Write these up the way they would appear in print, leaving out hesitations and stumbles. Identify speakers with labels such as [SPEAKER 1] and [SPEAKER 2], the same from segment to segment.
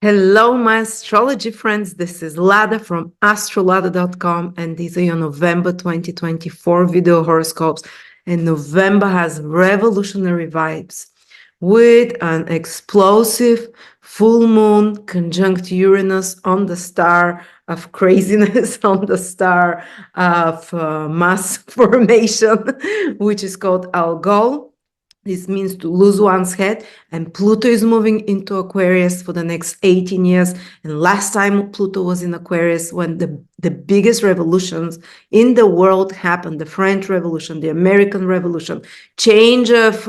[SPEAKER 1] Hello, my astrology friends. This is Lada from astrolada.com, and these are your November 2024 video horoscopes. And November has revolutionary vibes with an explosive full moon conjunct Uranus on the star of craziness, on the star of mass formation, which is called Algol. This means to lose one's head, and Pluto is moving into Aquarius for the next 18 years. And last time Pluto was in Aquarius, when the biggest revolutions in the world happened, the French Revolution, the American Revolution, change of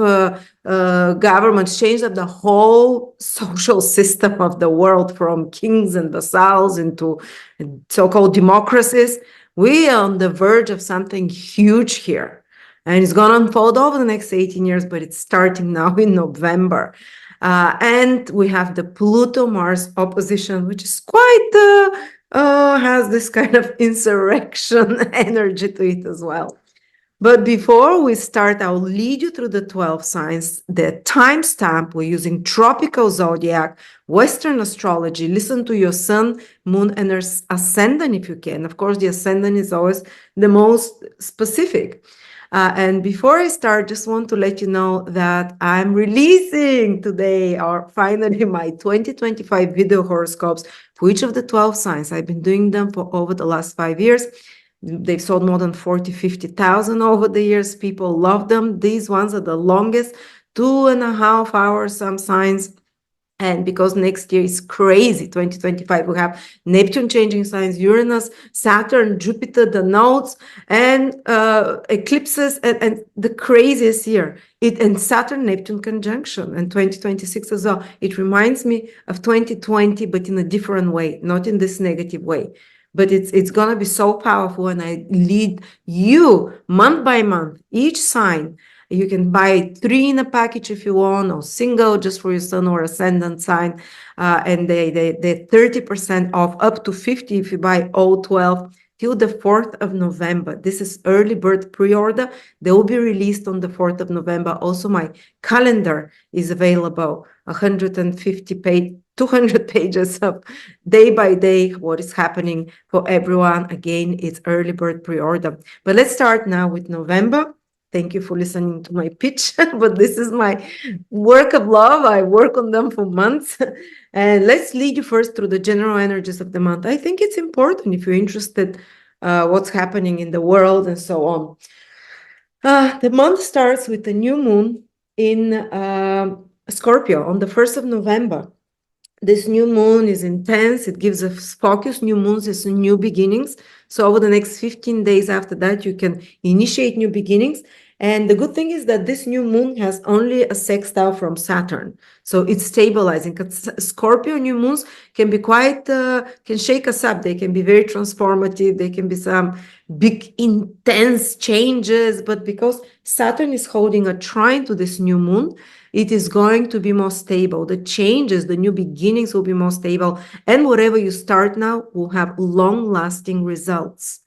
[SPEAKER 1] governments, change of the whole social system of the world, from kings and vassals into so-called democracies. We are on the verge of something huge here. And it's going to unfold over the next 18 years, but it's starting now in November. And we have the Pluto-Mars opposition, which is quite, has this kind of insurrection energy to it as well. But before we start, I'll lead you through the 12 signs, the timestamp. We're using tropical zodiac, Western astrology. Listen to your sun, moon, and ascendant if you can. Of course, the ascendant is always the most specific. And before I start, just want to let you know that I'm releasing today, or finally, my 2025 video horoscopes for each of the 12 signs. I've been doing them for over the last 5 years. They've sold more than 50,000 over the years. People love them. These ones are the longest, 2.5 hours, some signs. And because next year is crazy, 2025, we have Neptune changing signs, Uranus, Saturn, Jupiter, the nodes, and eclipses, and the craziest year. And Saturn-Neptune conjunction, and 2026 as well. It reminds me of 2020, but in a different way, not in this negative way. But it's going to be so powerful, and I lead you month by month, each sign. You can buy 3 in a package if you want, or single just for your sun or ascendant sign. And they're 30% off, up to 50 if you buy all 12 till the 4th of November. This is early bird pre-order. They will be released on the 4th of November. Also, my calendar is available, 150 page, 200 pages of day by day what is happening for everyone. Again, it's early bird pre-order. But let's start now with November. Thank you for listening to my pitch, but this is my work of love. I work on them for months. And let's lead you first through the general energies of the month. I think it's important if you're interested what's happening in the world and so on. The month starts with the new moon in Scorpio on the 1st of November. This new moon is intense. It gives us focus. New moons is new beginnings. So over the next 15 days after that, you can initiate new beginnings. And the good thing is that this new moon has only a sextile from Saturn. So it's stabilizing. Scorpio new moons can be quite, can shake us up. They can be very transformative. They can be some big, intense changes. But because Saturn is holding a trine to this new moon, it is going to be more stable. The changes, the new beginnings will be more stable. And whatever you start now will have long-lasting results.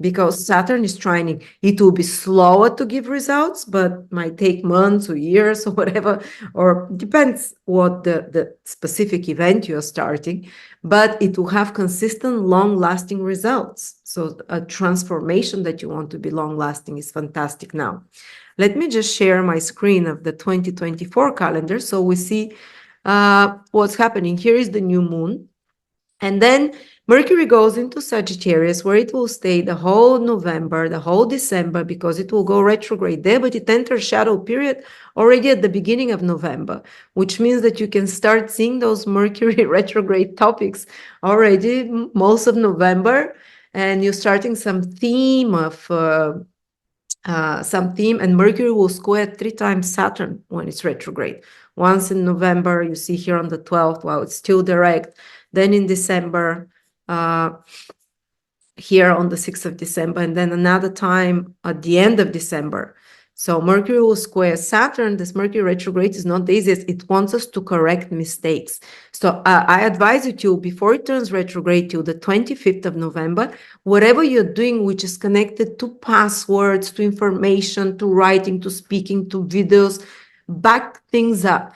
[SPEAKER 1] Because Saturn is trining, it will be slower to give results, but might take months or years or whatever, or depends what the specific event you're starting, but it will have consistent, long-lasting results. So a transformation that you want to be long-lasting is fantastic now. Let me just share my screen of the 2024 calendar so we see what's happening. Here is the new moon. And then Mercury goes into Sagittarius, where it will stay the whole November, the whole December, because it will go retrograde there, but it enters shadow period already at the beginning of November, which means that you can start seeing those Mercury retrograde topics already most of November, and you're starting some theme, and Mercury will square 3 times Saturn when it's retrograde. Once in November, you see here on the 12th, while it's still direct. Then in December, here on the 6th of December, and then another time at the end of December. So Mercury will square Saturn. This Mercury retrograde is not the easiest. It wants us to correct mistakes. So I advise you to, before it turns retrograde till the 25th of November, whatever you're doing which is connected to passwords, to information, to writing, to speaking, to videos, back things up.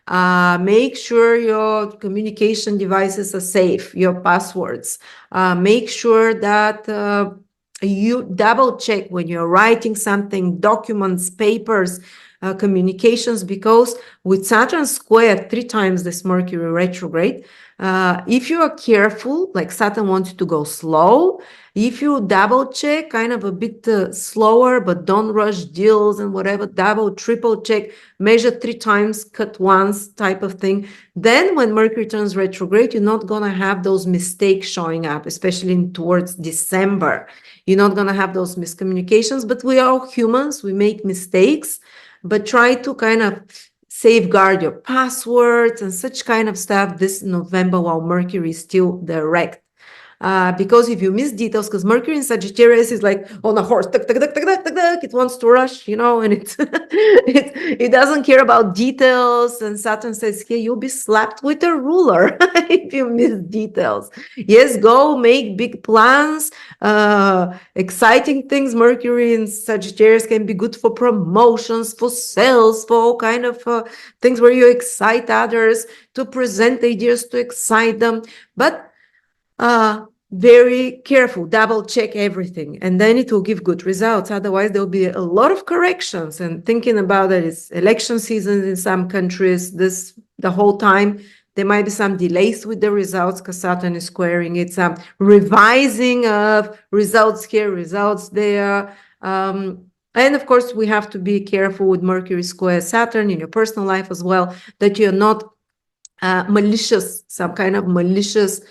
[SPEAKER 1] Make sure your communication devices are safe, your passwords. Make sure that you double check when you're writing something, documents, papers, communications, because with Saturn square 3 times this Mercury retrograde, if you are careful, like Saturn wants you to go slow, if you double check, kind of a bit slower, but don't rush deals and whatever, double, triple check, measure 3 times, cut once type of thing, then when Mercury turns retrograde, you're not going to have those mistakes showing up, especially towards December. You're not going to have those miscommunications, but we are all humans. We make mistakes, but try to kind of safeguard your passwords and such kind of stuff this November while Mercury is still direct. Because if you miss details, because Mercury in Sagittarius is like on a horse, tuck, tuck, tuck, tuck, tuck, tuck, tuck, it wants to rush, you know, and it doesn't care about details. And Saturn says, here, you'll be slapped with a ruler if you miss details. Yes, go make big plans, exciting things. Mercury in Sagittarius can be good for promotions, for sales, for all kind of things where you excite others, to present ideas, to excite them. But very careful, double check everything, and then it will give good results. Otherwise, there'll be a lot of corrections. And thinking about it, it's election season in some countries. The whole time there might be some delays with the results because Saturn is squaring it. Some revising of results here, results there. And of course, we have to be careful with Mercury square Saturn in your personal life as well, that you're not malicious, some kind of malicious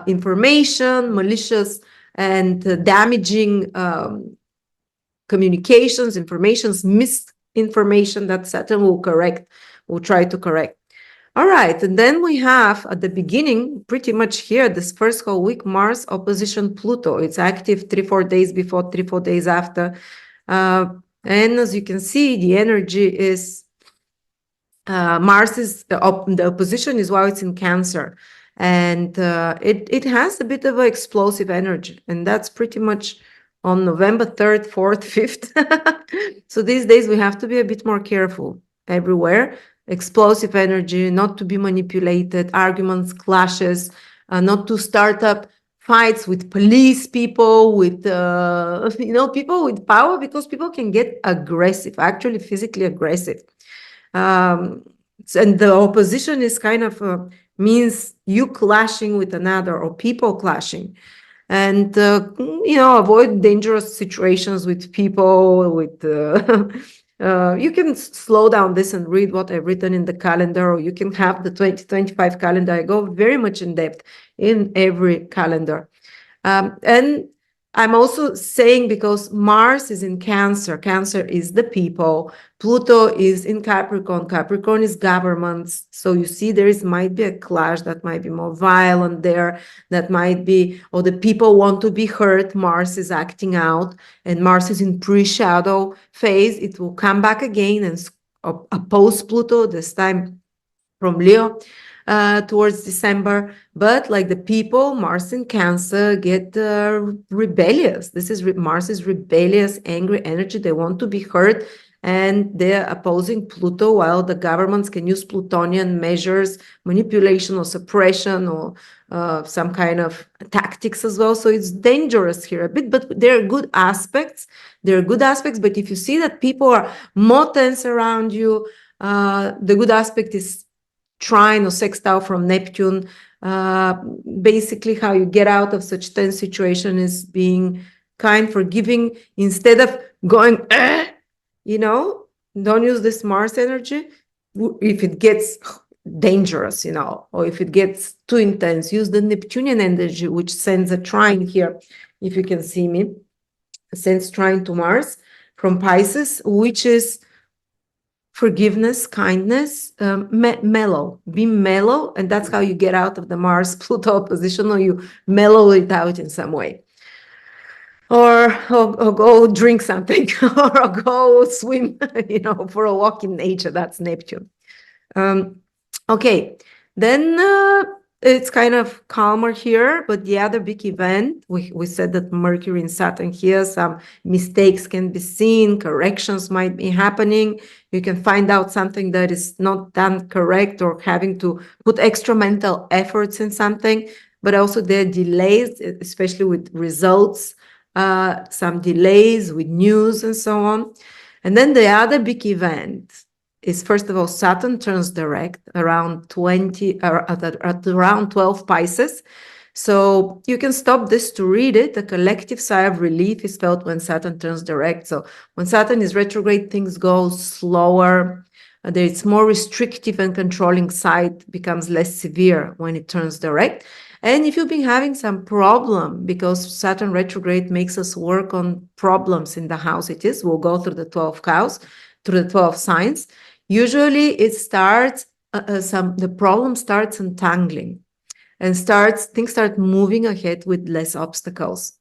[SPEAKER 1] information, malicious and damaging communications, misinformation that Saturn will try to correct. All right, and then we have at the beginning, pretty much here, this first whole week, Mars opposition Pluto. It's active 3-4 days before, 3-4 days after. And as you can see, the energy is Mars is the opposition is while it's in Cancer. And it has a bit of an explosive energy, and that's pretty much on November 3rd, 4th, 5th. So these days we have to be a bit more careful everywhere. Explosive energy, not to be manipulated, arguments, clashes, not to start up fights with police people, with people with power, because people can get aggressive, actually physically aggressive. And the opposition is kind of means you clashing with another or people clashing, and avoid dangerous situations with people. With you can slow down this and read what I've written in the calendar, or you can have the 2025 calendar. I go very much in depth in every calendar. And I'm also saying because Mars is in Cancer. Cancer is the people. Pluto is in Capricorn. Capricorn is governments. So you see might be a clash that might be more violent there. That might be, or the people want to be heard. Mars is acting out, and Mars is in pre-shadow phase. It will come back again and oppose Pluto, this time from Leo. Towards December, but like the people, Mars in Cancer get rebellious. This is Mars is rebellious, angry energy. They want to be heard, and they're opposing Pluto, while the governments can use Plutonian measures, manipulation or suppression, or some kind of tactics as well. So it's dangerous here a bit, but there are good aspects. But if you see that people are more tense around you, the good aspect is trine or sextile from Neptune. Basically, how you get out of such tense situation is being kind, forgiving, instead of going, don't use this Mars energy. If it gets dangerous, or if it gets too intense, use the Neptunian energy, which sends a trine here. If you can see me, sends trine to Mars from Pisces, which is forgiveness, kindness, mellow, be mellow. And that's how you get out of the Mars-Pluto opposition, or you mellow it out in some way. Or go drink something, or go swim, for a walk in nature. That's Neptune. Okay, then It's kind of calmer here, but the other big event, we said that Mercury and Saturn here, some mistakes can be seen, corrections might be happening. You can find out something that is not done correct or having to put extra mental efforts in something, but also there are delays, especially with results, some delays with news and so on. And then the other big event is, first of all, Saturn turns direct around 20 or at around 12 Pisces. So you can stop this to read it. A collective sigh of relief is felt when Saturn turns direct. So when Saturn is retrograde, things go slower. It's more restrictive and controlling side becomes less severe when it turns direct. And if you've been having some problem, because Saturn retrograde makes us work on problems in the house it is, we'll go through the 12 cows, through the 12 signs. Usually it starts, the problem starts untangling and things start moving ahead with less obstacles.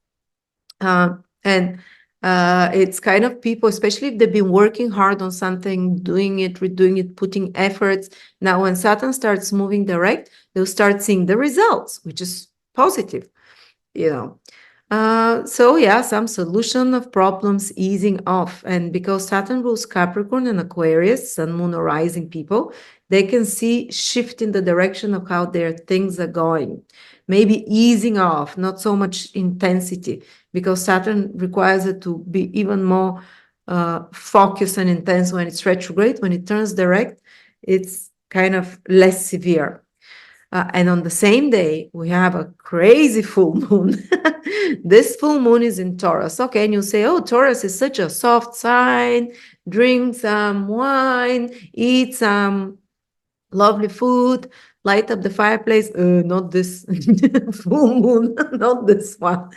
[SPEAKER 1] It's kind of people, especially if they've been working hard on something, doing it, redoing it, putting efforts. Now, when Saturn starts moving direct, they'll start seeing the results, which is positive, you know. So yeah, some solution of problems easing off. And because Saturn rules Capricorn and Aquarius, Sun, Moon, or Rising people, they can see shift in the direction of how their things are going. Maybe easing off, not so much intensity, because Saturn requires it to be even more focused and intense when it's retrograde. When it turns direct, it's kind of less severe. And on the same day, we have a crazy full moon. This full moon is in Taurus. Okay, and you say, oh, Taurus is such a soft sign. Drink some wine, eat some lovely food, light up the fireplace. Not this full moon, not this one.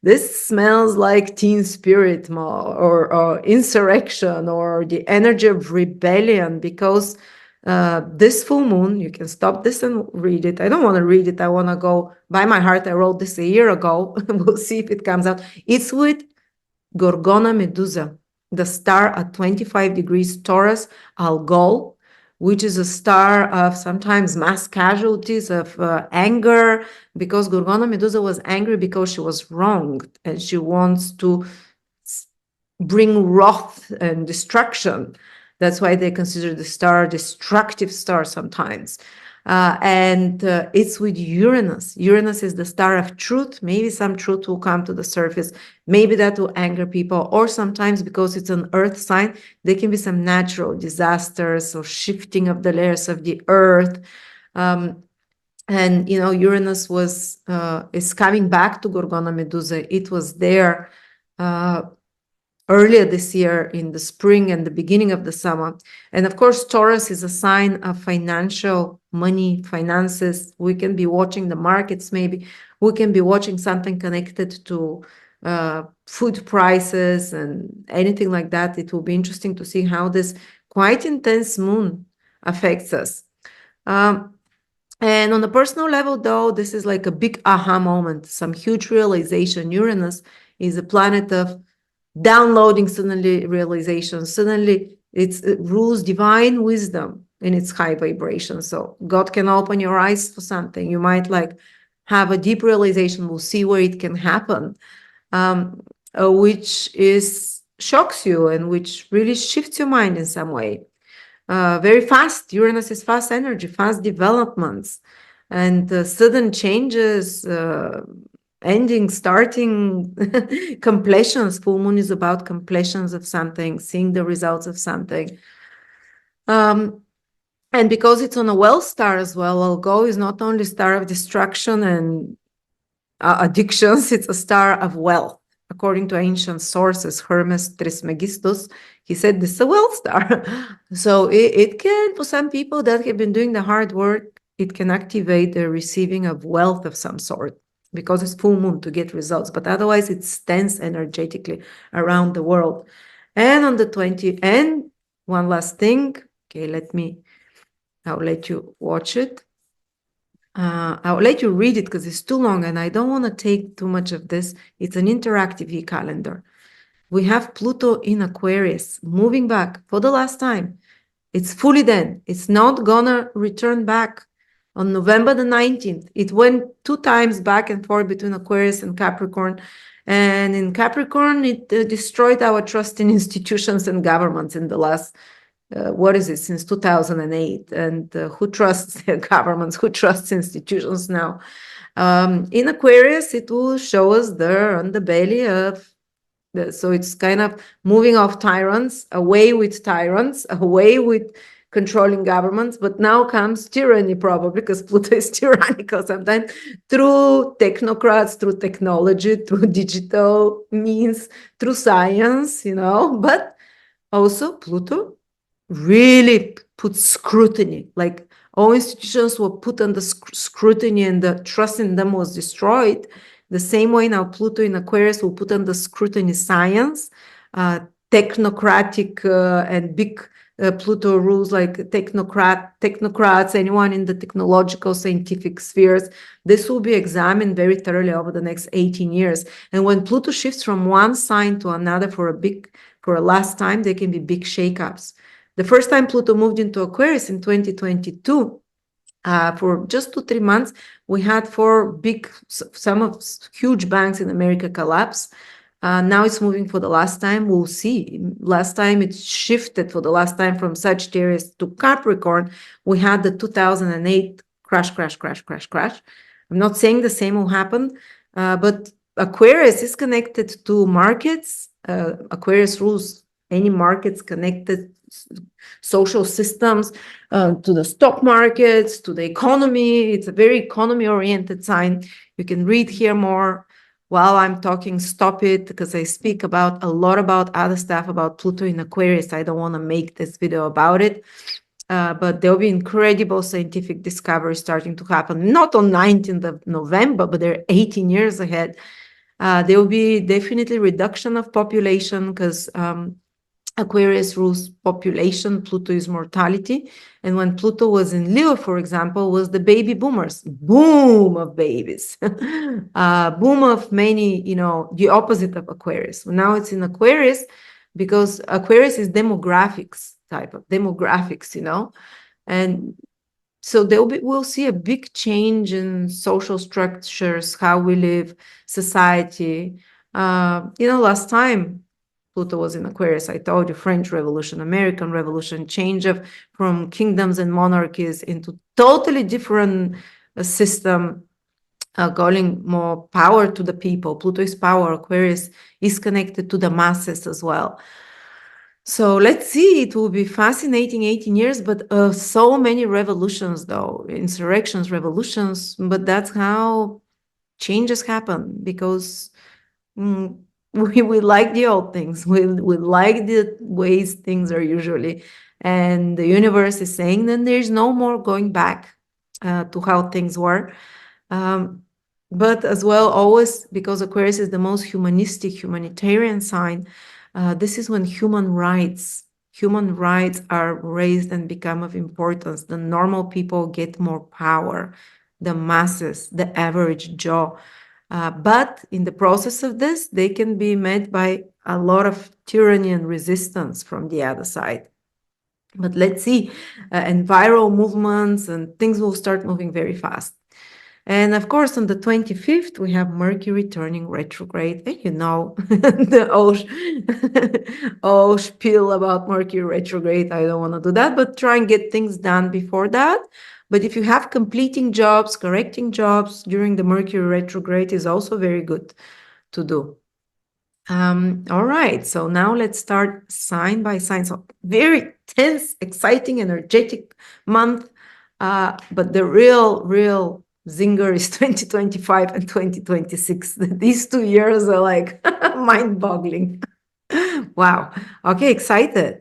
[SPEAKER 1] This smells like teen spirit more, or insurrection, or the energy of rebellion, because this full moon, you can stop this and read it. I don't want to read it. I want to go by my heart. I wrote this a year ago. We'll see if it comes out. It's with Gorgona Medusa, the star at 25 degrees Taurus, Algol, which is a star of sometimes mass casualties, of anger, because Gorgona Medusa was angry because she was wronged, and she wants to bring wrath and destruction. That's why they consider the star a destructive star sometimes. It's with Uranus. Uranus is the star of truth. Maybe some truth will come to the surface. Maybe that will anger people. Or sometimes, because it's an earth sign, there can be some natural disasters or shifting of the layers of the earth. And, you know, Uranus is coming back to Gorgona Medusa. It was there earlier this year in the spring and the beginning of the summer. And of course, Taurus is a sign of financial money, finances. We can be watching the markets, maybe. We can be watching something connected to food prices and anything like that. It will be interesting to see how this quite intense moon affects us. And on a personal level, though, this is like a big aha moment, some huge realization. Uranus is a planet of downloading suddenly realization. Suddenly it rules divine wisdom in its high vibration. So God can open your eyes for something. You might like have a deep realization. We'll see where it can happen, which shocks you and which really shifts your mind in some way. Very fast. Uranus is fast energy, fast developments, and sudden changes, ending, starting, completions. Full moon is about completions of something, seeing the results of something. And because it's on a wealth star as well, Algol is not only star of destruction and addictions, it's a star of wealth. According to ancient sources, Hermes Trismegistus, he said this is a wealth star. So it can, for some people that have been doing the hard work, it can activate the receiving of wealth of some sort, because it's full moon to get results. But otherwise, it stands energetically around the world. And on the 20th, and one last thing, okay, I'll let you watch it. I'll let you read it because it's too long and I don't want to take too much of this. It's an interactive e-calendar. We have Pluto in Aquarius moving back for the last time. It's fully done. It's not gonna return back on November the 19th. It went 2 times back and forth between Aquarius and Capricorn. And in Capricorn, it destroyed our trust in institutions and governments in the last, what is it, since 2008. And who trusts their governments? Who trusts institutions now? In Aquarius, it will show us there on the belly of, so it's kind of moving off tyrants, away with controlling governments, but now comes tyranny, probably because Pluto is tyrannical sometimes, through technocrats, through technology, through digital means, through science, you know. But also Pluto really puts scrutiny, like all institutions were put under scrutiny and the trust in them was destroyed. The same way now Pluto in Aquarius will put under scrutiny science, technocratic and big Pluto rules like technocrats, anyone in the technological scientific spheres. This will be examined very thoroughly over the next 18 years. And when Pluto shifts from one sign to another for a last time, there can be big shakeups. The first time Pluto moved into Aquarius in 2022, for just 2-3 months, we had some of huge banks in America collapse. Now it's moving for the last time. We'll see. Last time it shifted for the last time from Sagittarius to Capricorn. We had the 2008 crash. I'm not saying the same will happen, but Aquarius is connected to markets. Aquarius rules any markets connected, social systems, to the stock markets, to the economy. It's a very economy-oriented sign. You can read here more. While I'm talking, stop it, because I speak about a lot about other stuff about Pluto in Aquarius. I don't want to make this video about it, but there'll be incredible scientific discoveries starting to happen, not on 19th of November, but they're 18 years ahead. There will be definitely reduction of population because Aquarius rules population, Pluto is mortality. And when Pluto was in Leo, for example, was the baby boomers, boom of babies, boom of many, you know, the opposite of Aquarius. Now it's in Aquarius because Aquarius is type of demographics, you know, and so we'll see a big change in social structures, how we live, society. You know, last time Pluto was in Aquarius, I told you, French Revolution, American Revolution, change from kingdoms and monarchies into totally different system, calling more power to the people. Pluto is power. Aquarius is connected to the masses as well. So let's see, it will be fascinating 18 years, but so many revolutions though, insurrections, revolutions, but that's how changes happen because we like the old things. We like the ways things are usually. And the universe is saying then there's no more going back to how things were. But as well, always, because Aquarius is the most humanistic, humanitarian sign, this is when human rights are raised and become of importance. The normal people get more power, the masses, the average Joe. But in the process of this, they can be met by a lot of tyranny and resistance from the other side. But let's see, and viral movements and things will start moving very fast. And of course, on the 25th, we have Mercury turning retrograde. And you know, the oh spiel about Mercury retrograde. I don't want to do that, but try and get things done before that. But if you have completing jobs, correcting jobs during the Mercury retrograde is also very good to do. All right, so now let's start sign by sign. So very tense, exciting, energetic month. But the real zinger is 2025 and 2026. These 2 years are like mind-boggling. Wow. Okay, excited.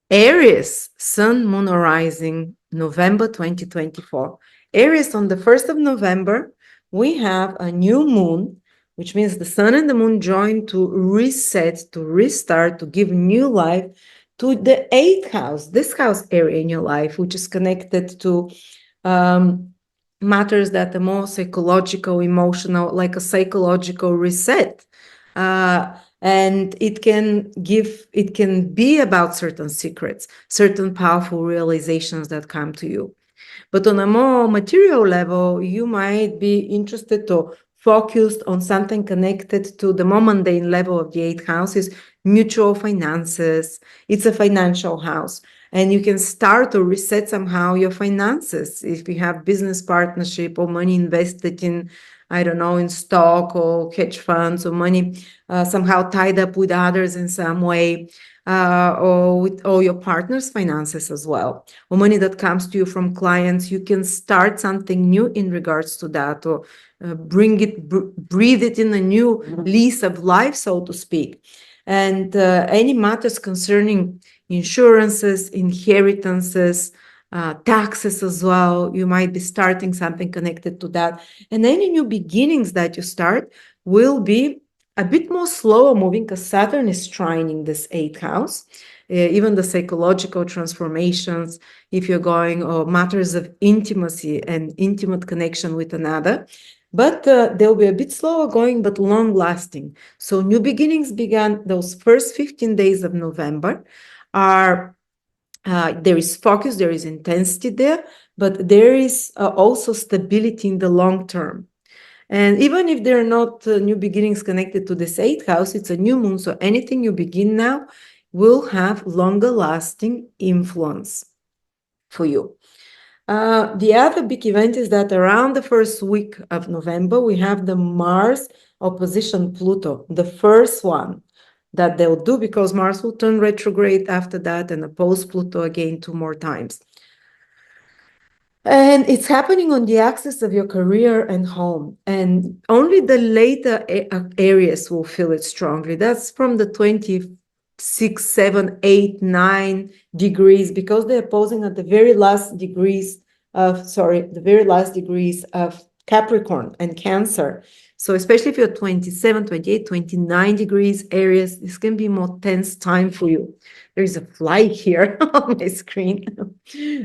[SPEAKER 1] Aries, Sun, Moon, Rising, November 2024. Aries, on the 1st of November, we have a new moon, which means the Sun and the Moon join to reset, to restart, to give new life to the 8th house, this house area in your life, which is connected to matters that are more psychological, emotional, like a psychological reset. And it can be about certain secrets, certain powerful realizations that come to you. But on a more material level, you might be interested to focus on something connected to the more mundane level of the eighth house, is mutual finances. It's a financial house. And you can start to reset somehow your finances. If you have business partnership or money invested in, I don't know, in stock or hedge funds, or money somehow tied up with others in some way, or with all your partner's finances as well, or money that comes to you from clients, you can start something new in regards to that, or breathe it in a new lease of life, so to speak. And any matters concerning insurances, inheritances, taxes as well, you might be starting something connected to that. And any new beginnings that you start will be a bit more slower moving, because Saturn is trining this eighth house. Even the psychological transformations, if you're going, or matters of intimacy and intimate connection with another. But they'll be a bit slower going, but long lasting. So new beginnings began those first 15 days of November. There is focus, there is intensity there, but there is also stability in the long term. And even if they're not new beginnings connected to this eighth house, it's a new moon. So anything you begin now will have longer lasting influence for you. The other big event is that around the first week of November, we have the Mars opposition Pluto, the first one that they'll do, because Mars will turn retrograde after that and oppose Pluto again 2 more times. And it's happening on the axis of your career and home. And only the later areas will feel it strongly. That's from the 26, 7, 8, 9 degrees, because they're opposing at the very last degrees of Capricorn and Cancer. So especially if you're 27, 28, 29 degrees areas, this can be more tense time for you. There's a fly here on my screen.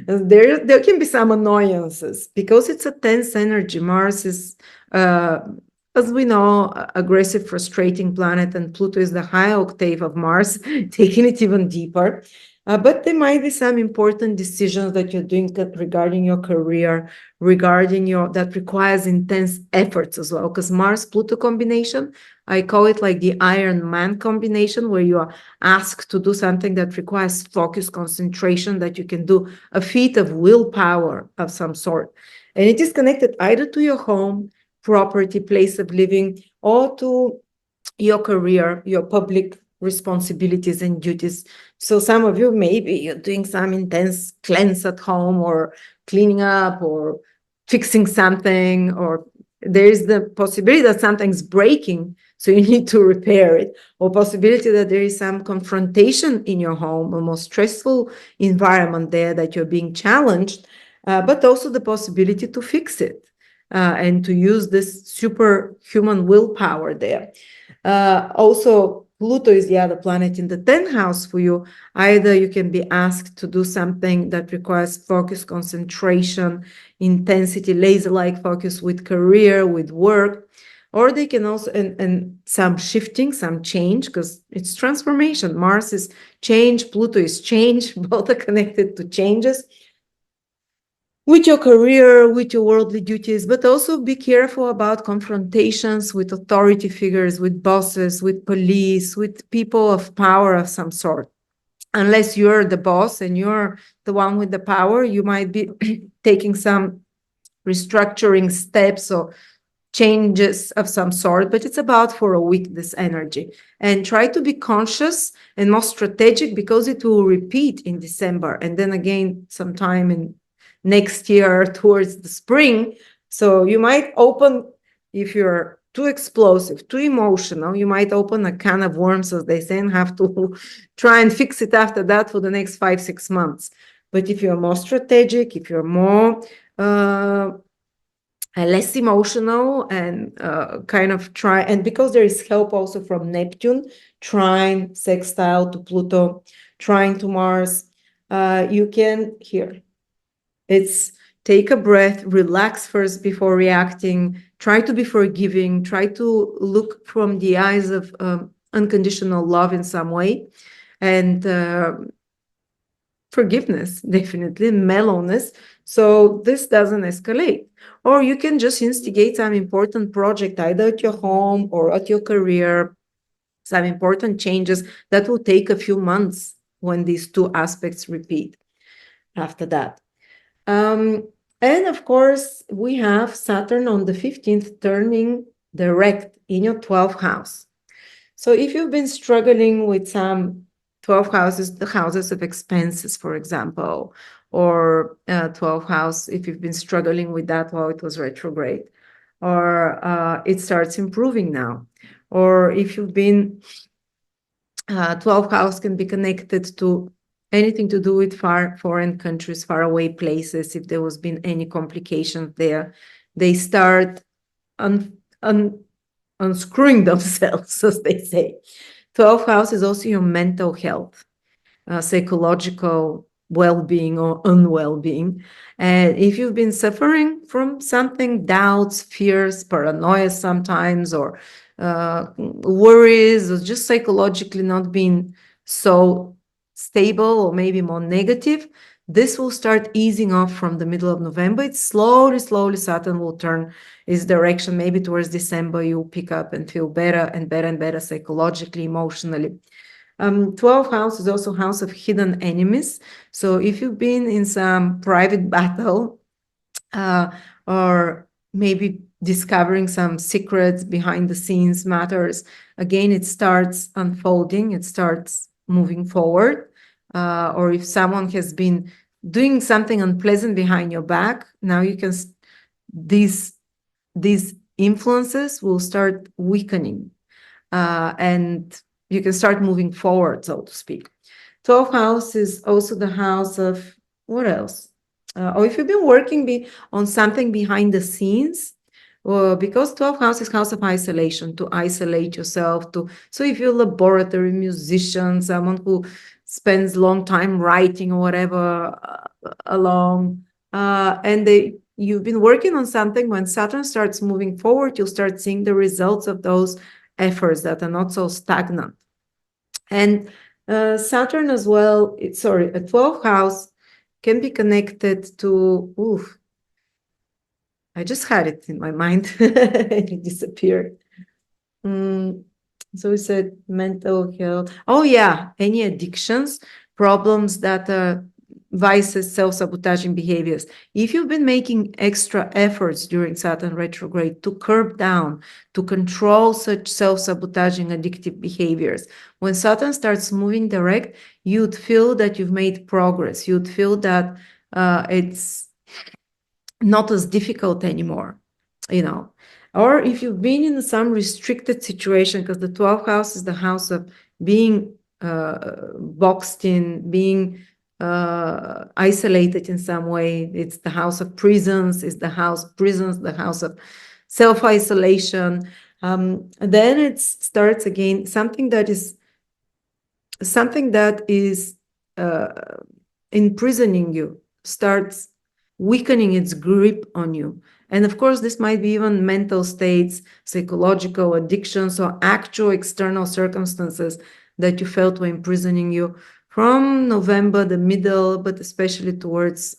[SPEAKER 1] There can be some annoyances because it's a tense energy. Mars is, as we know, aggressive, frustrating planet, and Pluto is the high octave of Mars, taking it even deeper. But there might be some important decisions that you're doing regarding your career, that requires intense efforts as well. Because Mars-Pluto combination, I call it like the Iron Man combination, where you are asked to do something that requires focus, concentration, that you can do a feat of willpower of some sort. And it is connected either to your home, property, place of living, or to your career, your public responsibilities and duties. So some of you, maybe you're doing some intense cleanse at home, or cleaning up, or fixing something, or there's the possibility that something's breaking, so you need to repair it, or possibility that there is some confrontation in your home, a more stressful environment there that you're being challenged, but also the possibility to fix it and to use this superhuman willpower there. Also, Pluto is the other planet in the 10th house for you. Either you can be asked to do something that requires focus, concentration, intensity, laser-like focus with career, with work, or they can also, and some shifting, some change, because it's transformation. Mars is change, Pluto is change, both are connected to changes with your career, with your worldly duties, but also be careful about confrontations with authority figures, with bosses, with police, with people of power of some sort. Unless you're the boss and you're the one with the power, you might be taking some restructuring steps or changes of some sort, but it's about for a week, this energy. And try to be conscious and more strategic, because it will repeat in December and then again sometime in next year towards the spring. So you might open, if you're too explosive, too emotional, you might open a can of worms, as they say, and have to try and fix it after that for the next 5-6 months. But if you're more strategic, if you're more less emotional, and kind of try, and because there is help also from Neptune, trine, sextile to Pluto, trine to Mars, you can, here, it's take a breath, relax first before reacting, try to be forgiving, try to look from the eyes of unconditional love in some way, and forgiveness, definitely, mellowness, so this doesn't escalate. Or you can just instigate some important project either at your home or at your career, some important changes that will take a few months when these two aspects repeat after that. And of course, we have Saturn on the 15th turning direct in your 12th house. So if you've been struggling with some 12 houses, the houses of expenses, for example, or 12 house, if you've been struggling with that while it was retrograde, or it starts improving now, or if you've been 12 house can be connected to anything to do with foreign countries, far away places. If there was been any complications there, they start unscrewing themselves, as they say. 12th house is also your mental health, psychological well-being or unwell-being. And if you've been suffering from something, doubts, fears, paranoia sometimes, or worries, or just psychologically not being so stable or maybe more negative, this will start easing off from the middle of November. It's slowly, Saturn will turn its direction. Maybe towards December, you'll pick up and feel better and better and better psychologically, emotionally. 12th house is also house of hidden enemies. So if you've been in some private battle, or maybe discovering some secrets behind the scenes matters, again, it starts unfolding, it starts moving forward. Or if someone has been doing something unpleasant behind your back, now you can, these influences will start weakening, and you can start moving forward, so to speak. 12th house is also the house of, what else? Or if you've been working on something behind the scenes, because 12th house is house of isolation, to isolate yourself. So if you're a laboratory musician, someone who spends long time writing or whatever along, and you've been working on something, when Saturn starts moving forward, you'll start seeing the results of those efforts that are not so stagnant. And Saturn as well, a 12th house can be connected to, I just had it in my mind and it disappeared. So we said mental health. Oh yeah, any addictions, problems that vices, self-sabotaging behaviors. If you've been making extra efforts during Saturn retrograde to curb down, to control such self-sabotaging addictive behaviors, when Saturn starts moving direct, you'd feel that you've made progress. You'd feel that it's not as difficult anymore, Or if you've been in some restricted situation, because the 12th house is the house of being boxed in, being isolated in some way. It's the house of prisons, the house of self-isolation. Then it starts again, something that is imprisoning you, starts weakening its grip on you. And of course, this might be even mental states, psychological addictions, or actual external circumstances that you felt were imprisoning you from November, the middle, but especially towards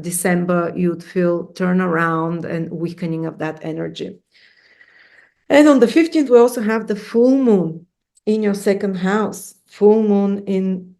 [SPEAKER 1] December, you'd feel turnaround and weakening of that energy. And on the 15th, we also have the full moon in your second house, full moon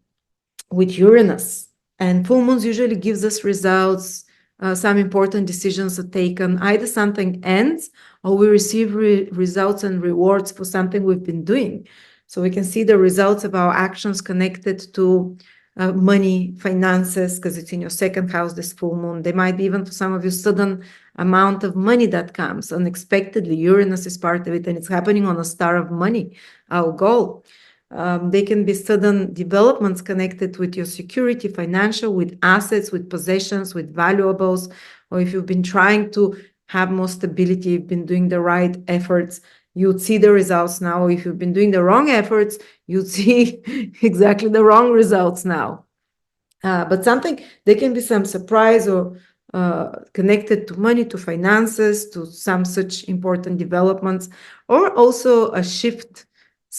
[SPEAKER 1] with Uranus. And full moons usually gives us results. Some important decisions are taken. Either something ends or we receive results and rewards for something we've been doing. So we can see the results of our actions connected to money, finances, because it's in your second house, this full moon. There might be even for some of you sudden amount of money that comes unexpectedly. Uranus is part of it, and it's happening on a star of money, Algol. They can be sudden developments connected with your security, financial, with assets, with possessions, with valuables, or if you've been trying to have more stability, you've been doing the right efforts, you'd see the results now. If you've been doing the wrong efforts, you'd see exactly the wrong results now. But there can be some surprise or connected to money, to finances, to some such important developments, or also a shift.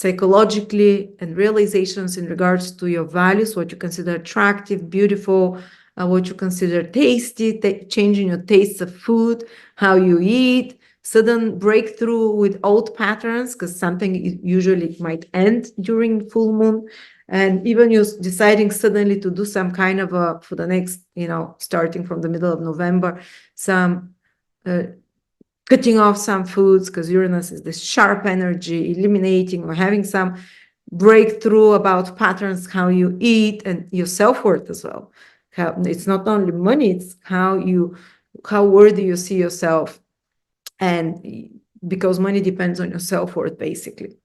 [SPEAKER 1] psychologically, and realizations in regards to your values, what you consider attractive, beautiful, what you consider tasty, changing your tastes of food, how you eat, sudden breakthrough with old patterns, because something usually might end during full moon. And even you deciding suddenly to do some kind of for the next, starting from the middle of November, some cutting off some foods, because Uranus is this sharp energy, eliminating or having some breakthrough about patterns, how you eat, and your self-worth as well. It's not only money, it's how worthy you see yourself. And because money depends on your self-worth, basically.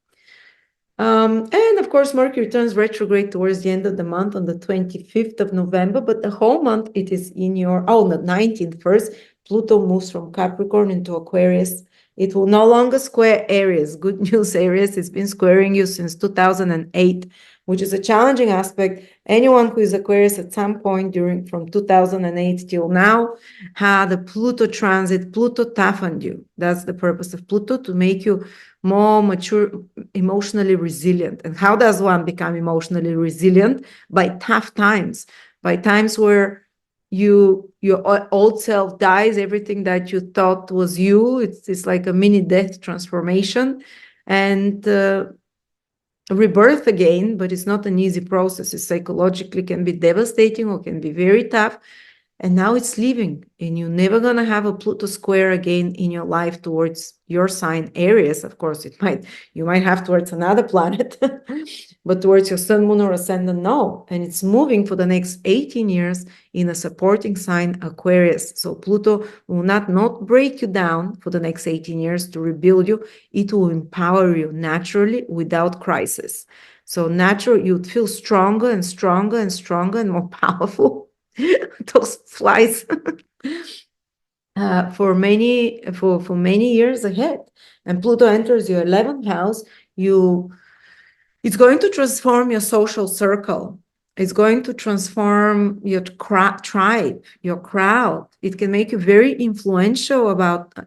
[SPEAKER 1] And of course, Mercury turns retrograde towards the end of the month on the 25th of November, but the whole month it is in your, the 19th first, Pluto moves from Capricorn into Aquarius. It will no longer square Aries. Good news, Aries, it's been squaring you since 2008, which is a challenging aspect. Anyone who is Aquarius at some point from 2008 till now had a Pluto transit. Pluto toughened you. That's the purpose of Pluto, to make you more mature, emotionally resilient. And how does one become emotionally resilient? By tough times, by times where your old self dies, everything that you thought was you. It's like a mini death transformation and rebirth again, but it's not an easy process. It psychologically can be devastating or can be very tough. And now it's leaving, and you're never going to have a Pluto square again in your life towards your sign, Aries. Of course, you might have towards another planet, but towards your sun, moon, or ascendant, no. And it's moving for the next 18 years in a supporting sign, Aquarius. So Pluto will not break you down for the next 18 years to rebuild you. It will empower you naturally without crisis. So naturally, you'd feel stronger and stronger and stronger and more powerful. Those flies for many years ahead. And Pluto enters your 11th house. It's going to transform your social circle. It's going to transform your tribe, your crowd. It can make you very influential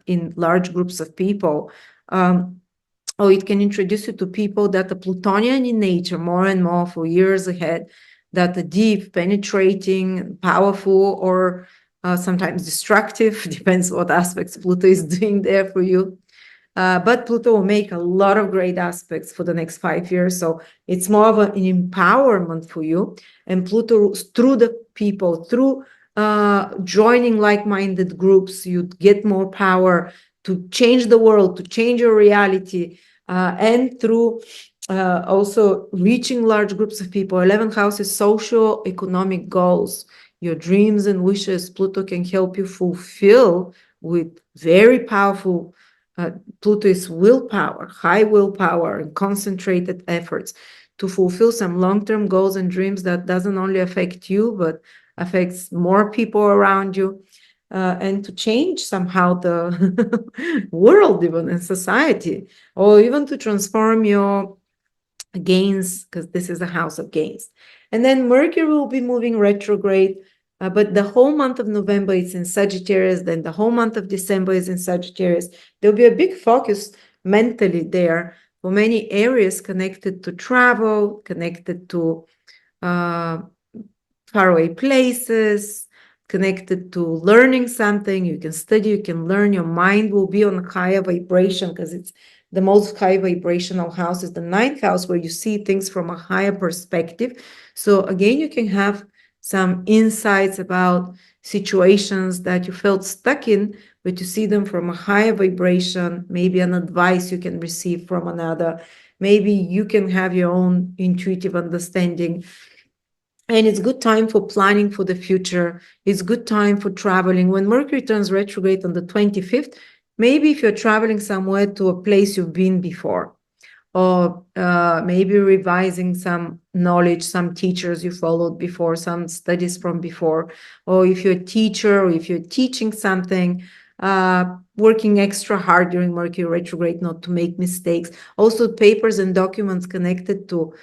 [SPEAKER 1] in large groups of people. Or it can introduce you to people that are Plutonian in nature more and more for years ahead, that are deep, penetrating, powerful, or sometimes destructive. Depends what aspects Pluto is doing there for you. But Pluto will make a lot of great aspects for the next 5 years. So it's more of an empowerment for you. And Pluto, through the people, through joining like-minded groups, you get more power to change the world, to change your reality, and through also reaching large groups of people. 11th house is social economic goals, your dreams and wishes. Pluto can help you fulfill with very powerful, Pluto is willpower, high willpower, and concentrated efforts to fulfill some long-term goals and dreams that doesn't only affect you, but affects more people around you. And to change somehow the world, even in society, or even to transform your gains, because this is a house of gains. And then Mercury will be moving retrograde, but the whole month of November it's in Sagittarius, then the whole month of December is in Sagittarius. There'll be a big focus mentally there for many areas connected to travel, connected to faraway places, connected to learning something. You can study, you can learn. Your mind will be on a higher vibration, because it's the most high vibrational house is the 9th house, where you see things from a higher perspective. So again, you can have some insights about situations that you felt stuck in, but you see them from a higher vibration, maybe an advice you can receive from another. Maybe you can have your own intuitive understanding. And it's good time for planning for the future. It's good time for traveling. When Mercury turns retrograde on the 25th, maybe if you're traveling somewhere to a place you've been before, or maybe revising some knowledge, some teachers you followed before, some studies from before, or if you're a teacher, or if you're teaching something, working extra hard during Mercury retrograde not to make mistakes. Also, papers and documents connected to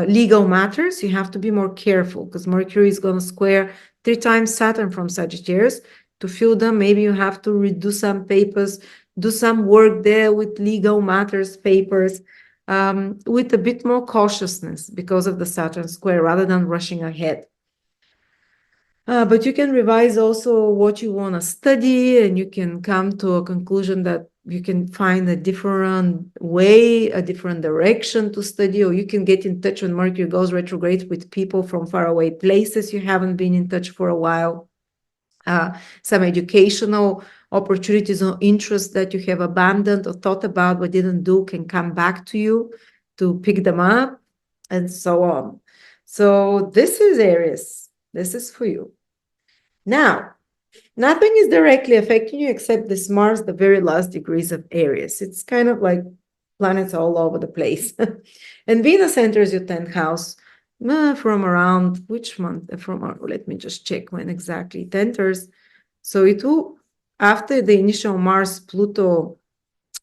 [SPEAKER 1] legal matters, you have to be more careful, because Mercury is going to square 3 times Saturn from Sagittarius. To fill them, maybe you have to redo some papers do some work there with legal matters, papers, with a bit more cautiousness because of the Saturn square rather than rushing ahead. But you can revise also what you want to study, and you can come to a conclusion that you can find a different way, a different direction to study, or you can get in touch when Mercury goes retrograde with people from faraway places you haven't been in touch for a while. Some educational opportunities or interests that you have abandoned or thought about but didn't do can come back to you to pick them up, and so on. So this is Aries. This is for you. Now, nothing is directly affecting you except this Mars, the very last degrees of Aries. It's kind of like planets all over the place. And Venus enters your 10th house from around which month? Let me just check when exactly it enters. So it will, after the initial Mars-Pluto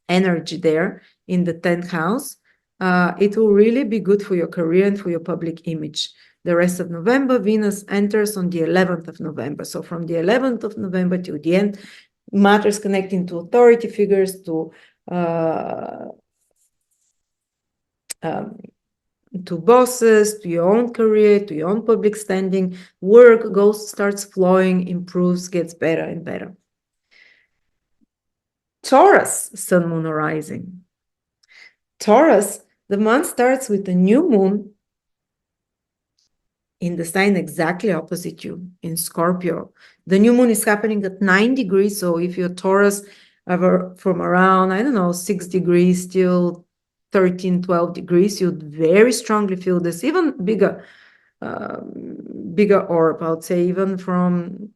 [SPEAKER 1] energy there in the 10th house, it will really be good for your career and for your public image. The rest of November, Venus enters on the 11th of November. So from the 11th of November till the end, matters connecting to authority figures, to bosses, to your own career, to your own public standing, work starts flowing, improves, gets better and better. Taurus, Sun, Moon, Rising. Taurus, the month starts with a new moon in the sign exactly opposite you, in Scorpio. The new moon is happening at 9 degrees, so if you're Taurus, from around, I don't know, 6 degrees till 13, 12 degrees, you'd very strongly feel this, even bigger orb, I would say, even from,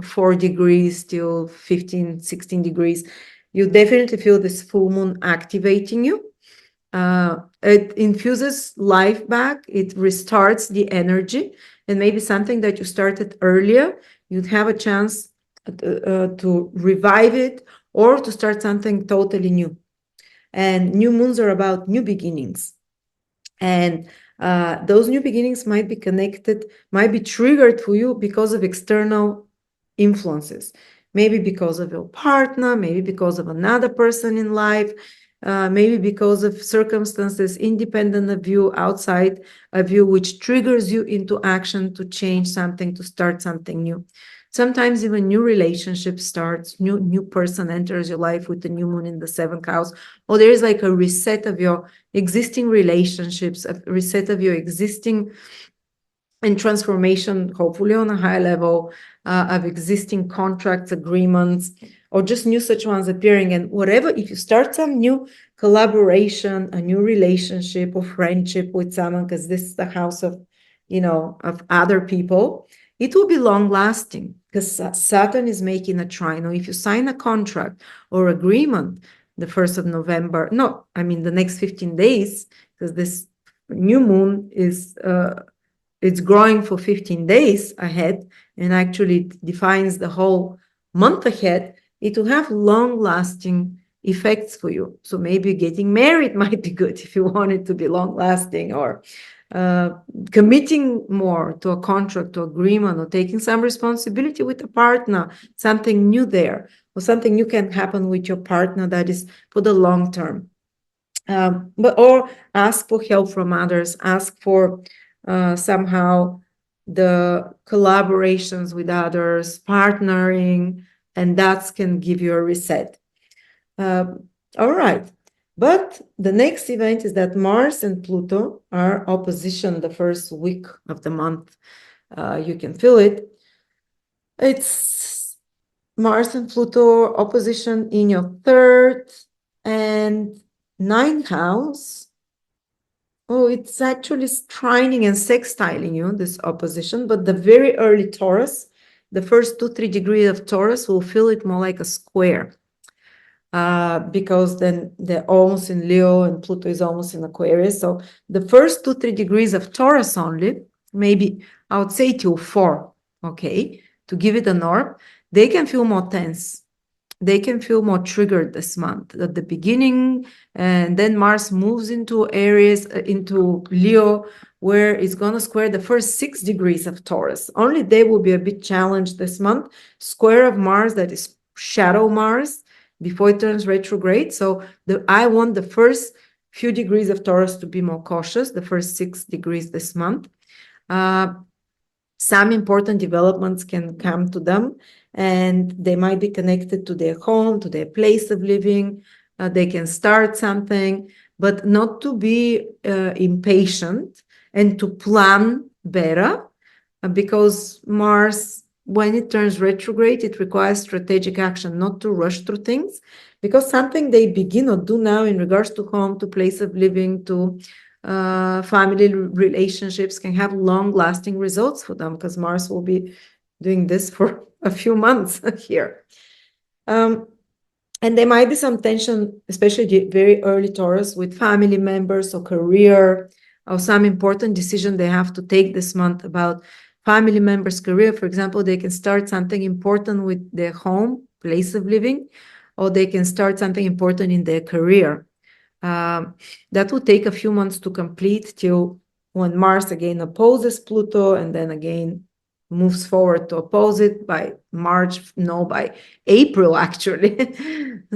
[SPEAKER 1] 4 degrees till 15, 16 degrees, you definitely feel this full moon activating you. It infuses life back, it restarts the energy, and maybe something that you started earlier, you'd have a chance to revive it or to start something totally new. And new moons are about new beginnings. And those new beginnings might be connected, might be triggered for you because of external influences. Maybe because of your partner, maybe because of another person in life, maybe because of circumstances independent of you, outside of you, which triggers you into action to change something, to start something new. Sometimes even new relationship starts, new person enters your life with the new moon in the 7th house, or there is like a reset of your existing relationships, a reset of your existing and transformation, hopefully on a high level, of existing contracts, agreements, or just new such ones appearing. And whatever, if you start some new collaboration, a new relationship or friendship with someone, because this is the house of, of other people, it will be long lasting because Saturn is making a trine. Or if you sign a contract or agreement the 1st of November, the next 15 days, because this new moon is, it's growing for 15 days ahead and actually defines the whole month ahead, it will have long-lasting effects for you. So maybe getting married might be good if you want it to be long-lasting, or committing more to a contract or agreement, or taking some responsibility with a partner, something new there, or something new can happen with your partner that is for the long term. Or ask for help from others, ask for somehow the collaborations with others, partnering, and that can give you a reset. All right. But the next event is that Mars and Pluto are opposition the first week of the month. You can feel it. It's Mars and Pluto opposition in your 3rd and 9th house. Oh, it's actually trining and sextiling you, this opposition, but the very early Taurus, the first 2-3 degrees of Taurus will feel it more like a square. Because then they're almost in Leo and Pluto is almost in Aquarius. So the first 2-3 degrees of Taurus only, maybe I would say till 4, okay, to give it an orb, they can feel more tense. They can feel more triggered this month at the beginning, and then Mars moves into Aries, into Leo, where it's going to square the first 6 degrees of Taurus. Only they will be a bit challenged this month. Square of Mars that is shadow Mars before it turns retrograde. So I want the first few degrees of Taurus to be more cautious, the first 6 degrees this month. Some important developments can come to them, and they might be connected to their home, to their place of living. They can start something, but not to be impatient and to plan better, because Mars, when it turns retrograde, it requires strategic action, not to rush through things, because something they begin or do now in regards to home, to place of living, to family relationships can have long-lasting results for them, because Mars will be doing this for a few months here. And there might be some tension, especially the very early Taurus, with family members or career, or some important decision they have to take this month about family members' career. For example, they can start something important with their home, place of living, or they can start something important in their career. That will take a few months to complete, till when Mars again opposes Pluto and then again moves forward to oppose it by April, actually.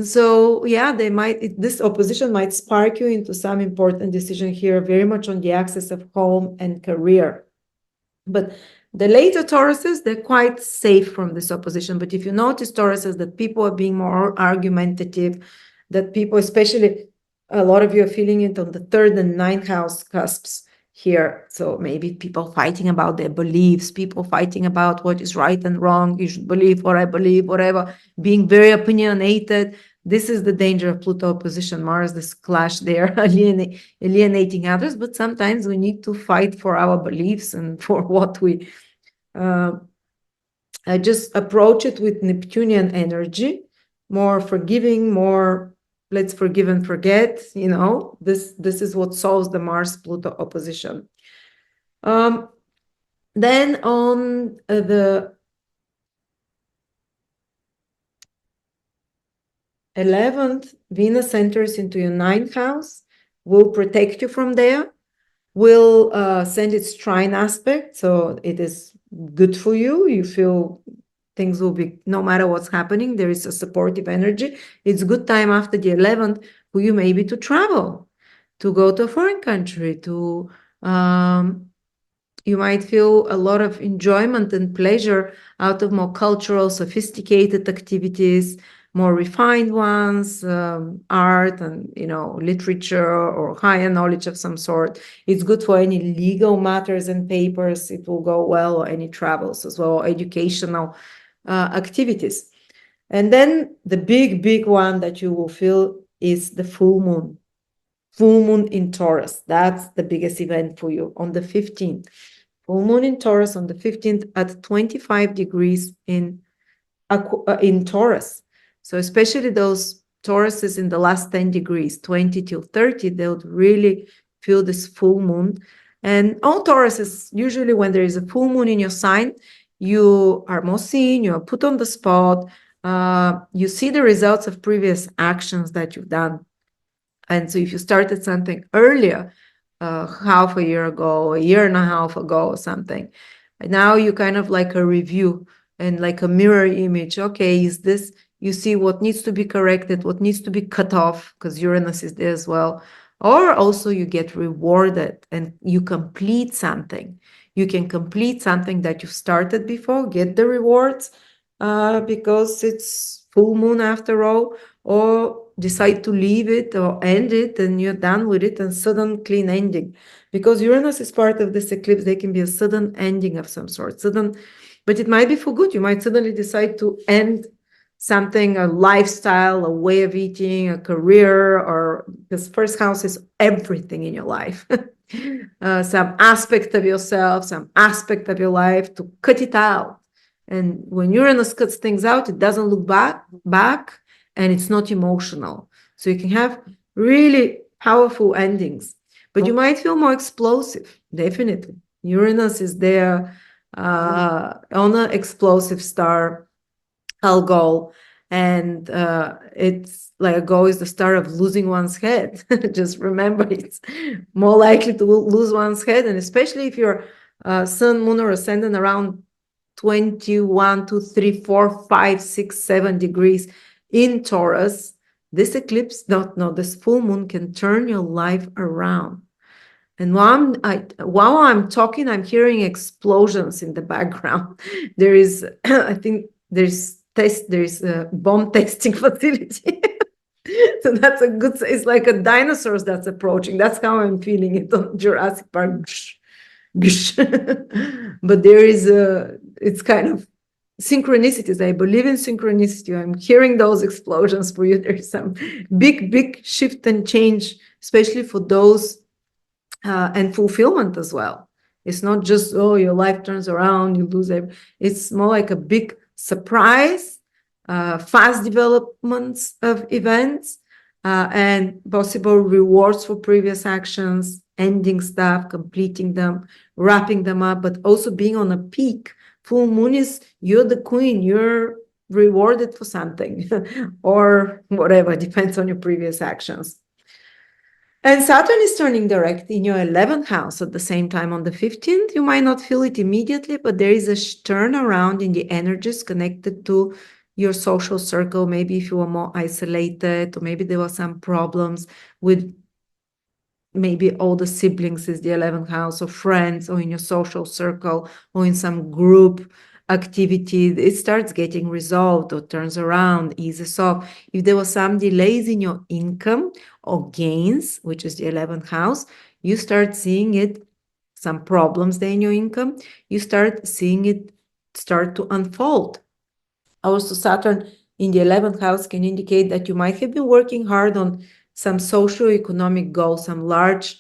[SPEAKER 1] So yeah, this opposition might spark you into some important decision here, very much on the axis of home and career. But the later Tauruses, they're quite safe from this opposition. But if you notice, Tauruses, that people are being more argumentative, that people, especially a lot of you, are feeling it on the 3rd and 9th house cusps here. So maybe people fighting about their beliefs, people fighting about what is right and wrong. You should believe what I believe, whatever, being very opinionated. This is the danger of Pluto opposition Mars, this clash there, alienating others. But sometimes we need to fight for our beliefs and for what we just approach it with Neptunian energy, more forgiving, more let's forgive and forget. This is what solves the Mars-Pluto opposition. Then on the 11th, Venus enters into your 9th house, will protect you from there, will send its trine aspect, so it is good for you. You feel things will be, no matter what's happening, there is a supportive energy. It's a good time after the 11th for you maybe to travel, to go to a foreign country, to you might feel a lot of enjoyment and pleasure out of more cultural, sophisticated activities, more refined ones, art and, literature or higher knowledge of some sort. It's good for any legal matters and papers. It will go well, or any travels as well, educational activities. And then the big one that you will feel is the full moon. Full moon in Taurus. That's the biggest event for you on the 15th. Full moon in Taurus on the 15th at 25 degrees in Taurus. So especially those Tauruses in the last 10 degrees, 20 till 30, they'll really feel this full moon. And all Tauruses, usually when there is a full moon in your sign, you are more seen, you are put on the spot, you see the results of previous actions that you've done. And so if you started something earlier, half a year ago, a year and a half ago or something, now you kind of like a review and like a mirror image. Okay, is this, you see what needs to be corrected, what needs to be cut off, because Uranus is there as well. Or also you get rewarded and you complete something. You can complete something that you've started before, get the rewards because it's full moon after all, or decide to leave it or end it and you're done with it, and sudden clean ending. Because Uranus is part of this eclipse, there can be a sudden ending of some sort, but it might be for good. You might suddenly decide to end something, a lifestyle, a way of eating, a career, or this first house is everything in your life. Some aspect of yourself, some aspect of your life, to cut it out. And when Uranus cuts things out, it doesn't look back, and it's not emotional. So you can have really powerful endings, but you might feel more explosive, definitely. Uranus is there on an explosive star, Algol, and it's like Algol is the star of losing one's head. Just remember, it's more likely to lose one's head, and especially if your sun, moon, or ascendant around 21, 2, 3, 4, 5, 6, 7 degrees in Taurus, this eclipse, this full moon can turn your life around. And while I'm talking, I'm hearing explosions in the background. There is, I think there's a bomb testing facility. So that's a good, it's like a dinosaurs that's approaching. That's how I'm feeling it on Jurassic Park. But there is it's kind of synchronicities. I believe in synchronicity. I'm hearing those explosions for you. There's some big shift and change, especially for those and fulfillment as well. It's not just, oh, your life turns around, you lose everything. It's more like a big surprise, fast developments of events, and possible rewards for previous actions, ending stuff, completing them, wrapping them up, but also being on a peak. Full moon is, you're the queen, you're rewarded for something or whatever, depends on your previous actions. And Saturn is turning direct in your 11th house at the same time on the 15th. You might not feel it immediately, but there is a turnaround in the energies connected to your social circle. Maybe if you were more isolated, or maybe there were some problems with maybe all the siblings is the 11th house, or friends, or in your social circle, or in some group activity, it starts getting resolved or turns around, eases off. If there were some delays in your income or gains, which is the 11th house, you start seeing it, some problems there in your income, you start seeing it start to unfold. Also, Saturn in the 11th house can indicate that you might have been working hard on some socio-economic goal, some large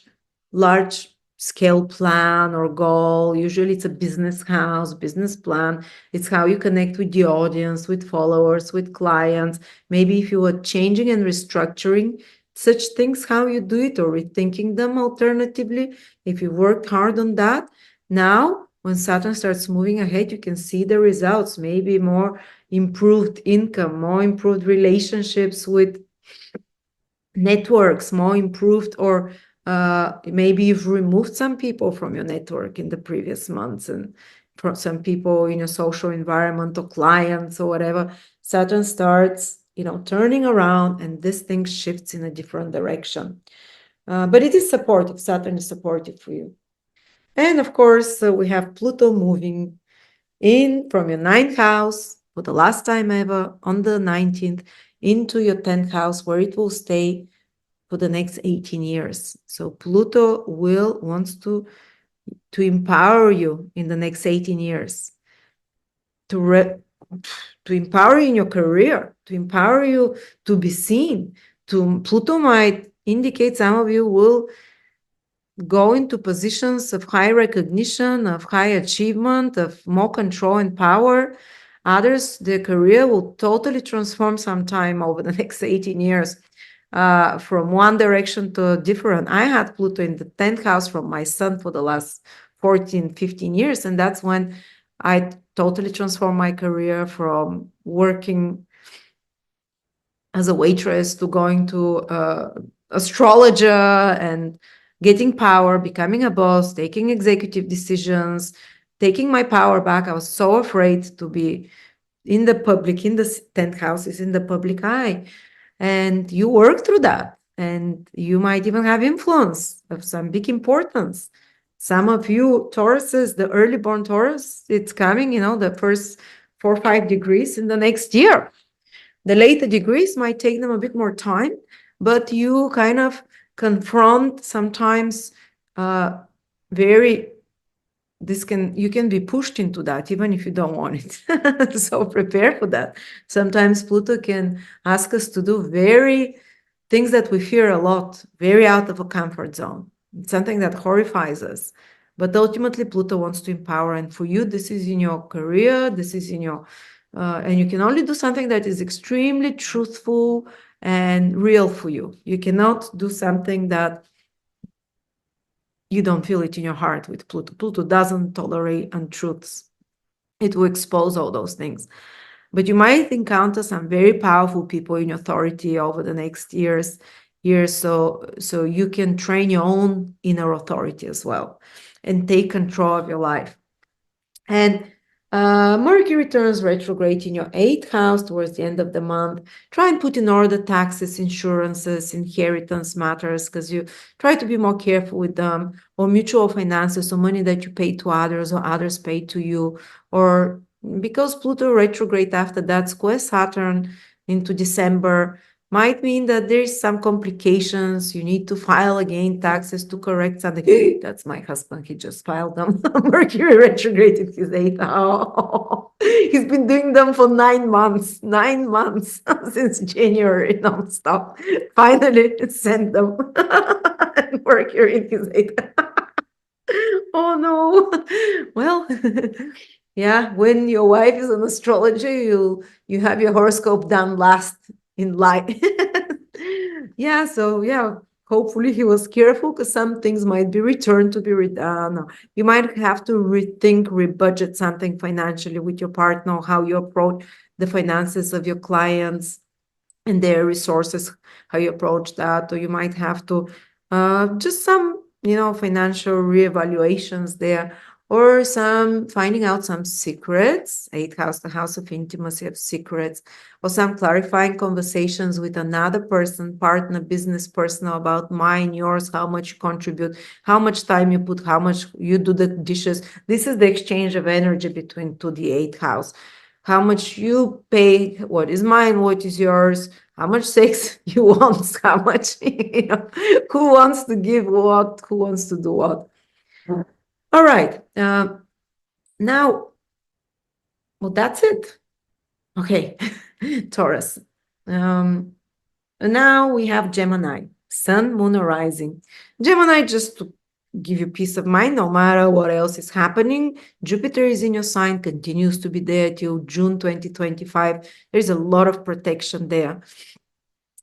[SPEAKER 1] scale plan or goal. Usually it's a business house, business plan. It's how you connect with the audience, with followers, with clients. Maybe if you were changing and restructuring such things, how you do it, or rethinking them alternatively. If you worked hard on that, now when Saturn starts moving ahead, you can see the results, maybe more improved income, more improved relationships with networks, more improved, or maybe you've removed some people from your network in the previous months, and from some people in your social environment or clients or whatever. Saturn starts, turning around, and this thing shifts in a different direction. But it is supportive. Saturn is supportive for you. And of course, we have Pluto moving in from your 9th house for the last time ever on the 19th into your 10th house, where it will stay for the next 18 years. So Pluto wants to empower you in the next 18 years, to empower you in your career, to empower you to be seen. Pluto might indicate some of you will go into positions of high recognition, of high achievement, of more control and power. Others, their career will totally transform sometime over the next 18 years, from one direction to a different. I had Pluto in the 10th house from my son for the last 14, 15 years. And that's when I totally transformed my career, from working as a waitress to going to astrologer and getting power, becoming a boss, taking executive decisions, taking my power back. I was so afraid to be in the public, in the 10th house is in the public eye. And you work through that, and you might even have influence of some big importance. Some of you Tauruses, the early born Taurus, it's coming, the first 4 or 5 degrees in the next year. The later degrees might take them a bit more time, but you kind of confront sometimes you can be pushed into that even if you don't want it. So prepare for that. Sometimes Pluto can ask us to do things that we fear a lot, very out of a comfort zone. It's something that horrifies us. But ultimately, Pluto wants to empower. And for you, this is in your career, this is in your, and you can only do something that is extremely truthful and real for you. You cannot do something that you don't feel it in your heart with Pluto. Pluto doesn't tolerate untruths. It will expose all those things. But you might encounter some very powerful people in authority over the next years, so you can train your own inner authority as well and take control of your life. And Mercury turns retrograde in your 8th house towards the end of the month. Try and put in order taxes, insurances, inheritance matters, because you try to be more careful with them, or mutual finances, so money that you pay to others or others pay to you, or because Pluto retrograde after that square Saturn into December might mean that there's some complications. You need to file again taxes to correct something. That's my husband. He just filed them. Mercury retrograde in his 8th. Oh, he's been doing them for 9 months. 9 months since January, nonstop. Finally, sent them. Mercury in his 8th. Oh no. Well, yeah, when your wife is an astrologer, you have your horoscope done last in life. Yeah, so yeah, hopefully he was careful, because some things might be returned to be redone. You might have to rethink, rebudget something financially with your partner, how you approach the finances of your clients and their resources, how you approach that, or you might have to just some, financial reevaluations there, or some finding out some secrets. 8th house, the house of intimacy, of secrets, or some clarifying conversations with another person, partner, business person, about mine, yours, how much you contribute, how much time you put, how much you do the dishes. This is the exchange of energy between to the 8th house. How much you pay, what is mine, what is yours, how much sex you want, how much, who wants to give what, who wants to do what. All right. Now, well, that's it. Okay. Taurus. Now we have Gemini, Sun, Moon, or Rising. Gemini, just to give you peace of mind, no matter what else is happening. Jupiter is in your sign, continues to be there till June 2025. There's a lot of protection there,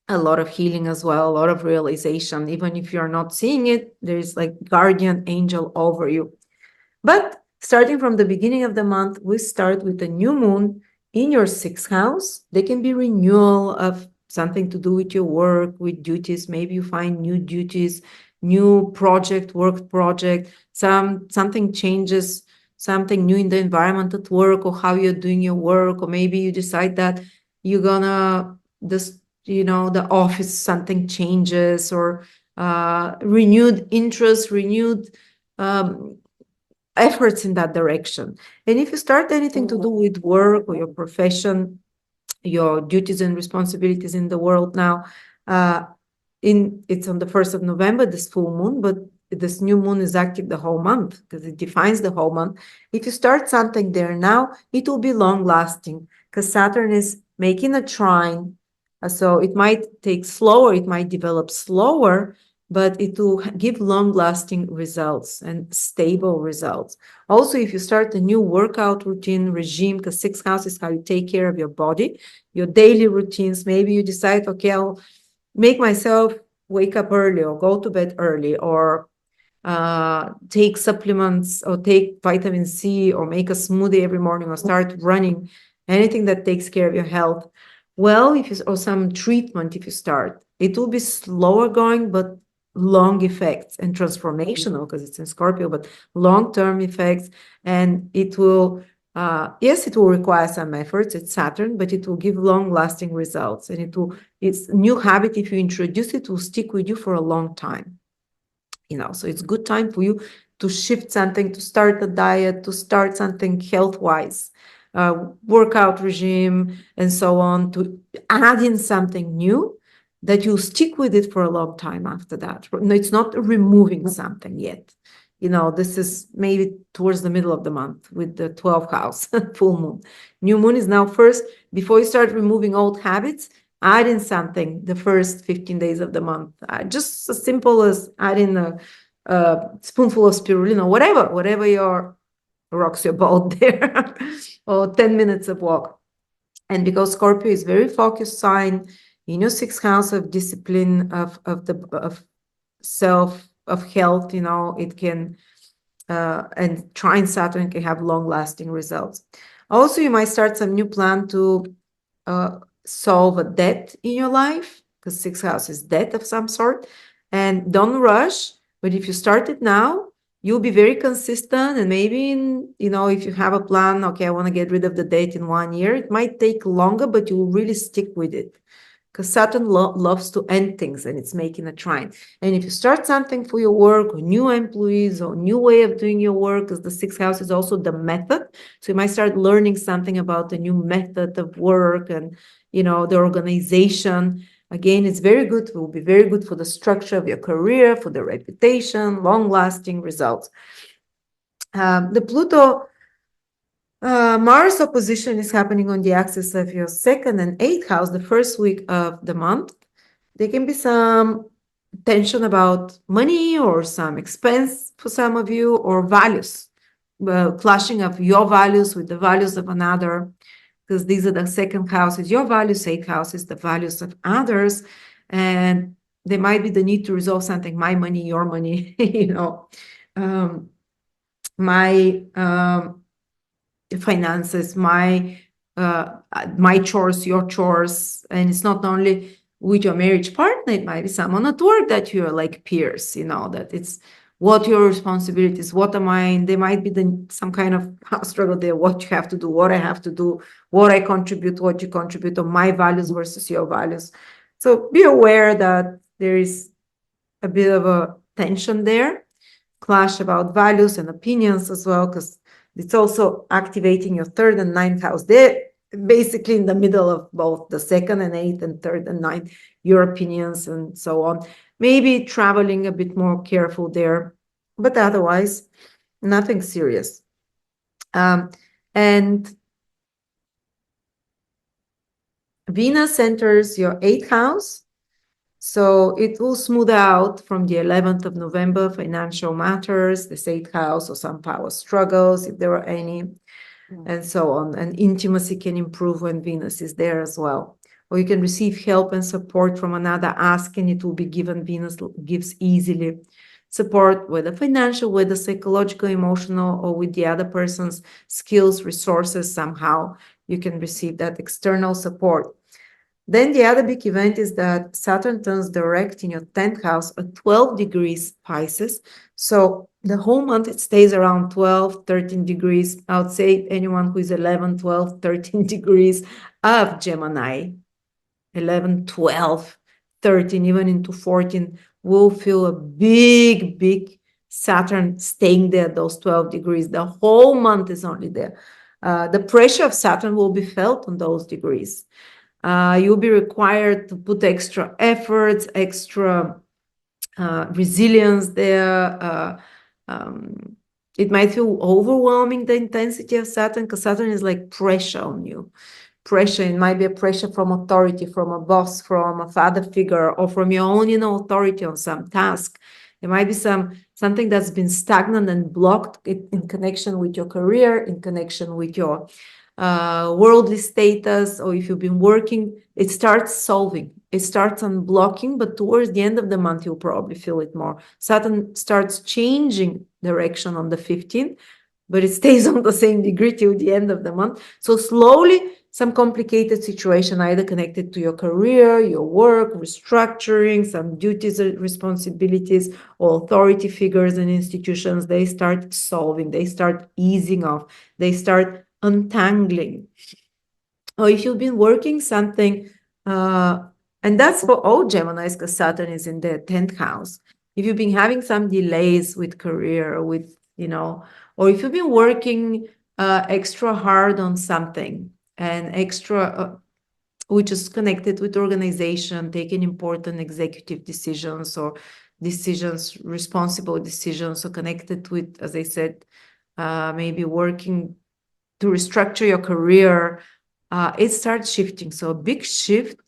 [SPEAKER 1] a lot of healing as well, a lot of realization. Even if you're not seeing it, there's like guardian angel over you. But starting from the beginning of the month, we start with a new moon in your 6th house. There can be renewal of something to do with your work, with duties. Maybe you find new duties, new project, work project, something changes, something new in the environment at work, or how you're doing your work, or maybe you decide that you're gonna the office, something changes, or renewed interest, renewed efforts in that direction. And if you start anything to do with work or your profession, your duties and responsibilities in the world now, it's on the 1st of November, this full moon, but this new moon is active the whole month, because it defines the whole month. If you start something there now, it will be long lasting, because Saturn is making a trine. So it might take slower, it might develop slower, but it will give long-lasting results and stable results. Also, if you start a new workout routine regime, because 6th house is how you take care of your body, your daily routines, maybe you decide, okay, I'll make myself wake up early, or go to bed early, or take supplements, or take vitamin C, or make a smoothie every morning, or start running, anything that takes care of your health. Well, or some treatment, if you start, it will be slower going, but long effects and transformational, because it's in Scorpio, but long-term effects. And it will, yes, it will require some efforts. It's Saturn, but it will give long-lasting results. And it's new habit. If you introduce it, will stick with you for a long time. So it's good time for you to shift something, to start a diet, to start something health-wise, workout regime, and so on, to add in something new that you'll stick with it for a long time after that. No, it's not removing something yet. This is maybe towards the middle of the month with the 12th house, full moon. New moon is now first. Before you start removing old habits, add in something the first 15 days of the month. Just as simple as adding a spoonful of spirulina, whatever your rocks your boat there, or 10 minutes of walk. And because Scorpio is very focused sign, in your 6th house of discipline, of self, of health, it can, and trine Saturn can have long-lasting results. Also, you might start some new plan to solve a debt in your life, because 6th house is debt of some sort. And don't rush, but if you start it now, you'll be very consistent, and maybe if you have a plan, okay, I want to get rid of the debt in 1 year, it might take longer, but you will really stick with it. Because Saturn loves to end things, and it's making a trine. And if you start something for your work, or new employees, or new way of doing your work, because the sixth house is also the method. So you might start learning something about the new method of work and, the organization. Again, it's very good. It will be very good for the structure of your career, for the reputation, long-lasting results. The Pluto Mars opposition is happening on the axis of your second and eighth house the first week of the month. There can be some tension about money or some expense for some of you, or values, clashing of your values with the values of another, because these are the second house is your values, eighth house is the values of others, and there might be the need to resolve something, my money, your money, my finances, my chores, your chores. And it's not only with your marriage partner, it might be someone at work that you're like peers, that it's what your responsibilities, what am I, and there might be some kind of struggle there, what you have to do, what I have to do, what I contribute, what you contribute, or my values versus your values. So be aware that there is a bit of a tension there, clash about values and opinions as well, because it's also activating your third and ninth house. They're basically in the middle of both the second and eighth and third and ninth, your opinions and so on. Maybe traveling a bit more careful there, but otherwise, nothing serious. And Venus enters your eighth house. So it will smooth out from the 11th of November, financial matters, the eighth house, or some power struggles, if there are any, and so on. And intimacy can improve when Venus is there as well. Or you can receive help and support from another asking, it will be given. Venus gives easily support, whether financial, whether psychological, emotional, or with the other person's skills, resources, somehow you can receive that external support. Then the other big event is that Saturn turns direct in your 10th house at 12 degrees Pisces. So the whole month it stays around 12, 13 degrees. I would say anyone who is 11, 12, 13 degrees of Gemini, 11, 12, 13, even into 14, will feel a big, big Saturn staying there, those 12 degrees. The whole month is only there. The pressure of Saturn will be felt on those degrees. You'll be required to put extra efforts, extra resilience there. It might feel overwhelming, the intensity of Saturn, because Saturn is like pressure on you. Pressure, it might be a pressure from authority, from a boss, from a father figure, or from your own, authority on some task. There might be something that's been stagnant and blocked in connection with your career, in connection with your worldly status, or if you've been working, it starts solving, it starts unblocking, but towards the end of the month, you'll probably feel it more. Saturn starts changing direction on the 15th, but it stays on the same degree till the end of the month. So slowly, some complicated situation, either connected to your career, your work, restructuring, some duties or responsibilities, or authority figures and institutions, they start solving, they start easing off, they start untangling. Or if you've been working something, and that's for all Geminis, because Saturn is in the 10th house. If you've been having some delays with career, with, or if you've been working extra hard on something, and extra, which is connected with organization, taking important executive decisions, or decisions, responsible decisions, or connected with, as I said, maybe working to restructure your career, it starts shifting. So a big shift,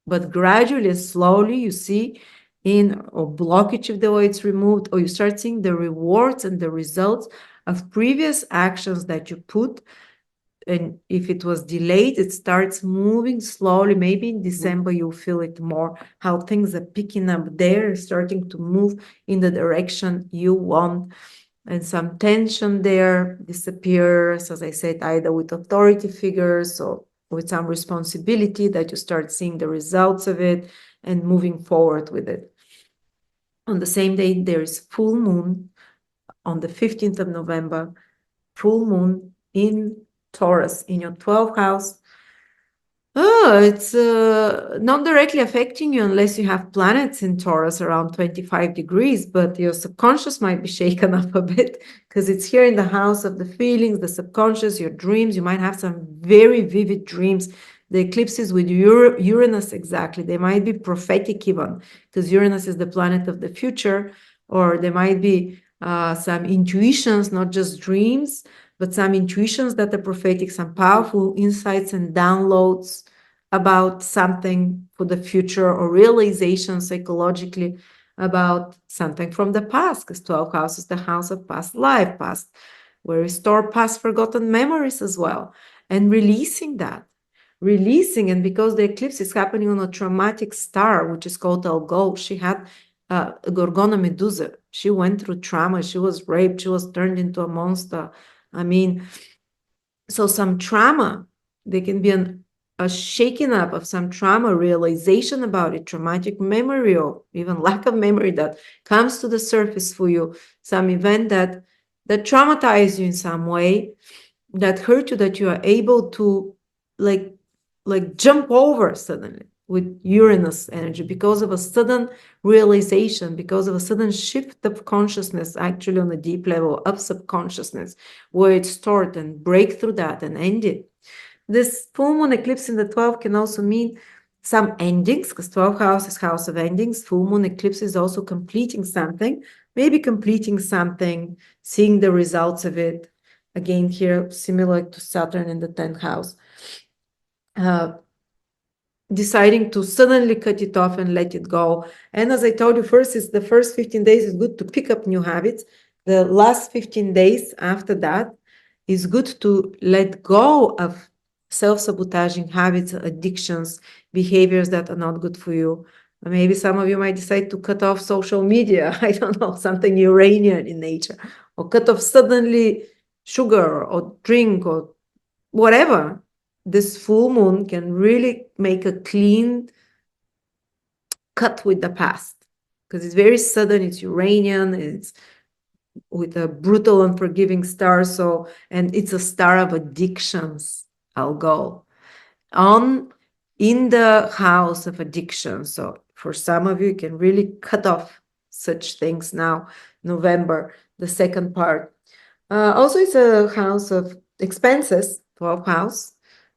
[SPEAKER 1] but gradually and slowly you see or blockage of the way it's removed, or you start seeing the rewards and the results of previous actions that you put. And if it was delayed, it starts moving slowly. Maybe in December, you'll feel it more, how things are picking up there, starting to move in the direction you want. And some tension there disappears, as I said, either with authority figures or with some responsibility, that you start seeing the results of it and moving forward with it. On the same day, there is full moon on the 15th of November, full moon in Taurus, in your 12th house. Oh, it's not directly affecting you unless you have planets in Taurus around 25 degrees, but your subconscious might be shaken up a bit because it's here in the house of the feelings, the subconscious, your dreams. You might have some very vivid dreams. The eclipses with Uranus, exactly. They might be prophetic even, because Uranus is the planet of the future, or there might be some intuitions, not just dreams, but some intuitions that are prophetic, some powerful insights and downloads about something for the future, or realization psychologically about something from the past, because 12th house is the house of past life, past, where we store past forgotten memories as well, and releasing that. And because the eclipse is happening on a traumatic star, which is called Algol, she had Gorgona Medusa. She went through trauma. She was raped. She was turned into a monster. I mean, so some trauma, there can be a shaking up of some trauma, realization about it, traumatic memory, or even lack of memory that comes to the surface for you, some event that traumatized you in some way, that hurt you, that you are able to like jump over suddenly with Uranus energy because of a sudden realization, because of a sudden shift of consciousness, actually on a deep level of subconsciousness, where it's stored, and break through that and end it. This full moon eclipse in the 12th can also mean some endings, because 12th house is house of endings. Full moon eclipse is also completing something, maybe completing something, seeing the results of it. Again, here, similar to Saturn in the 10th house. Deciding to suddenly cut it off and let it go. And as I told you, the first 15 days is good to pick up new habits. The last 15 days after that is good to let go of self-sabotaging habits, addictions, behaviors that are not good for you. Maybe some of you might decide to cut off social media. I don't know, something Uranian in nature, or cut off suddenly sugar or drink or whatever. This full moon can really make a clean cut with the past, because it's very sudden, it's Uranian, it's with a brutal, unforgiving star, so, and it's a star of addictions, Algol, in the house of addiction. So for some of you, you can really cut off such things now, November, the second part. Also, it's a house of expenses, 12th house.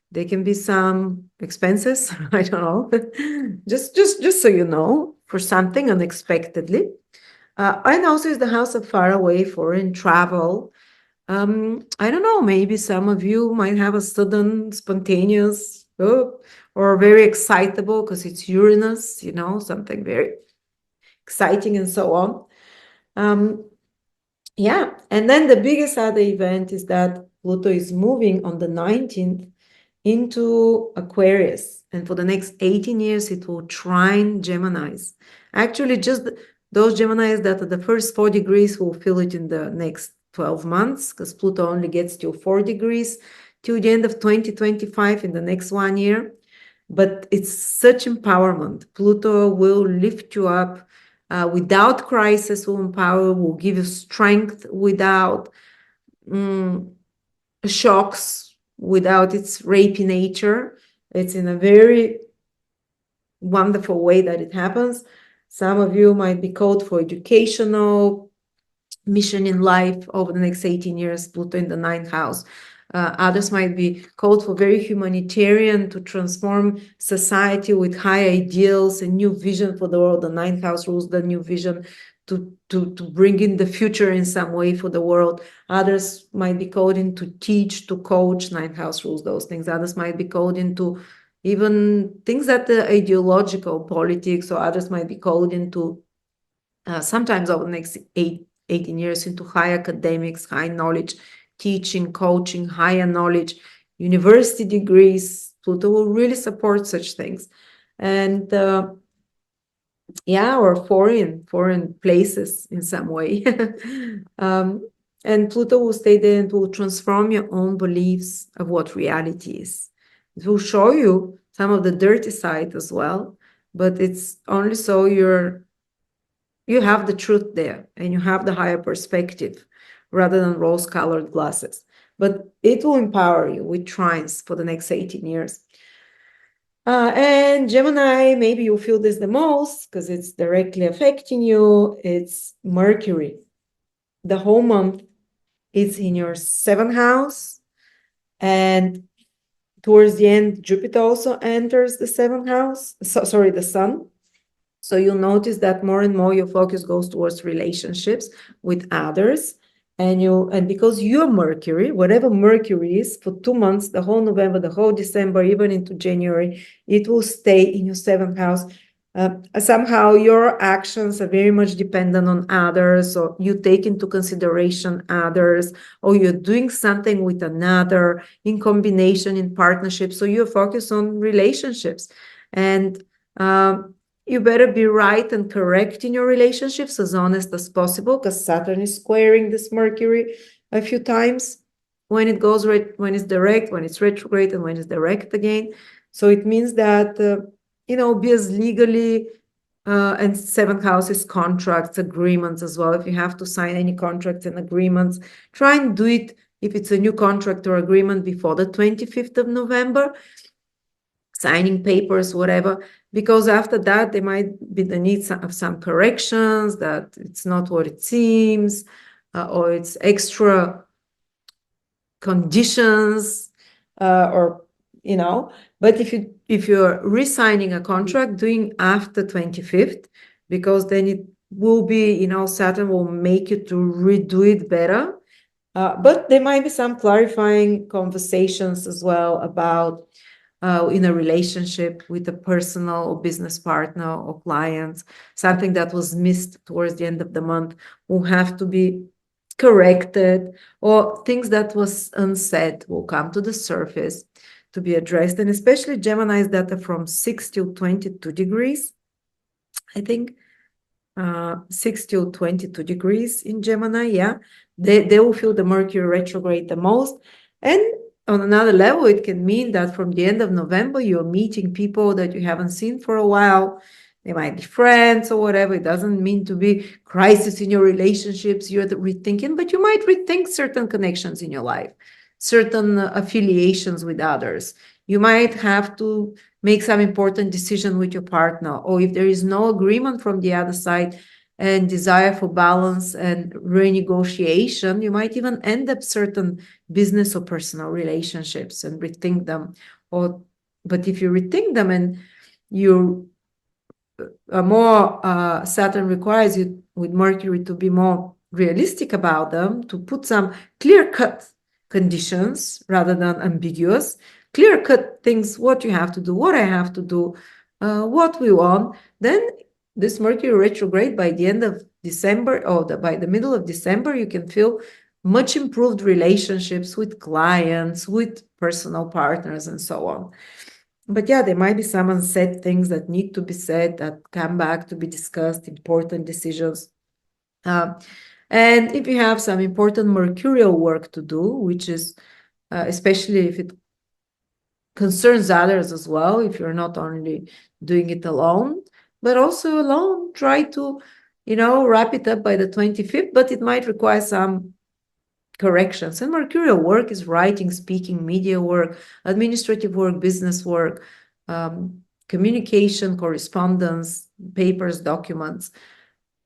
[SPEAKER 1] There can be some expenses, I don't know, just so you know, for something unexpectedly. And also is the house of far away, foreign travel. I don't know, maybe some of you might have a sudden, spontaneous, or very excitable, because it's Uranus, you know, something very exciting and so on. Yeah, and then the biggest other event is that Pluto is moving on the 19th into Aquarius, and for the next 18 years it will trine Geminis. Actually, just those Geminis that are the first 4 degrees will feel it in the next 12 months, because Pluto only gets to 4 degrees till the end of 2025, in the next 1 year. But it's such empowerment. Pluto will lift you up without crisis, will empower, will give you strength without shocks, without its rapey nature. It's in a very wonderful way that it happens. Some of you might be called for educational mission in life over the next 18 years, Pluto in the 9th house. Others might be called for very humanitarian, to transform society with high ideals and new vision for the world. The 9th house rules the new vision, to bring in the future in some way for the world. Others might be called in to teach, to coach. 9th house rules those things. Others might be called into even things that are ideological, politics, or others might be called into sometimes over the next 18 years into high academics, high knowledge, teaching, coaching, higher knowledge, university degrees. Pluto will really support such things. And yeah, or foreign places in some way. And Pluto will stay there and will transform your own beliefs of what reality is. It will show you some of the dirty side as well, but it's only so you have the truth there and you have the higher perspective. rather than rose-colored glasses. But it will empower you with trines for the next 18 years. And Gemini, maybe you feel this the most because it's directly affecting you. It's Mercury. The whole month is in your 7th house. And towards the end, Jupiter also enters the 7th house. Sorry, the sun. So you'll notice that more and more your focus goes towards relationships with others. And because you're Mercury, whatever Mercury is, for 2 months, the whole November, the whole December, even into January, it will stay in your 7th house. Somehow your actions are very much dependent on others, or you take into consideration others, or you're doing something with another in combination, in partnership. So you're focused on relationships. And you better be right and correct in your relationships, as honest as possible, because Saturn is squaring this Mercury a few times when it goes when it's direct, when it's retrograde, and when it's direct again. So it means that, be as legally, and 7th house is contracts, agreements as well. If you have to sign any contracts and agreements, try and do it if it's a new contract or agreement before the 25th of November, signing papers, whatever, because after that, there might be the need of some corrections, that it's not what it seems, or it's extra conditions, but if you're re-signing a contract, doing after 25th, because then it will be, Saturn will make you to redo it better. But there might be some clarifying conversations as well about in a relationship with a personal or business partner or client, something that was missed towards the end of the month will have to be corrected, or things that was unsaid will come to the surface to be addressed. And especially Gemini's data from 6 till 22 degrees, I think, 6 till 22 degrees in Gemini, yeah, they will feel the Mercury retrograde the most. And on another level, it can mean that from the end of November, you're meeting people that you haven't seen for a while. They might be friends or whatever. It doesn't mean to be crisis in your relationships. You're rethinking, but you might rethink certain connections in your life, certain affiliations with others. You might have to make some important decision with your partner, or if there is no agreement from the other side and desire for balance and renegotiation, you might even end up certain business or personal relationships and rethink them. But if you rethink them and you more Saturn requires you with Mercury to be more realistic about them, to put some clear-cut conditions rather than ambiguous, clear-cut things, what you have to do, what I have to do, what we want, then this Mercury retrograde by the end of December, or by the middle of December, you can feel much improved relationships with clients, with personal partners, and so on. But yeah, there might be some unsaid things that need to be said, that come back to be discussed, important decisions. And if you have some important mercurial work to do, which is especially if it concerns others as well, if you're not only doing it alone, but also alone, try to, wrap it up by the 25th, but it might require some corrections. And mercurial work is writing, speaking, media work, administrative work, business work, communication, correspondence, papers, documents.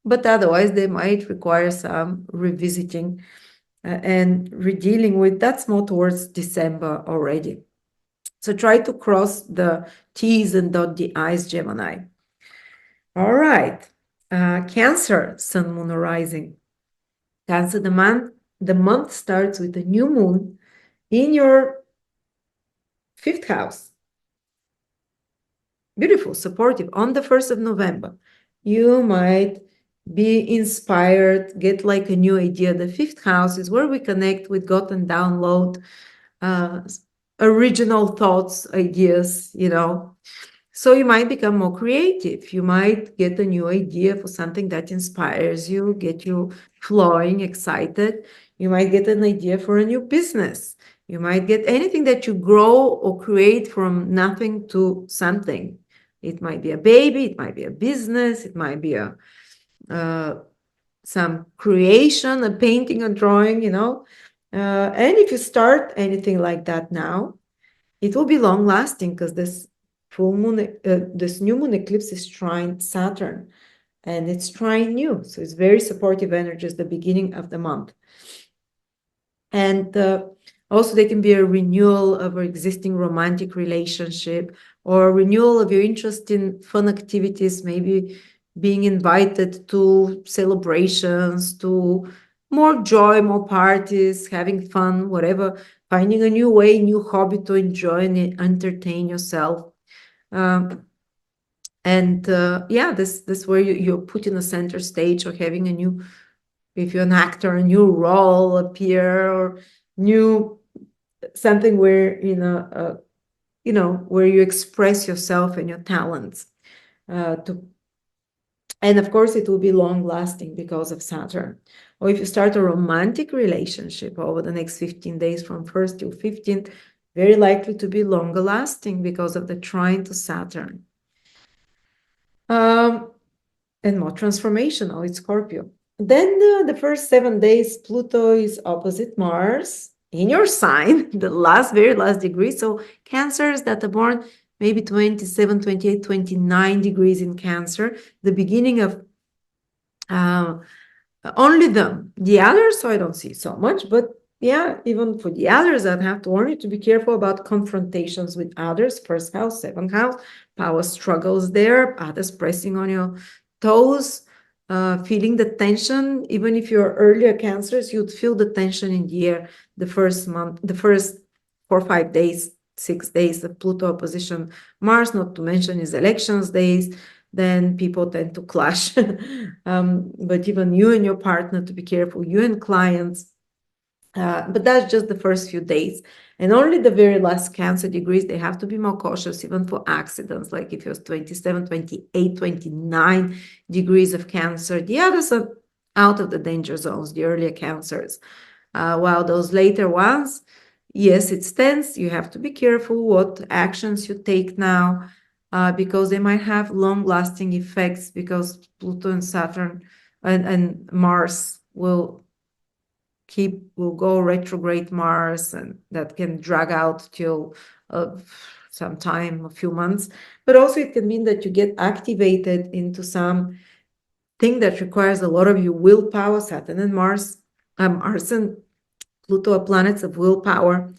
[SPEAKER 1] But otherwise, they might require some revisiting and redealing with. That's more towards December already. So try to cross the T's and dot the I's, Gemini. All right. Cancer, Sun, Moon, or Rising. Cancer, the month starts with a new moon in your 5th house. Beautiful, supportive. On the 1st of November, you might be inspired, get like a new idea. The 5th house is where we connect with God and download original thoughts, ideas, So you might become more creative. You might get a new idea for something that inspires you, get you flowing, excited. You might get an idea for a new business. You might get anything that you grow or create from nothing to something. It might be a baby, it might be a business, it might be a some creation, a painting, a drawing, and if you start anything like that now, it will be long lasting because this full moon, this new moon eclipse is trine Saturn, and it's trine you. So it's very supportive energies the beginning of the month. And also there can be a renewal of an existing romantic relationship or renewal of your interest in fun activities, maybe being invited to celebrations, to more joy, more parties, having fun, whatever, finding a new way, new hobby to enjoy and entertain yourself. Yeah, this where you're put in a center stage or having a new, if you're an actor, a new role appear or new something where, where you express yourself and your talents. And of course, it will be long lasting because of Saturn. Or if you start a romantic relationship over the next 15 days from 1st to 15th, very likely to be longer lasting because of the trine to Saturn. And more transformational, it's Scorpio. Then the first 7 days, Pluto is opposite Mars in your sign, the very last degree. So Cancers that are born maybe 27, 28, 29 degrees in Cancer, the beginning of only them. The others, so I don't see so much, but yeah, even for the others, I'd have to warn you to be careful about confrontations with others. First house, seventh house, power struggles there, others pressing on your toes, feeling the tension. Even if you're earlier Cancers, you'd feel the tension in the air the first month, the first 4 or 5 days, 6 days of Pluto opposition Mars, not to mention his elections days. Then people tend to clash. But even you and your partner to be careful, you and clients. But that's just the first few days. And only the very last Cancer degrees, they have to be more cautious, even for accidents. Like if you're 27, 28, 29 degrees of Cancer, the others are out of the danger zones, the earlier Cancers. While those later ones, yes, it's tense. You have to be careful what actions you take now. Because they might have long-lasting effects because Pluto and Saturn and Mars will go retrograde Mars, and that can drag out till some time, a few months. But also it can mean that you get activated into some thing that requires a lot of your willpower. Saturn and Mars and Pluto are planets of willpower.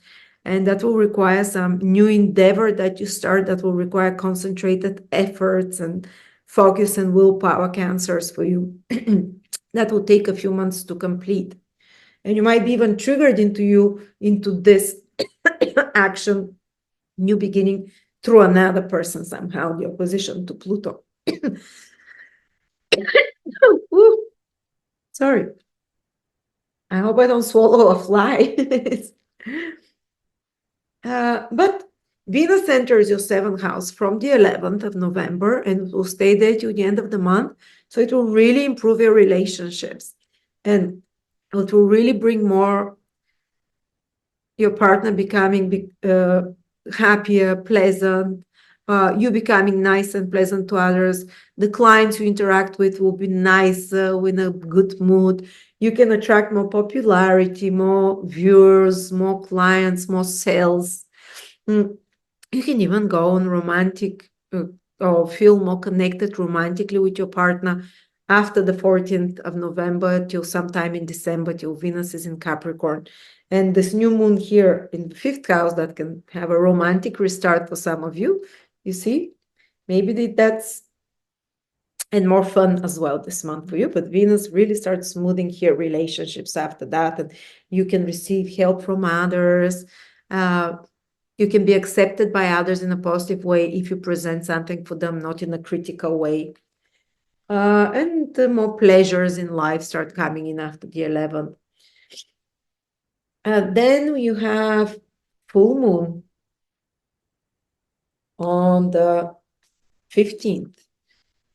[SPEAKER 1] And that will require some new endeavor that you start that will require concentrated efforts and focus and willpower Cancers for you. That will take a few months to complete. And you might be even triggered into this action, new beginning, through another person somehow, the opposition to Pluto. Sorry. I hope I don't swallow a fly. But Venus enters your 7th house from the 11th of November and will stay there till the end of the month. So it will really improve your relationships, and it will really bring more your partner becoming happier, pleasant, you becoming nice and pleasant to others. The clients you interact with will be nicer, with a good mood. You can attract more popularity, more viewers, more clients, more sales. You can even go on romantic or feel more connected romantically with your partner after the 14th of November till sometime in December, till Venus is in Capricorn. And this new moon here in the 5th house, that can have a romantic restart for some of you. You see, maybe that's, and more fun as well this month for you. But Venus really starts smoothing here relationships after that, and you can receive help from others. You can be accepted by others in a positive way if you present something for them, not in a critical way. And more pleasures in life start coming in after the 11th. Then you have full moon on the 15th.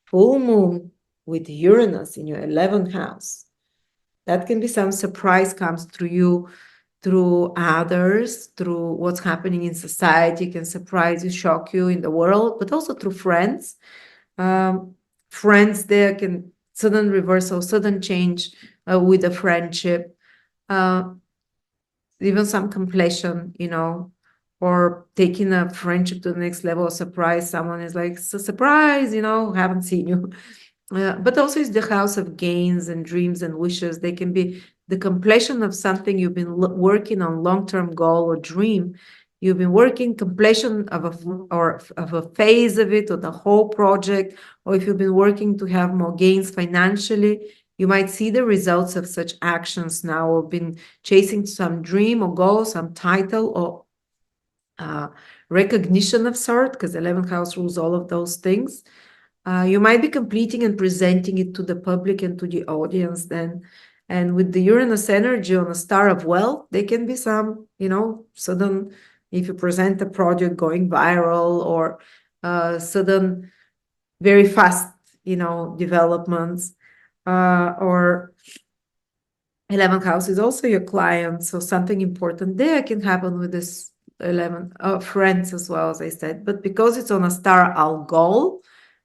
[SPEAKER 1] Full moon with Uranus in your 11th house. That can be some surprise comes through you, through others, through what's happening in society, can surprise you, shock you in the world, but also through friends. Friends there can sudden reversal, sudden change with a friendship, even some completion, or taking a friendship to the next level, a surprise. Someone is like, it's a surprise, haven't seen you. But also it's the house of gains and dreams and wishes. They can be the completion of something you've been working on, long-term goal or dream. You've been working completion of a phase of it, or the whole project, or if you've been working to have more gains financially, you might see the results of such actions now, or been chasing some dream or goal, some title, or recognition of sort, because 11th house rules all of those things. You might be completing and presenting it to the public and to the audience then. And with the Uranus energy on a star of wealth, there can be some, sudden, if you present a project going viral, or sudden, very fast, developments, or 11th house is also your client. So something important there can happen with this 11th, friends as well, as I said. But because it's on a star Algol,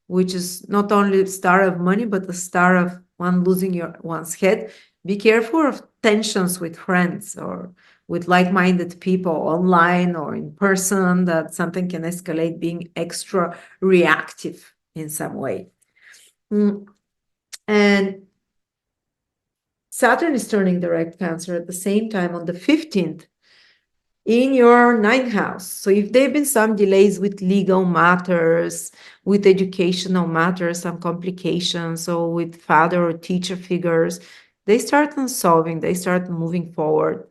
[SPEAKER 1] which is not only a star of money, but the star of one losing one's head, be careful of tensions with friends or with like-minded people online or in person, that something can escalate, being extra reactive in some way. And Saturn is turning direct Cancer at the same time on the 15th in your 9th house. So if there have been some delays with legal matters, with educational matters, some complications, or with father or teacher figures, they start unsolving, they start moving forward.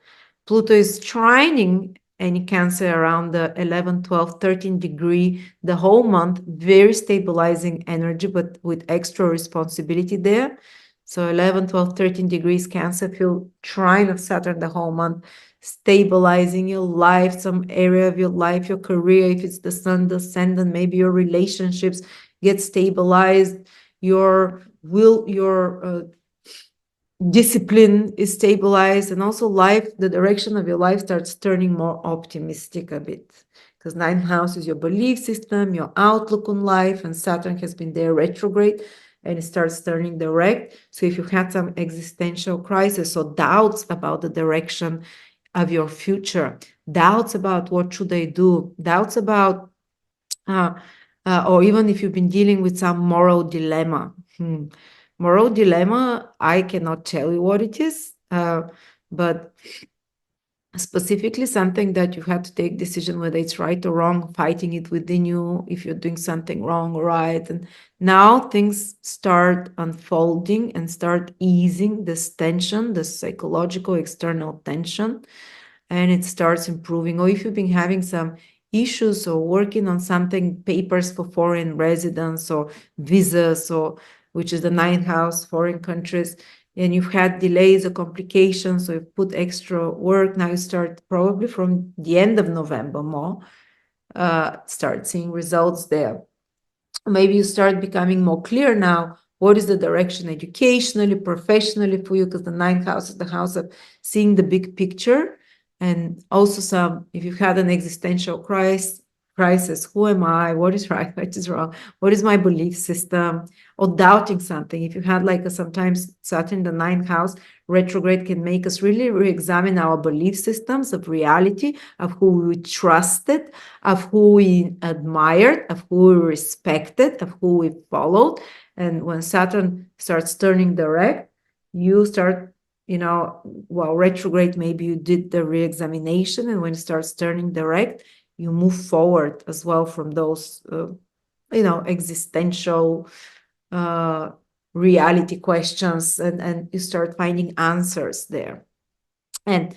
[SPEAKER 1] Pluto is trining any Cancer around the 11, 12, 13 degree the whole month, very stabilizing energy, but with extra responsibility there. So 11, 12, 13 degrees Cancer feel trine of Saturn the whole month, stabilizing your life, some area of your life, your career, if it's the sun, the ascendant, maybe your relationships get stabilized, your will, your discipline is stabilized, and also life, the direction of your life starts turning more optimistic a bit, because 9th house is your belief system, your outlook on life, and Saturn has been there retrograde, and it starts turning direct. So if you had some existential crisis or doubts about the direction of your future, doubts about what should I do, doubts about, or even if you've been dealing with some moral dilemma. Moral dilemma, I cannot tell you what it is, but specifically something that you have to take decision whether it's right or wrong, fighting it within you, if you're doing something wrong or right. And now things start unfolding and start easing this tension, this psychological external tension, and it starts improving. Or if you've been having some issues or working on something, papers for foreign residence or visas, or which is the 9th house, foreign countries, and you've had delays or complications, so you've put extra work, now you start probably from the end of November more, start seeing results there. Maybe you start becoming more clear now, what is the direction educationally, professionally for you, because the 9th house is the house of seeing the big picture. And also some, if you've had an existential crisis, who am I, what is right, what is wrong, what is my belief system, or doubting something. If you had like sometimes Saturn in the 9th house, retrograde can make us really re-examine our belief systems of reality, of who we trusted, of who we admired, of who we respected, of who we followed. And when Saturn starts turning direct, you start, well, retrograde, maybe you did the re-examination, and when it starts turning direct, you move forward as well from those, existential reality questions, and you start finding answers there. And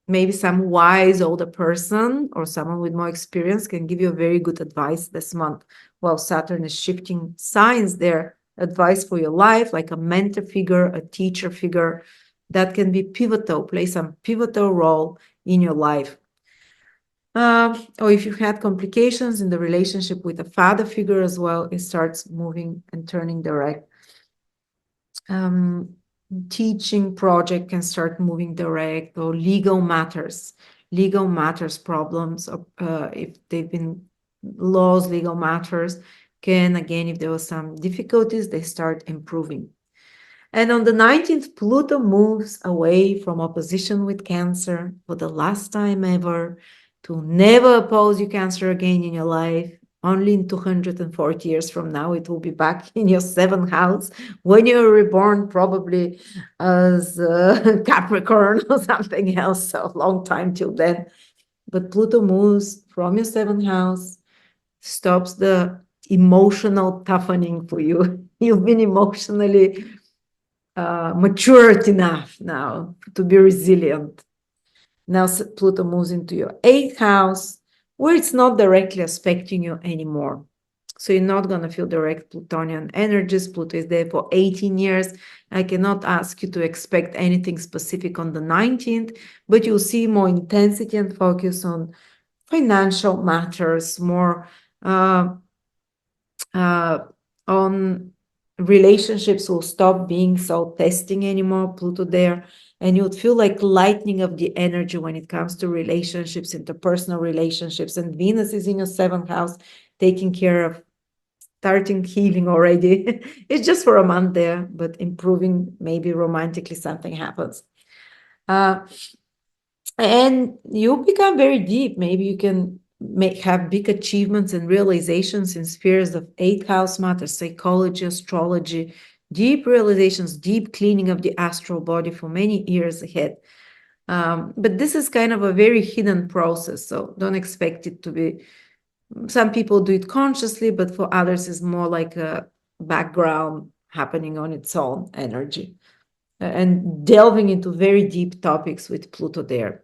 [SPEAKER 1] maybe some wise older person or someone with more experience can give you a very good advice this month. While Saturn is shifting signs there, advice for your life, like a mentor figure, a teacher figure, that can be pivotal, play some pivotal role in your life. Or if you had complications in the relationship with a father figure as well, it starts moving and turning direct. Teaching project can start moving direct, or legal matters problems, if they've been laws, legal matters, can, again, if there was some difficulties, they start improving. And on the 19th, Pluto moves away from opposition with Cancer for the last time ever, to never oppose you, Cancer, again in your life. Only in 240 years from now, it will be back in your 7th house when you're reborn, probably as Capricorn or something else. So a long time till then. But Pluto moves from your 7th house, stops the emotional toughening for you. You've been emotionally matured enough now to be resilient. Now Pluto moves into your 8th house, where it's not directly affecting you anymore. So you're not going to feel direct Plutonian energies. Pluto is there for 18 years. I cannot ask you to expect anything specific on the 19th, but you'll see more intensity and focus on financial matters, more on relationships will stop being so testing anymore, Pluto there, and you would feel like lightening of the energy when it comes to relationships, interpersonal relationships, and Venus is in your 7th house, taking care of starting healing already. It's just for a month there, but improving, maybe romantically something happens. And you become very deep. Maybe you can have big achievements and realizations in spheres of 8th house matter, psychology, astrology, deep realizations, deep cleaning of the astral body for many years ahead. But this is kind of a very hidden process, so don't expect it to be. Some people do it consciously, but for others it's more like a background happening on its own energy, and delving into very deep topics with Pluto there.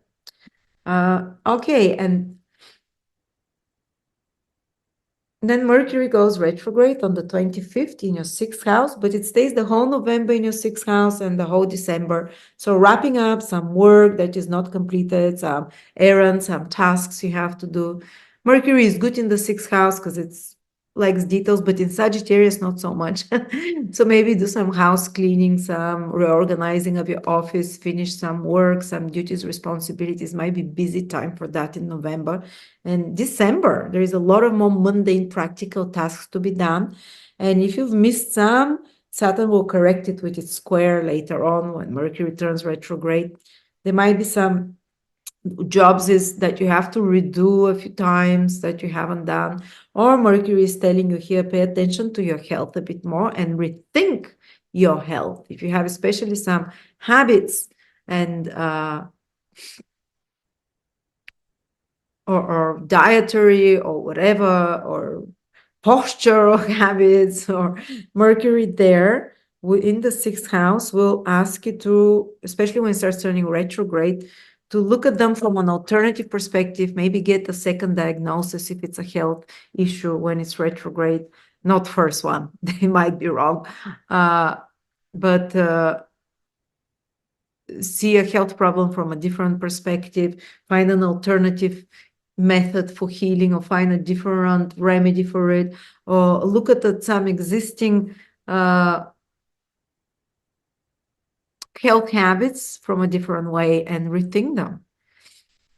[SPEAKER 1] Okay, and then Mercury goes retrograde on the 25th in your 6th house, but it stays the whole November in your 6th house and the whole December. So wrapping up some work that is not completed, some errands, some tasks you have to do. Mercury is good in the 6th house because it's likes details, but in Sagittarius, not so much. So maybe do some house cleaning, some reorganizing of your office, finish some work, some duties, responsibilities. Might be busy time for that in November. And December, there is a lot of more mundane practical tasks to be done. And if you've missed some, Saturn will correct it with its square later on when Mercury turns retrograde. There might be some jobs is that you have to redo a few times that you haven't done, or Mercury is telling you here, pay attention to your health a bit more and rethink your health. If you have especially some habits and or dietary or whatever, or postural habits, or Mercury there in the 6th house will ask you to, especially when it starts turning retrograde, to look at them from an alternative perspective, maybe get a second diagnosis if it's a health issue when it's retrograde, not first one. They might be wrong. But see a health problem from a different perspective, find an alternative method for healing, or find a different remedy for it, or look at some existing health habits from a different way and rethink them.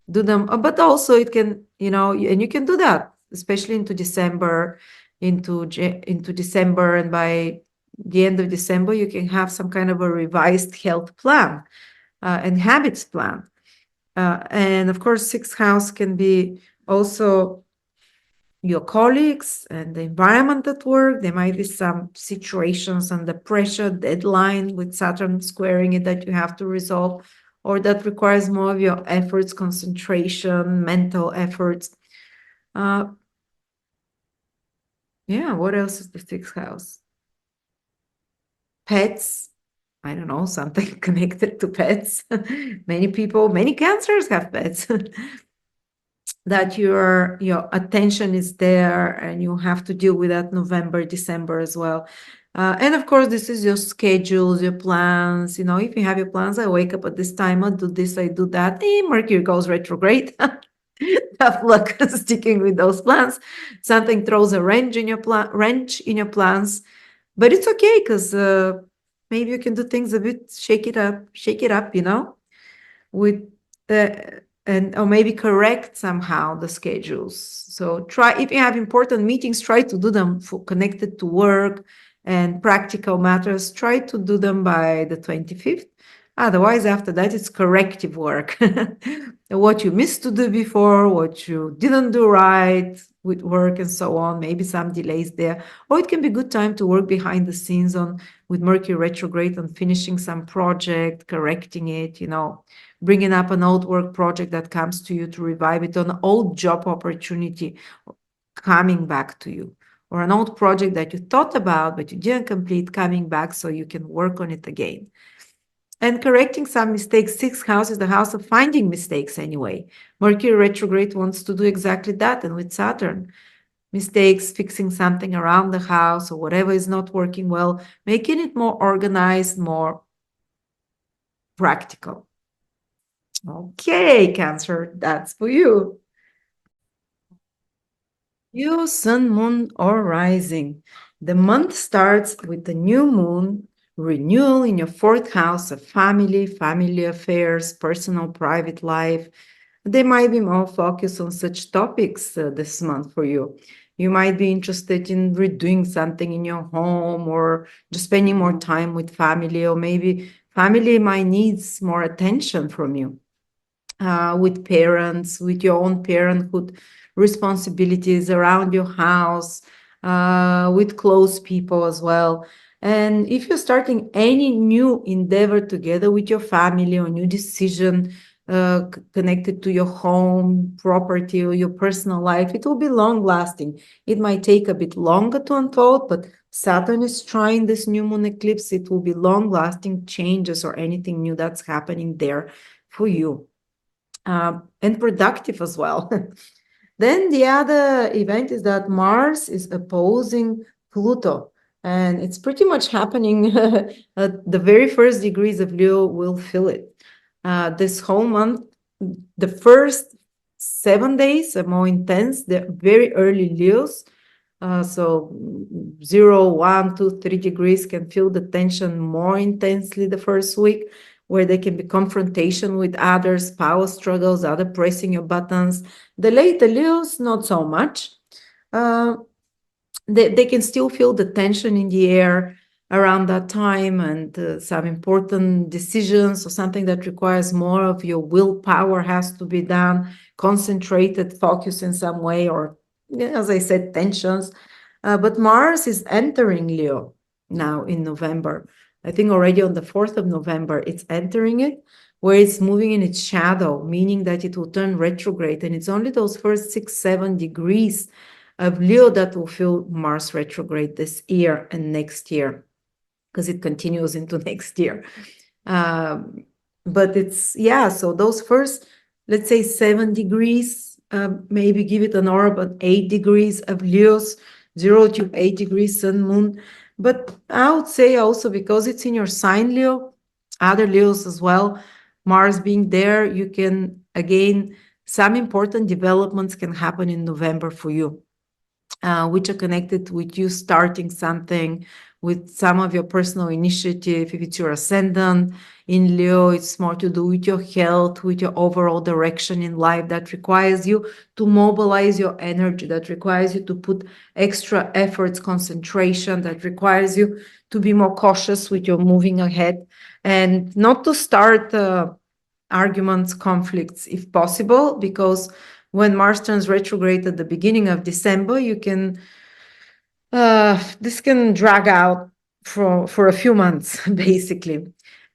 [SPEAKER 1] Do them, but also it can, and you can do that, especially into December, into December, and by the end of December, you can have some kind of a revised health plan and habits plan. And of course, 6th house can be also your colleagues and the environment at work. There might be some situations under pressure, deadline with Saturn squaring it that you have to resolve, or that requires more of your efforts, concentration, mental efforts. Yeah, what else is the 6th house? Pets. I don't know, something connected to pets. Many people, many cancers have pets. That your attention is there, and you have to deal with that November, December as well. And of course, this is your schedules, your plans. If you have your plans, I wake up at this time, I do this, I do that. Mercury goes retrograde. Tough luck sticking with those plans. Something throws a wrench in your plans, but it's okay because maybe you can do things a bit, shake it up, with the and or maybe correct somehow the schedules. So try, if you have important meetings, try to do them connected to work and practical matters. Try to do them by the 25th. Otherwise, after that, it's corrective work. What you missed to do before, what you didn't do right with work and so on, maybe some delays there. Or it can be a good time to work behind the scenes on with Mercury retrograde on finishing some project, correcting it, bringing up an old work project that comes to you to revive it, an old job opportunity coming back to you, or an old project that you thought about but you didn't complete coming back so you can work on it again. And correcting some mistakes. Sixth house is the house of finding mistakes anyway. Mercury retrograde wants to do exactly that. And with Saturn, mistakes, fixing something around the house or whatever is not working well, making it more organized, more practical. Okay, Cancer, that's for you. You, Sun, Moon, or Rising. The month starts with the new moon renewal in your fourth house of family, family affairs, personal, private life. They might be more focused on such topics this month for you. You might be interested in redoing something in your home or just spending more time with family, or maybe family might needs more attention from you. With parents, with your own parenthood responsibilities around your house, with close people as well. And if you're starting any new endeavor together with your family or new decision connected to your home, property, or your personal life, it will be long lasting. It might take a bit longer to unfold, but Saturn is trying this new moon eclipse. It will be long lasting changes or anything new that's happening there for you. And productive as well. Then the other event is that Mars is opposing Pluto, and it's pretty much happening at the very first degrees of Leo will feel it. This whole month, the first 7 days are more intense. They're very early Leos. So 0, 1, 2, 3 degrees can feel the tension more intensely the first week, where there can be confrontation with others, power struggles, other pressing your buttons. The later Leos, not so much. They can still feel the tension in the air around that time, and some important decisions or something that requires more of your willpower has to be done, concentrated focus in some way, or, as I said, tensions. But Mars is entering Leo now in November. I think already on the 4th of November, it's entering it, where it's moving in its shadow, meaning that it will turn retrograde. And it's only those first 6, 7 degrees of Leo that will feel Mars retrograde this year and next year, because it continues into next year. But it's, so those first, let's say 7 degrees, maybe give it an orb at 8 degrees of Leo's, 0 to 8 degrees Sun, Moon. But I would say also, because it's in your sign, Leo, other Leos as well, Mars being there, you can, again, some important developments can happen in November for you, which are connected with you starting something, with some of your personal initiative. If it's your ascendant in Leo, it's more to do with your health, with your overall direction in life that requires you to mobilize your energy, that requires you to put extra efforts, concentration, that requires you to be more cautious with your moving ahead, and not to start arguments, conflicts, if possible, because when Mars turns retrograde at the beginning of December, you can this can drag out for a few months, basically.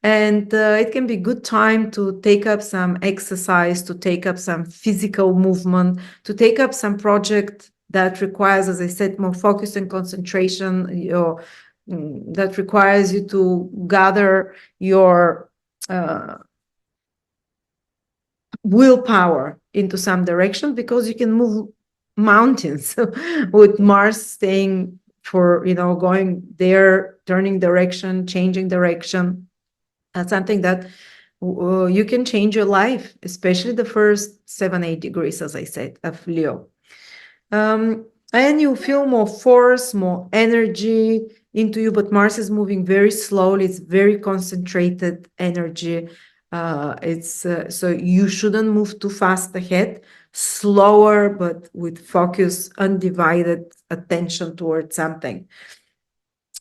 [SPEAKER 1] And it can be a good time to take up some exercise, to take up some physical movement, to take up some project that requires, as I said, more focus and concentration, that requires you to gather your willpower into some direction, because you can move mountains with Mars staying for, going there, turning direction, changing direction. That's something that you can change your life, especially the first 7, 8 degrees, as I said, of Leo. And you feel more force, more energy into you, but Mars is moving very slowly. It's very concentrated energy. So you shouldn't move too fast ahead, slower, but with focus, undivided attention towards something.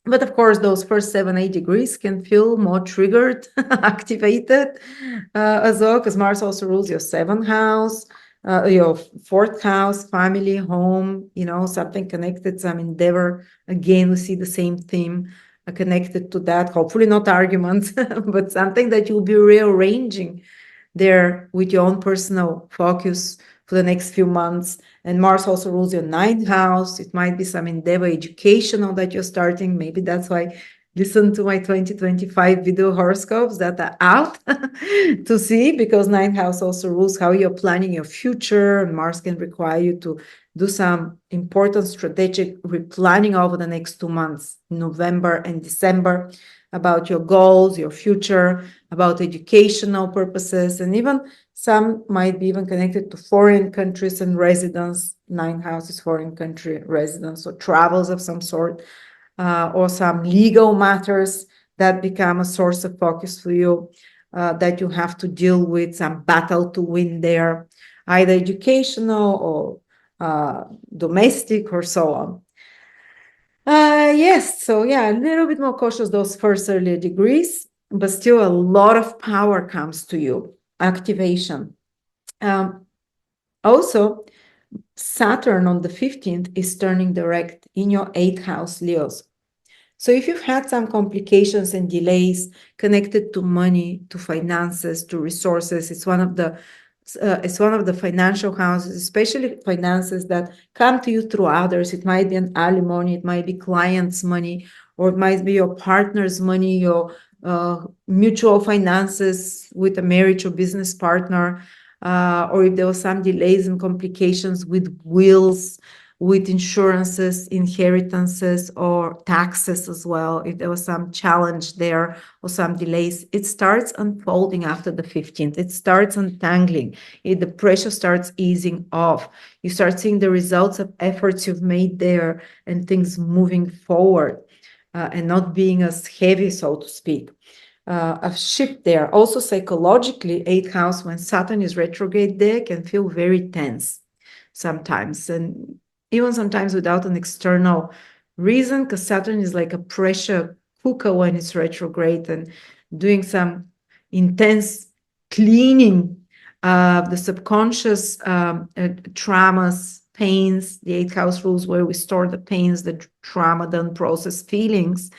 [SPEAKER 1] But of course, those first 7-8 degrees can feel more triggered, activated as well, because Mars also rules your 7th house, your 4th house, family, home, something connected, some endeavor. Again, we see the same theme connected to that. Hopefully not arguments, but something that you'll be rearranging there with your own personal focus for the next few months. And Mars also rules your 9th house. It might be some endeavor educational that you're starting. Maybe that's why listen to my 2025 video horoscopes that are out to see, because 9th house also rules how you're planning your future. And Mars can require you to do some important strategic replanning over the next 2 months, November and December, about your goals, your future, about educational purposes, and even some might be even connected to foreign countries and residence. 9th house is foreign country residence, or travels of some sort, or some legal matters that become a source of focus for you, that you have to deal with, some battle to win there, either educational or domestic or so on. Yes, so yeah, a little bit more cautious those first early degrees, but still a lot of power comes to you, activation. Also, Saturn on the 15th is turning direct in your 8th house, Leos. So if you've had some complications and delays connected to money, to finances, to resources, it's one of the financial houses, especially finances that come to you through others. It might be an alimony, it might be clients' money, or it might be your partner's money, your mutual finances with a marriage or business partner, or if there were some delays and complications with wills, with insurances, inheritances, or taxes as well. If there was some challenge there or some delays, it starts unfolding after the 15th. It starts untangling. The pressure starts easing off. You start seeing the results of efforts you've made there and things moving forward, and not being as heavy, so to speak. A shift there. Also psychologically, 8th house, when Saturn is retrograde there, can feel very tense sometimes, and even sometimes without an external reason, because Saturn is like a pressure cooker when it's retrograde, and doing some intense cleaning of the subconscious traumas, pains. The 8th house rules where we store the pains, the trauma, the unprocessed feelings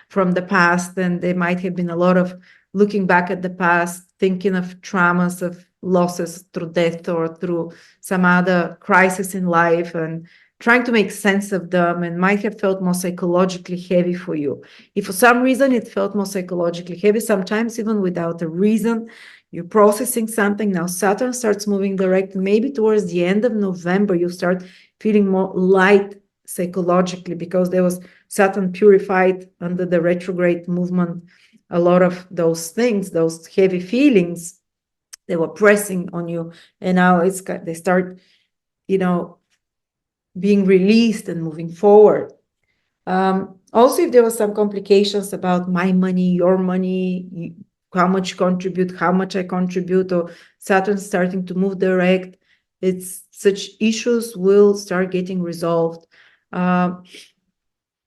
[SPEAKER 1] from the past. And there might have been a lot of looking back at the past, thinking of traumas, of losses through death or through some other crisis in life, and trying to make sense of them, and might have felt more psychologically heavy for you. If for some reason it felt more psychologically heavy, sometimes even without a reason, you're processing something. Now Saturn starts moving direct. Maybe towards the end of November, you start feeling more light psychologically, because there was Saturn purified under the retrograde movement. A lot of those things, those heavy feelings, they were pressing on you, and now they start, being released and moving forward. Also, if there were some complications about my money, your money, how much you contribute, how much I contribute, or Saturn starting to move direct, such issues will start getting resolved. Or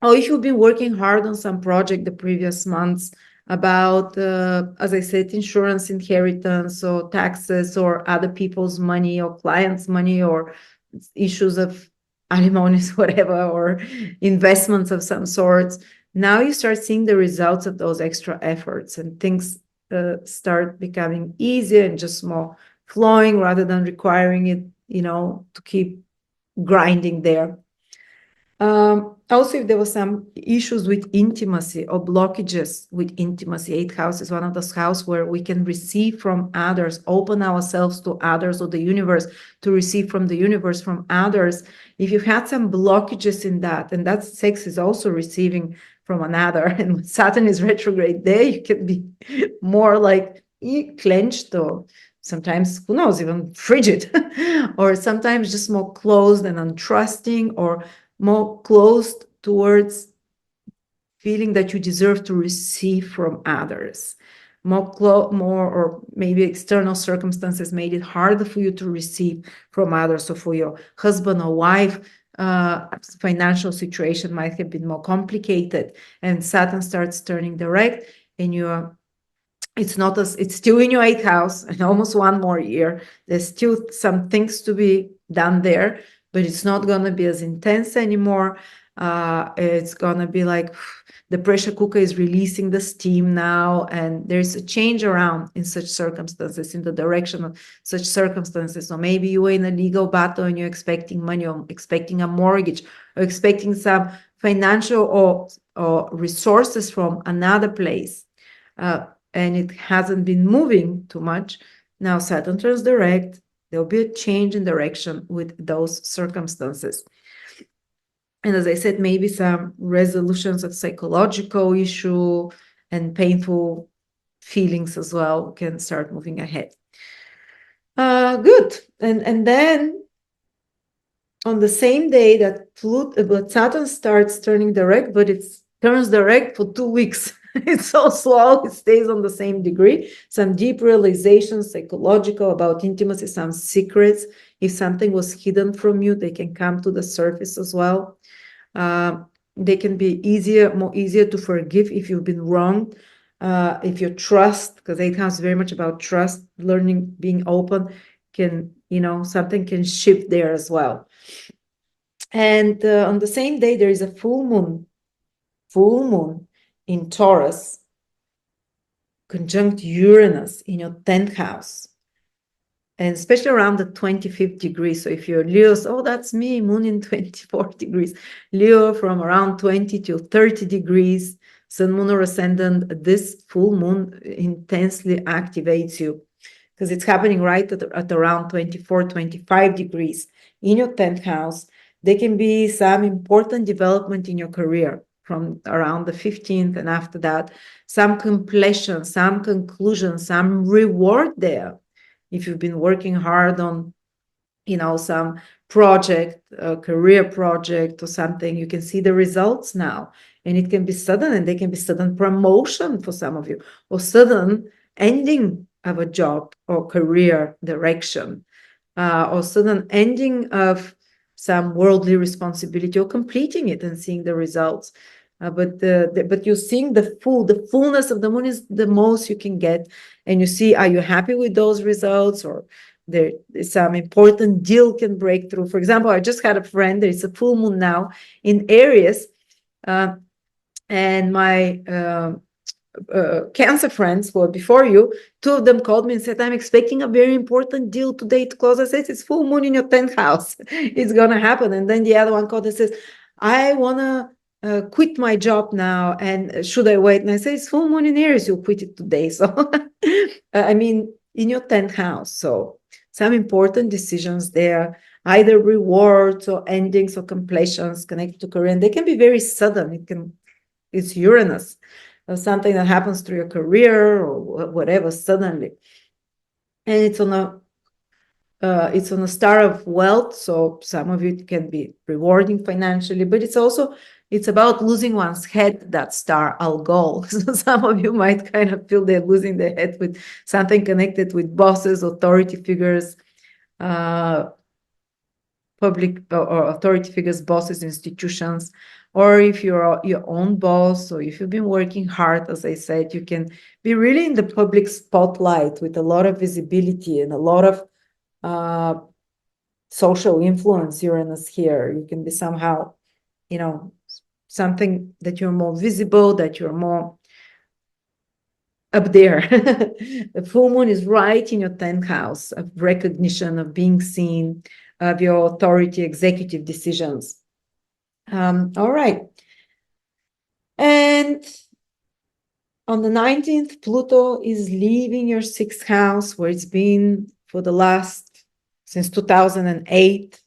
[SPEAKER 1] if you've been working hard on some project the previous months about, as I said, insurance, inheritance, or taxes, or other people's money, or clients' money, or issues of alimonies, whatever, or investments of some sorts. Now you start seeing the results of those extra efforts, and things start becoming easier and just more flowing, rather than requiring it, to keep grinding there. Also, if there were some issues with intimacy or blockages with intimacy, 8th house is one of those houses where we can receive from others, open ourselves to others or the universe, to receive from the universe, from others. If you've had some blockages in that, and that sex is also receiving from another, and when Saturn is retrograde there, you can be more like clenched, or sometimes, who knows, even frigid, or sometimes just more closed and untrusting, or more closed towards feeling that you deserve to receive from others. more or maybe external circumstances made it harder for you to receive from others. So for your husband or wife, financial situation might have been more complicated, and Saturn starts turning direct, and it's not as it's still in your 8th house and almost one more year. There's still some things to be done there, but it's not going to be as intense anymore. It's going to be like the pressure cooker is releasing the steam now, and there's a change around in such circumstances, in the direction of such circumstances. So maybe you were in a legal battle and you're expecting money, or expecting a mortgage, or expecting some financial or resources from another place. And it hasn't been moving too much. Now Saturn turns direct. There'll be a change in direction with those circumstances. And as I said, maybe some resolutions of psychological issue and painful feelings as well can start moving ahead. Good. And then on the same day that Saturn starts turning direct, but it turns direct for 2 weeks. It's so slow, it stays on the same degree. Some deep realizations, psychological, about intimacy, some secrets. If something was hidden from you, they can come to the surface as well. They can be more easier to forgive if you've been wronged. If you trust, because 8th house is very much about trust, learning, being open, something can shift there as well. And on the same day, there is a full moon in Taurus, conjunct Uranus in your 10th house, and especially around the 25th degree. So if you're Leo, that's me, moon in 24 degrees. Leo from around 20 to 30 degrees, sun, moon, or ascendant, this full moon intensely activates you, because it's happening right at around 24, 25 degrees in your 10th house. There can be some important development in your career from around the 15th, and after that, some completion, some conclusion, some reward there. If you've been working hard on, some project, a career project or something, you can see the results now. And it can be sudden, and they can be sudden promotion for some of you, or sudden ending of a job or career direction, or sudden ending of some worldly responsibility, or completing it and seeing the results. But you're seeing the fullness of the moon is the most you can get, and you see, are you happy with those results, or there is some important deal can break through. For example, I just had a friend, there's a full moon now in Aries, and my Cancer friends who are before you, 2 of them called me and said, I'm expecting a very important deal today to close. I said, it's full moon in your 10th house. It's going to happen. And then the other one called and says, I want to quit my job now, and should I wait? And I say, it's full moon in Aries, you'll quit it today. So, in your 10th house. So some important decisions there, either rewards or endings or completions connected to career. And they can be very sudden. It's Uranus, or something that happens through your career or whatever suddenly. And it's on a star of wealth, so some of it can be rewarding financially, but it's about losing one's head, that star, Algol. So some of you might kind of feel they're losing their head with something connected with bosses, authority figures, public or authority figures, bosses, institutions, or if you're your own boss, or if you've been working hard, as I said, you can be really in the public spotlight with a lot of visibility and a lot of social influence. Uranus here, you can be somehow, something that you're more visible, that you're more up there. The full moon is right in your 10th house of recognition, of being seen, of your authority, executive decisions. All right. And on the 19th, Pluto is leaving your 6th house, where it's been for since 2008,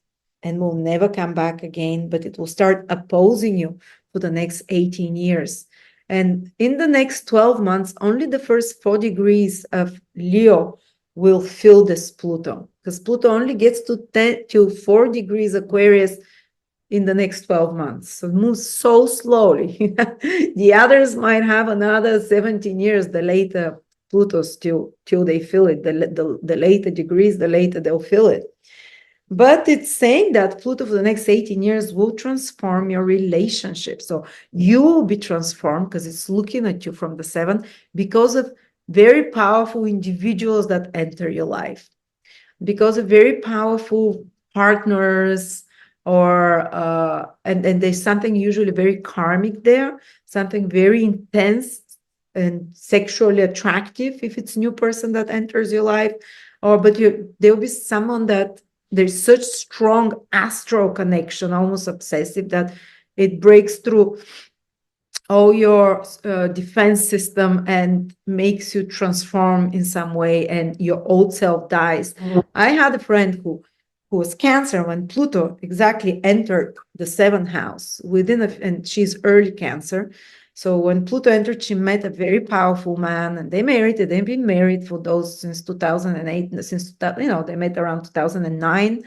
[SPEAKER 1] and will never come back again, but it will start opposing you for the next 18 years. And in the next 12 months, only the first 4 degrees of Leo will feel this Pluto, because Pluto only gets to 4 degrees Aquarius in the next 12 months. So it moves so slowly. The others might have another 17 years, the later Pluto's till they feel it. The later degrees, the later they'll feel it. But it's saying that Pluto for the next 18 years will transform your relationship. So you will be transformed because it's looking at you from the 7th because of very powerful individuals that enter your life, because of very powerful partners, and there's something usually very karmic there, something very intense and sexually attractive if it's a new person that enters your life, but there'll be someone that there's such strong astral connection, almost obsessive, that it breaks through all your defense system and makes you transform in some way, and your old self dies. I had a friend who was Cancer when Pluto exactly entered the 7th house and she's early Cancer. So when Pluto entered, she met a very powerful man, and they married. They've been married for those since 2008. Since they met around 2009,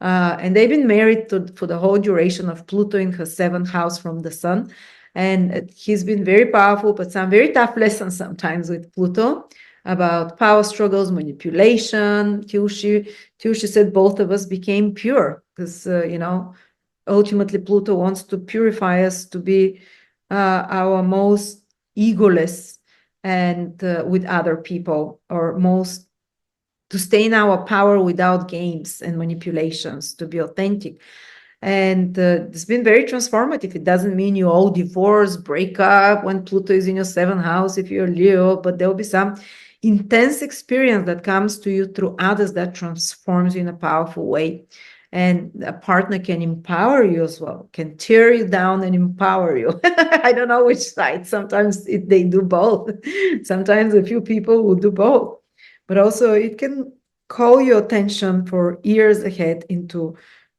[SPEAKER 1] and they've been married for the whole duration of Pluto in her 7th house from the Sun. And he's been very powerful, but some very tough lessons sometimes with Pluto about power struggles, manipulation. Till she said both of us became pure, because ultimately Pluto wants to purify us to be our most egoless and with other people, or most to stay in our power without games and manipulations, to be authentic. And it's been very transformative. It doesn't mean you all divorce, break up when Pluto is in your 7th house if you're Leo, but there'll be some intense experience that comes to you through others that transforms you in a powerful way. And a partner can empower you as well, can tear you down and empower you. I don't know which side. Sometimes they do both. Sometimes a few people will do both. But also it can call your attention for years ahead into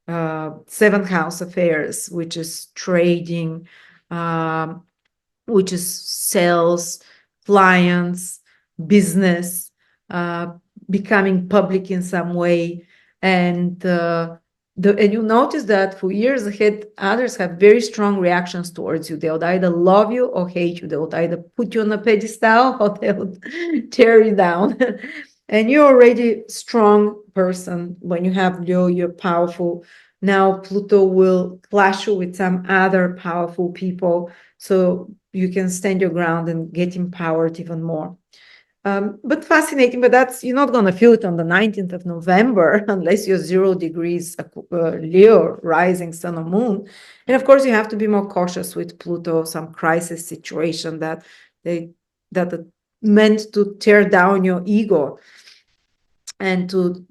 [SPEAKER 1] 7th house affairs, which is trading, which is sales, clients, business, becoming public in some way. And you notice that for years ahead, others have very strong reactions towards you. They'll either love you or hate you. They'll either put you on a pedestal or they'll tear you down. And you're already a strong person. When you have Leo, you're powerful. Now Pluto will clash you with some other powerful people, so you can stand your ground and get empowered even more. But fascinating, but you're not going to feel it on the 19th of November unless you're 0 degrees Leo, rising sun or moon. And of course, you have to be more cautious with Pluto, some crisis situation that are meant to tear down your ego and to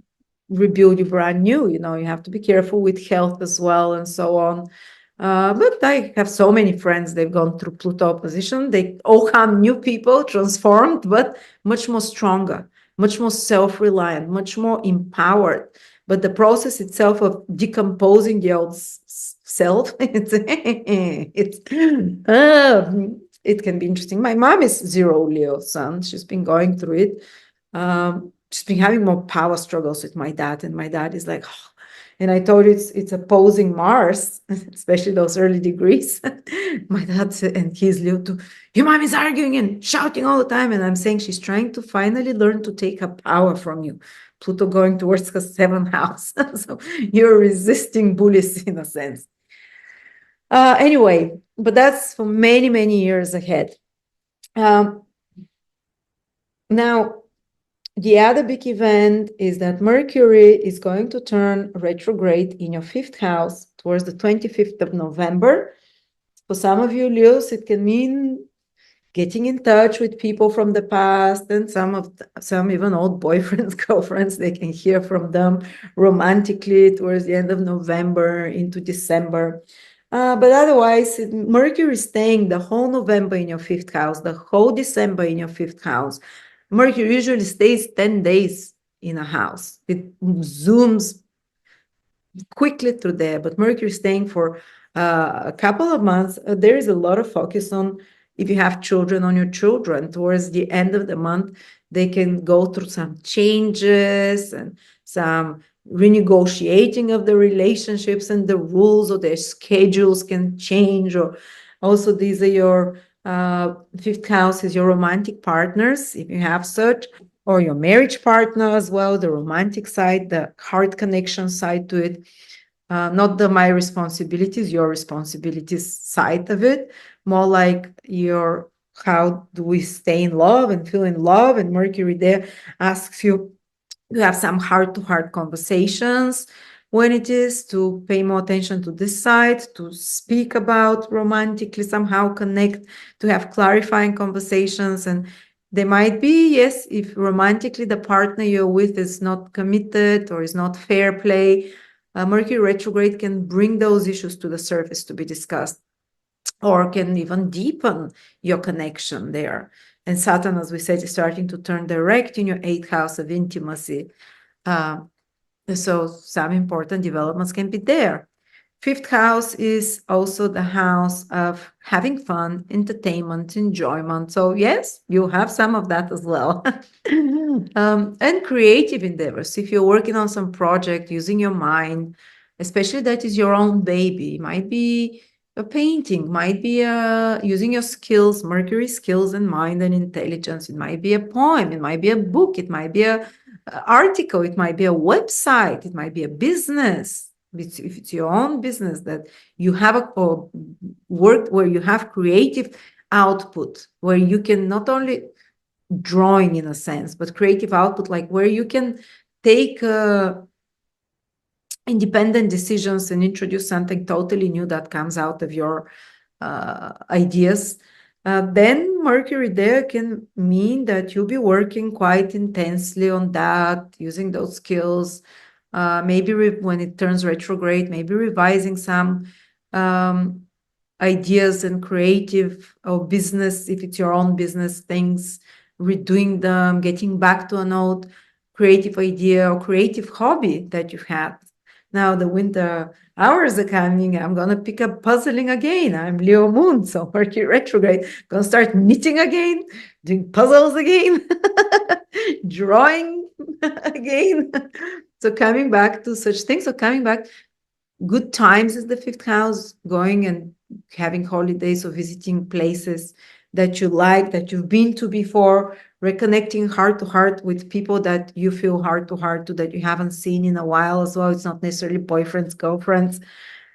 [SPEAKER 1] rebuild you brand new. You have to be careful with health as well, and so on. But I have so many friends, they've gone through Pluto opposition. They all come new people, transformed, but much more stronger, much more self-reliant, much more empowered. But the process itself of decomposing the old self, it can be interesting. My mom is 0 Leo sun. She's been going through it. She's been having more power struggles with my dad, and my dad is like, oh. And I told you it's opposing Mars, especially those early degrees. My dad said, and he's Leo too, your mom is arguing and shouting all the time. And I'm saying she's trying to finally learn to take her power from you. Pluto going towards her 7th house. So you're resisting bullies in a sense. Anyway, but that's for many, many years ahead. Now, the other big event is that Mercury is going to turn retrograde in your 5th house towards the 25th of November. For some of you Leos, it can mean getting in touch with people from the past, and some even old boyfriends, girlfriends. They can hear from them romantically towards the end of November into December. But otherwise, Mercury is staying the whole November in your 5th house, the whole December in your 5th house. Mercury usually stays 10 days in a house. It zooms quickly through there, but Mercury staying for a couple of months. There is a lot of focus on, if you have children, on your children. Towards the end of the month, they can go through some changes and some renegotiating of the relationships, and the rules or their schedules can change. Or also, these are your Fifth house is your romantic partners, if you have such, or your marriage partner as well, the romantic side, the heart connection side to it. Not the my responsibilities, your responsibilities side of it, more like your how do we stay in love and feel in love. And Mercury there asks you to have some heart-to-heart conversations when it is, to pay more attention to this side, to speak about romantically, somehow connect, to have clarifying conversations. And they might be, yes, if romantically the partner you're with is not committed or is not fair play, Mercury retrograde can bring those issues to the surface to be discussed, or can even deepen your connection there. And Saturn, as we said, is starting to turn direct in your eighth house of intimacy. So some important developments can be there. Fifth house is also the house of having fun, entertainment, enjoyment. So yes, you have some of that as well. And creative endeavors. If you're working on some project using your mind, especially that is your own baby, it might be a painting, might be using your skills, Mercury skills and mind and intelligence. It might be a poem, it might be a book, it might be a article, it might be a website, it might be a business. If it's your own business that you have a work where you have creative output, where you can not only drawing in a sense, but creative output, like where you can take independent decisions and introduce something totally new that comes out of your ideas, then Mercury there can mean that you'll be working quite intensely on that, using those skills. Maybe when it turns retrograde, maybe revising some ideas and creative or business, if it's your own business, things, redoing them, getting back to an old creative idea or creative hobby that you've had. Now the winter hours are coming. I'm going to pick up puzzling again. I'm Leo moon, so Mercury retrograde. Going to start knitting again, doing puzzles again, drawing again. So coming back to such things. So coming back, good times is the fifth house, going and having holidays or visiting places that you like, that you've been to before, reconnecting heart to heart with people that you feel heart to heart to, that you haven't seen in a while as well. It's not necessarily boyfriends, girlfriends.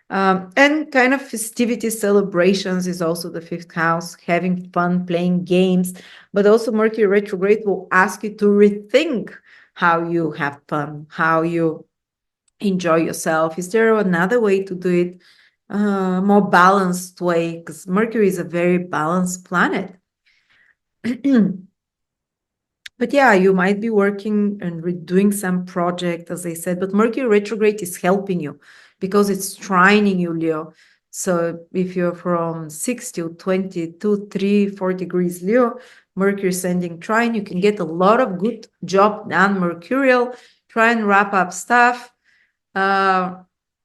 [SPEAKER 1] And kind of festivity celebrations is also the fifth house, having fun, playing games. But also Mercury retrograde will ask you to rethink how you have fun, how you enjoy yourself. Is there another way to do it? More balanced way, because Mercury is a very balanced planet. But yeah, you might be working and redoing some project, as I said, but Mercury retrograde is helping you because it's trining you, Leo. So if you're from 6 to 22, 3, 4 degrees Leo, Mercury sending trine, you can get a lot of good job done, Mercurial, try and wrap up stuff.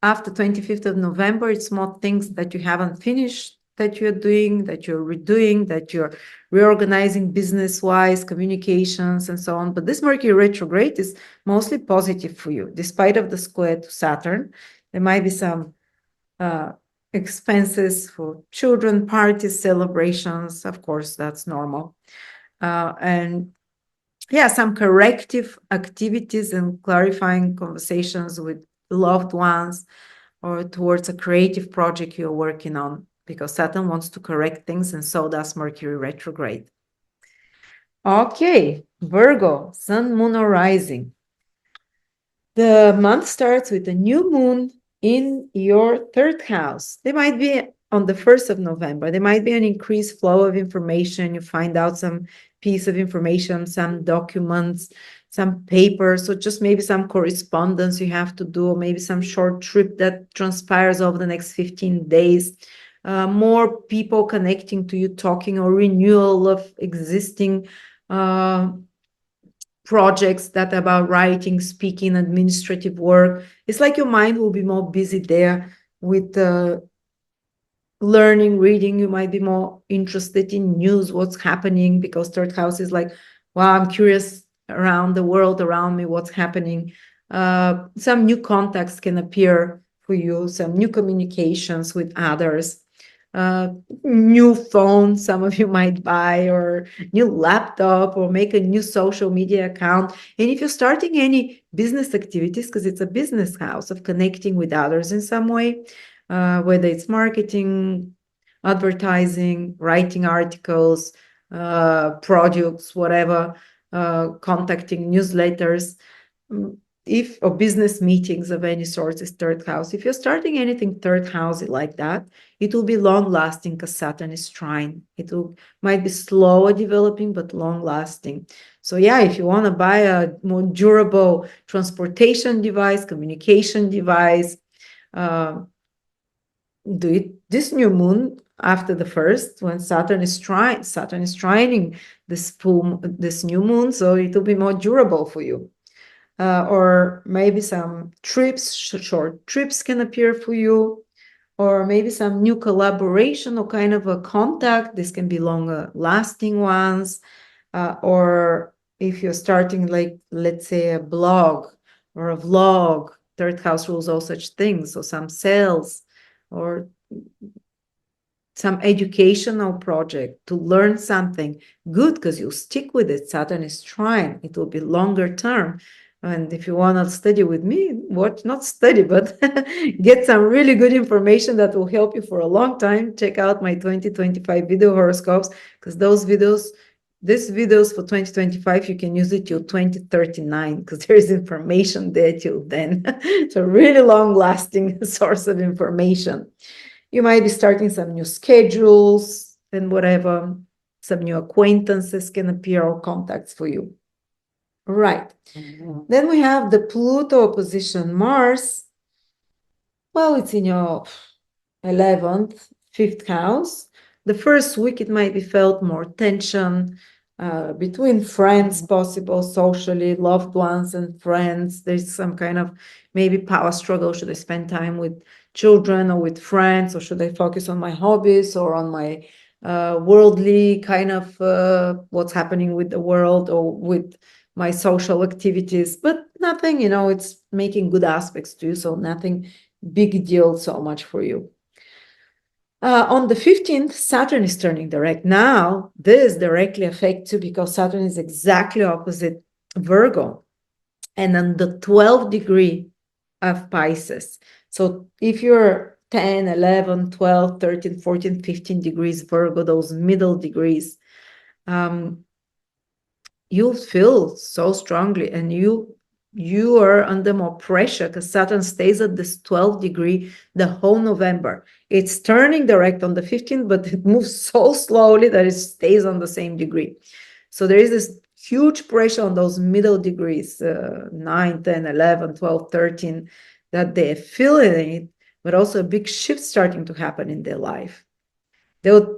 [SPEAKER 1] After 25th of November, it's more things that you haven't finished that you're doing, that you're redoing, that you're reorganizing business-wise, communications, and so on. But this Mercury retrograde is mostly positive for you, despite of the square to Saturn. There might be some expenses for children, parties, celebrations. Of course, that's normal. And yeah, some corrective activities and clarifying conversations with loved ones or towards a creative project you're working on, because Saturn wants to correct things, and so does Mercury retrograde. Okay, Virgo, Sun, Moon, or Rising. The month starts with a new moon in your third house. There might be on the 1st of November, there might be an increased flow of information. You find out some piece of information, some documents, some papers, so just maybe some correspondence you have to do, or maybe some short trip that transpires over the next 15 days. More people connecting to you, talking, or renewal of existing projects that are about writing, speaking, administrative work. It's like your mind will be more busy there with learning, reading. You might be more interested in news, what's happening, because third house is like, wow, I'm curious around the world around me, what's happening. Some new contacts can appear for you, some new communications with others. new phone some of you might buy, or new laptop, or make a new social media account. And if you're starting any business activities, because it's a business house of connecting with others in some way, whether it's marketing, advertising, writing articles, products, whatever, contacting newsletters, or business meetings of any sort is third house. If you're starting anything third house like that, it will be long lasting because Saturn is trine. Might be slower developing, but long lasting. So yeah, if you want to buy a more durable transportation device, communication device, do it this new moon after the first, when Saturn is trining this new moon, so it will be more durable for you. Or maybe some trips, short trips can appear for you, or maybe some new collaboration or kind of a contact. This can be longer lasting ones. Or if you're starting, like, let's say, a blog or a vlog, third house rules all such things. So some sales or some educational project to learn something good, because you stick with it. Saturn is trine. It will be longer term. And if you want to study with me, not study, but get some really good information that will help you for a long time, check out my 2025 video horoscopes, because these videos for 2025, you can use it till 2039, because there is information there till then. It's a really long-lasting source of information. You might be starting some new schedules and whatever. Some new acquaintances can appear or contacts for you. Right. Then we have the Pluto opposition Mars. Well, it's in your 11th, 5th house. The first week, it might be felt more tension between friends, possible socially, loved ones and friends. There's some kind of maybe power struggle. Should I spend time with children or with friends, or should I focus on my hobbies or on my worldly kind of what's happening with the world or with my social activities? But nothing, it's making good aspects to you, so nothing big deal so much for you. On the 15th, Saturn is turning direct. Now, this directly affects you because Saturn is exactly opposite Virgo and on the 12th degree of Pisces. So if you're 10, 11, 12, 13, 14, 15 degrees Virgo, those middle degrees, you'll feel so strongly, and you are under more pressure because Saturn stays at this 12th degree the whole November. It's turning direct on the 15th, but it moves so slowly that it stays on the same degree. So there is this huge pressure on those middle degrees, 9, 10, 11, 12, 13, that they're feeling it, but also a big shift starting to happen in their life. They'll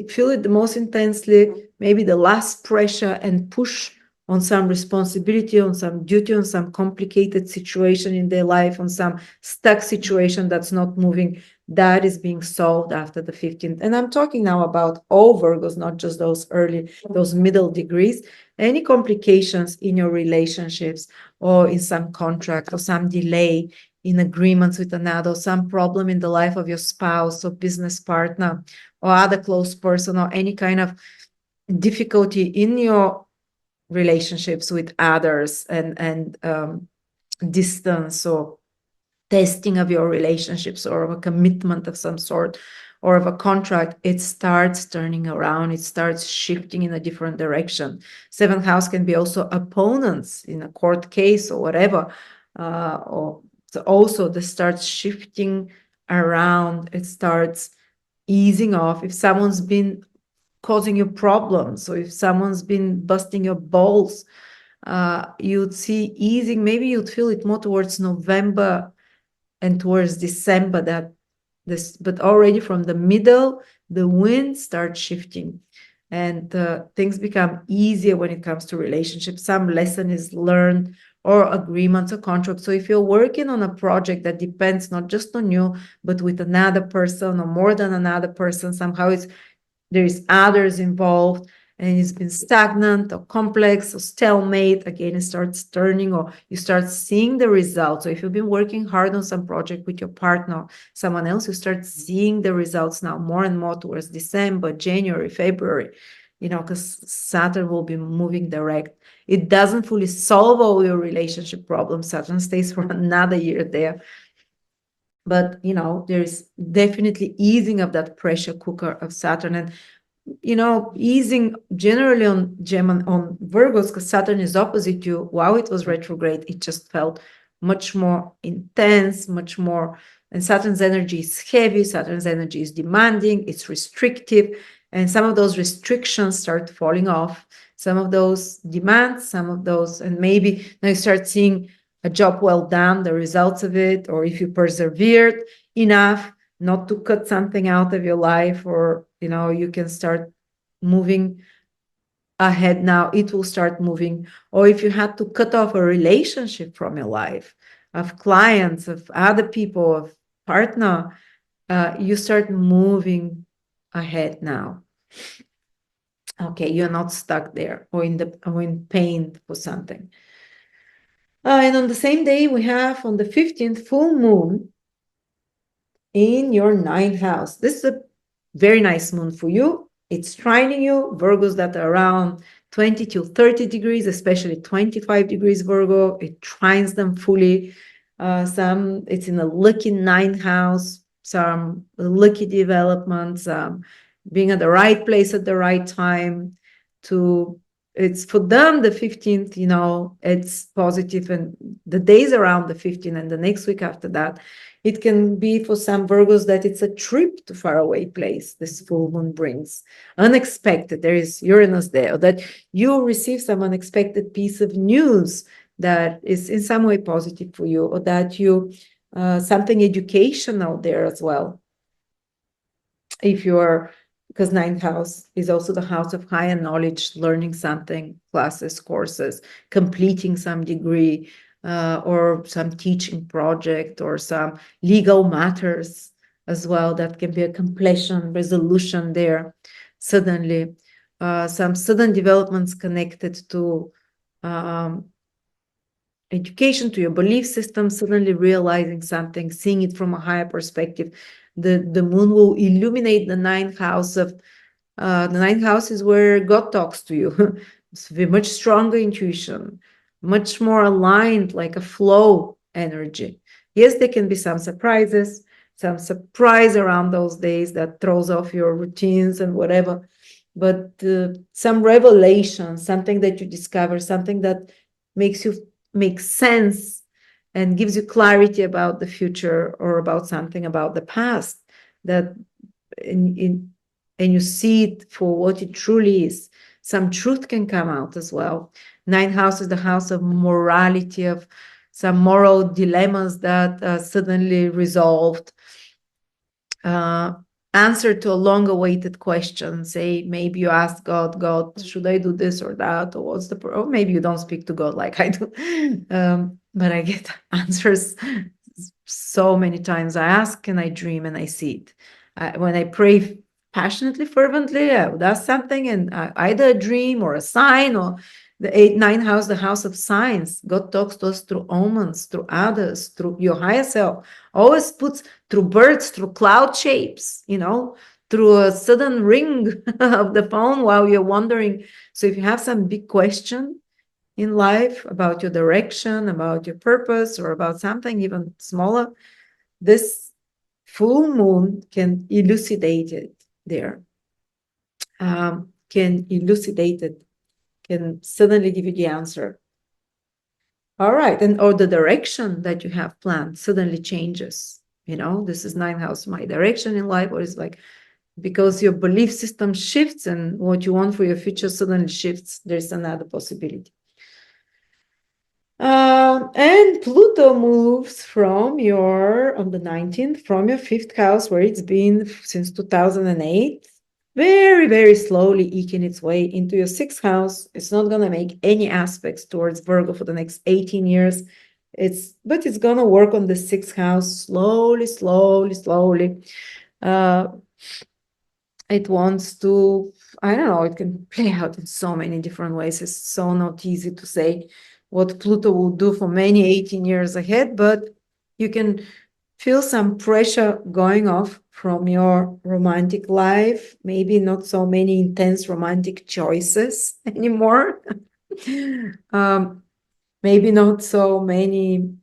[SPEAKER 1] feel it the most intensely, maybe the last pressure and push on some responsibility, on some duty, on some complicated situation in their life, on some stuck situation that's not moving, that is being solved after the 15th. And I'm talking now about all Virgos, not just those middle degrees. Any complications in your relationships or in some contract or some delay in agreements with another, some problem in the life of your spouse or business partner or other close person, or any kind of difficulty in your relationships with others, and distance or testing of your relationships, or of a commitment of some sort, or of a contract, it starts turning around. It starts shifting in a different direction. 7th house can be also opponents in a court case or whatever, or so also this starts shifting around. It starts easing off. If someone's been causing you problems, or if someone's been busting your balls, you'd see easing. Maybe you'd feel it more towards November and towards December, but already from the middle, the wind starts shifting, and things become easier when it comes to relationships. Some lesson is learned, or agreements or contracts. So if you're working on a project that depends not just on you, but with another person or more than another person, somehow there is others involved, and it's been stagnant or complex or stalemate, again, it starts turning, or you start seeing the results. So if you've been working hard on some project with your partner, someone else, you start seeing the results now more and more towards December, January, February, you know, because Saturn will be moving direct. It doesn't fully solve all your relationship problems. Saturn stays for another year there. But, you know, there is definitely easing of that pressure cooker of Saturn, and, you know, easing generally on Gemini, on Virgos, because Saturn is opposite you. While it was retrograde, it just felt much more intense, much more, and Saturn's energy is heavy, Saturn's energy is demanding, it's restrictive, and some of those restrictions start falling off, some of those demands, some of those, and maybe now you start seeing a job well done, the results of it, or if you persevered enough not to cut something out of your life, or, you know, you can start moving ahead now, it will start moving. Or if you had to cut off a relationship from your life, of clients, of other people, of partner, you start moving ahead now. Okay, you're not stuck there or in pain for something. And on the same day, we have on the 15th full moon in your 9th house. This is a very nice moon for you. It's trining you, Virgos that are around 20 to 30 degrees, especially 25 degrees Virgo. It trines them fully. It's in a lucky 9th house, some lucky developments, being at the right place at the right time. It's for them, the 15th, you know, it's positive, and the days around the 15th and the next week after that, it can be for some Virgos that it's a trip to faraway place this full moon brings. Unexpected, there is Uranus there, that you receive some unexpected piece of news that is in some way positive for you, or that you, something educational there as well. If you're, because 9th house is also the house of higher knowledge, learning something, classes, courses, completing some degree, or some teaching project, or some legal matters as well. That can be a completion, resolution there. Suddenly, some sudden developments connected to education, to your belief system, suddenly realizing something, seeing it from a higher perspective. The moon will illuminate the 9th house of, the 9th house is where God talks to you. It's a much stronger intuition, much more aligned, like a flow energy. Yes, there can be some surprises, some surprise around those days that throws off your routines and whatever, but some revelation, something that you discover, something that makes you make sense and gives you clarity about the future, or about something about the past, that and you see it for what it truly is. Some truth can come out as well. 9th house is the house of morality, of some moral dilemmas that suddenly resolved, answer to a long-awaited question. Say, maybe you ask God, should I do this or that, or what's the or maybe you don't speak to God like I do, but I get answers so many times. I ask and I dream and I see it. When I pray passionately, fervently, I would ask something, and either a dream or a sign, or the 8th, 9th house, the house of signs. God talks to us through omens, through others, through your higher self. Always puts through birds, through cloud shapes, you know, through a sudden ring of the phone while you're wandering. So if you have some big question in life about your direction, about your purpose, or about something even smaller, this full moon can elucidate it there. Can elucidate it, can suddenly give you the answer. All right, and or the direction that you have planned suddenly changes. You know, this is 9th house, my direction in life, or it's like, because your belief system shifts and what you want for your future suddenly shifts. There's another possibility. And Pluto moves from on the 19th, from your 5th house, where it's been since 2008, very, very slowly eking its way into your 6th house. It's not going to make any aspects towards Virgo for the next 18 years. But it's going to work on the 6th house slowly, slowly, slowly. It wants to, I don't know, it can play out in so many different ways. It's so not easy to say what Pluto will do for many 18 years ahead, but you can feel some pressure going off from your romantic life, maybe not so many intense romantic choices anymore. Maybe not so many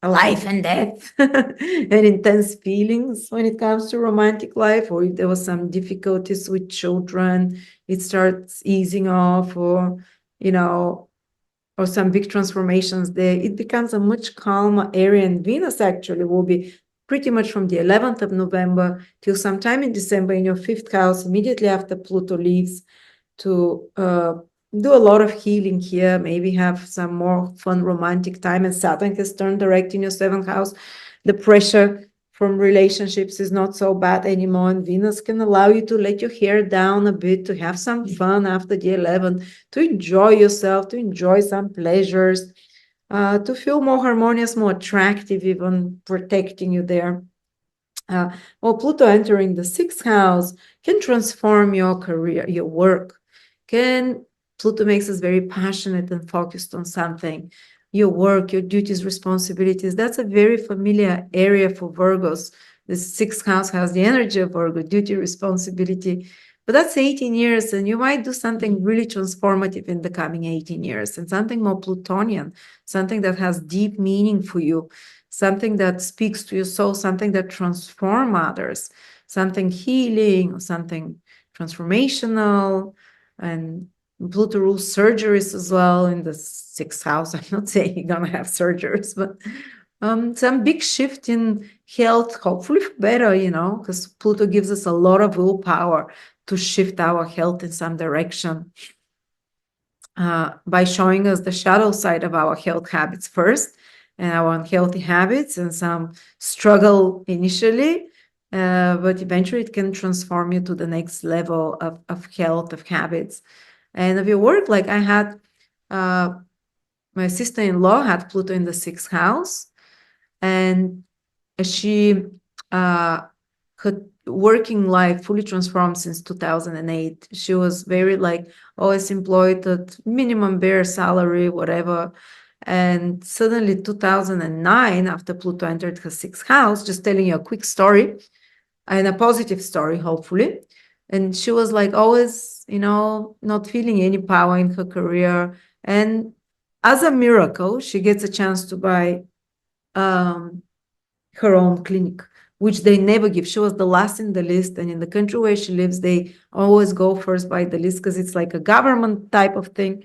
[SPEAKER 1] life and death and intense feelings when it comes to romantic life, or if there was some difficulties with children, it starts easing off, or or some big transformations there, it becomes a much calmer area. And Venus actually will be pretty much from the 11th of November till sometime in December in your 5th house, immediately after Pluto leaves, to do a lot of healing here, maybe have some more fun romantic time. And Saturn has turned direct in your 7th house. The pressure from relationships is not so bad anymore, and Venus can allow you to let your hair down a bit, to have some fun after the 11th, to enjoy yourself, to enjoy some pleasures, to feel more harmonious, more attractive, even protecting you there. Well, Pluto entering the 6th house can transform your career, your work. Pluto makes us very passionate and focused on something. Your work, your duties, responsibilities, that's a very familiar area for Virgos. The 6th house has the energy of Virgo, duty, responsibility. But that's 18 years, and you might do something really transformative in the coming 18 years, and something more Plutonian, something that has deep meaning for you, something that speaks to your soul, something that transforms others, something healing, or something transformational. And Pluto rules surgeries as well in the 6th house. I'm not saying you're gonna have surgeries, but some big shift in health, hopefully for better, because Pluto gives us a lot of willpower to shift our health in some direction, by showing us the shadow side of our health habits first, and our unhealthy habits, and some struggle initially, but eventually it can transform you to the next level of health, of habits, and of your work. Like I had, my sister-in-law had Pluto in the 6th house, and she, her working life fully transformed since 2008. She was very always employed at minimum bare salary, whatever. And suddenly 2009, after Pluto entered her 6th house, just telling you a quick story, and a positive story, hopefully. And she was always, not feeling any power in her career. And as a miracle, she gets a chance to buy her own clinic, which they never give. She was the last in the list, and in the country where she lives, they always go first by the list because it's like a government type of thing.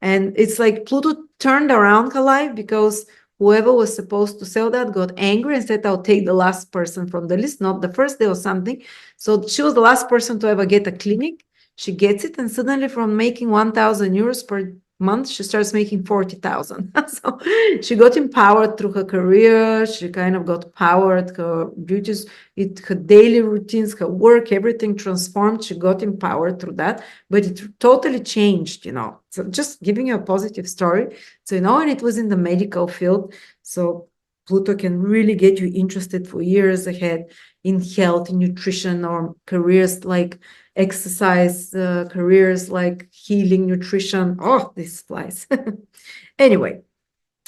[SPEAKER 1] And it's like Pluto turned around her life, because whoever was supposed to sell that got angry and said, I'll take the last person from the list, not the first day or something. So she was the last person to ever get a clinic. She gets it, and suddenly from making 1,000 euros per month, she starts making 40,000. So she got empowered through her career. She kind of got powered, her duties, her daily routines, her work, everything transformed. She got empowered through that, but it totally changed, So just giving you a positive story. So, and it was in the medical field. So Pluto can really get you interested for years ahead in health, in nutrition, or careers like exercise, careers like healing, nutrition. Oh, this flies. Anyway,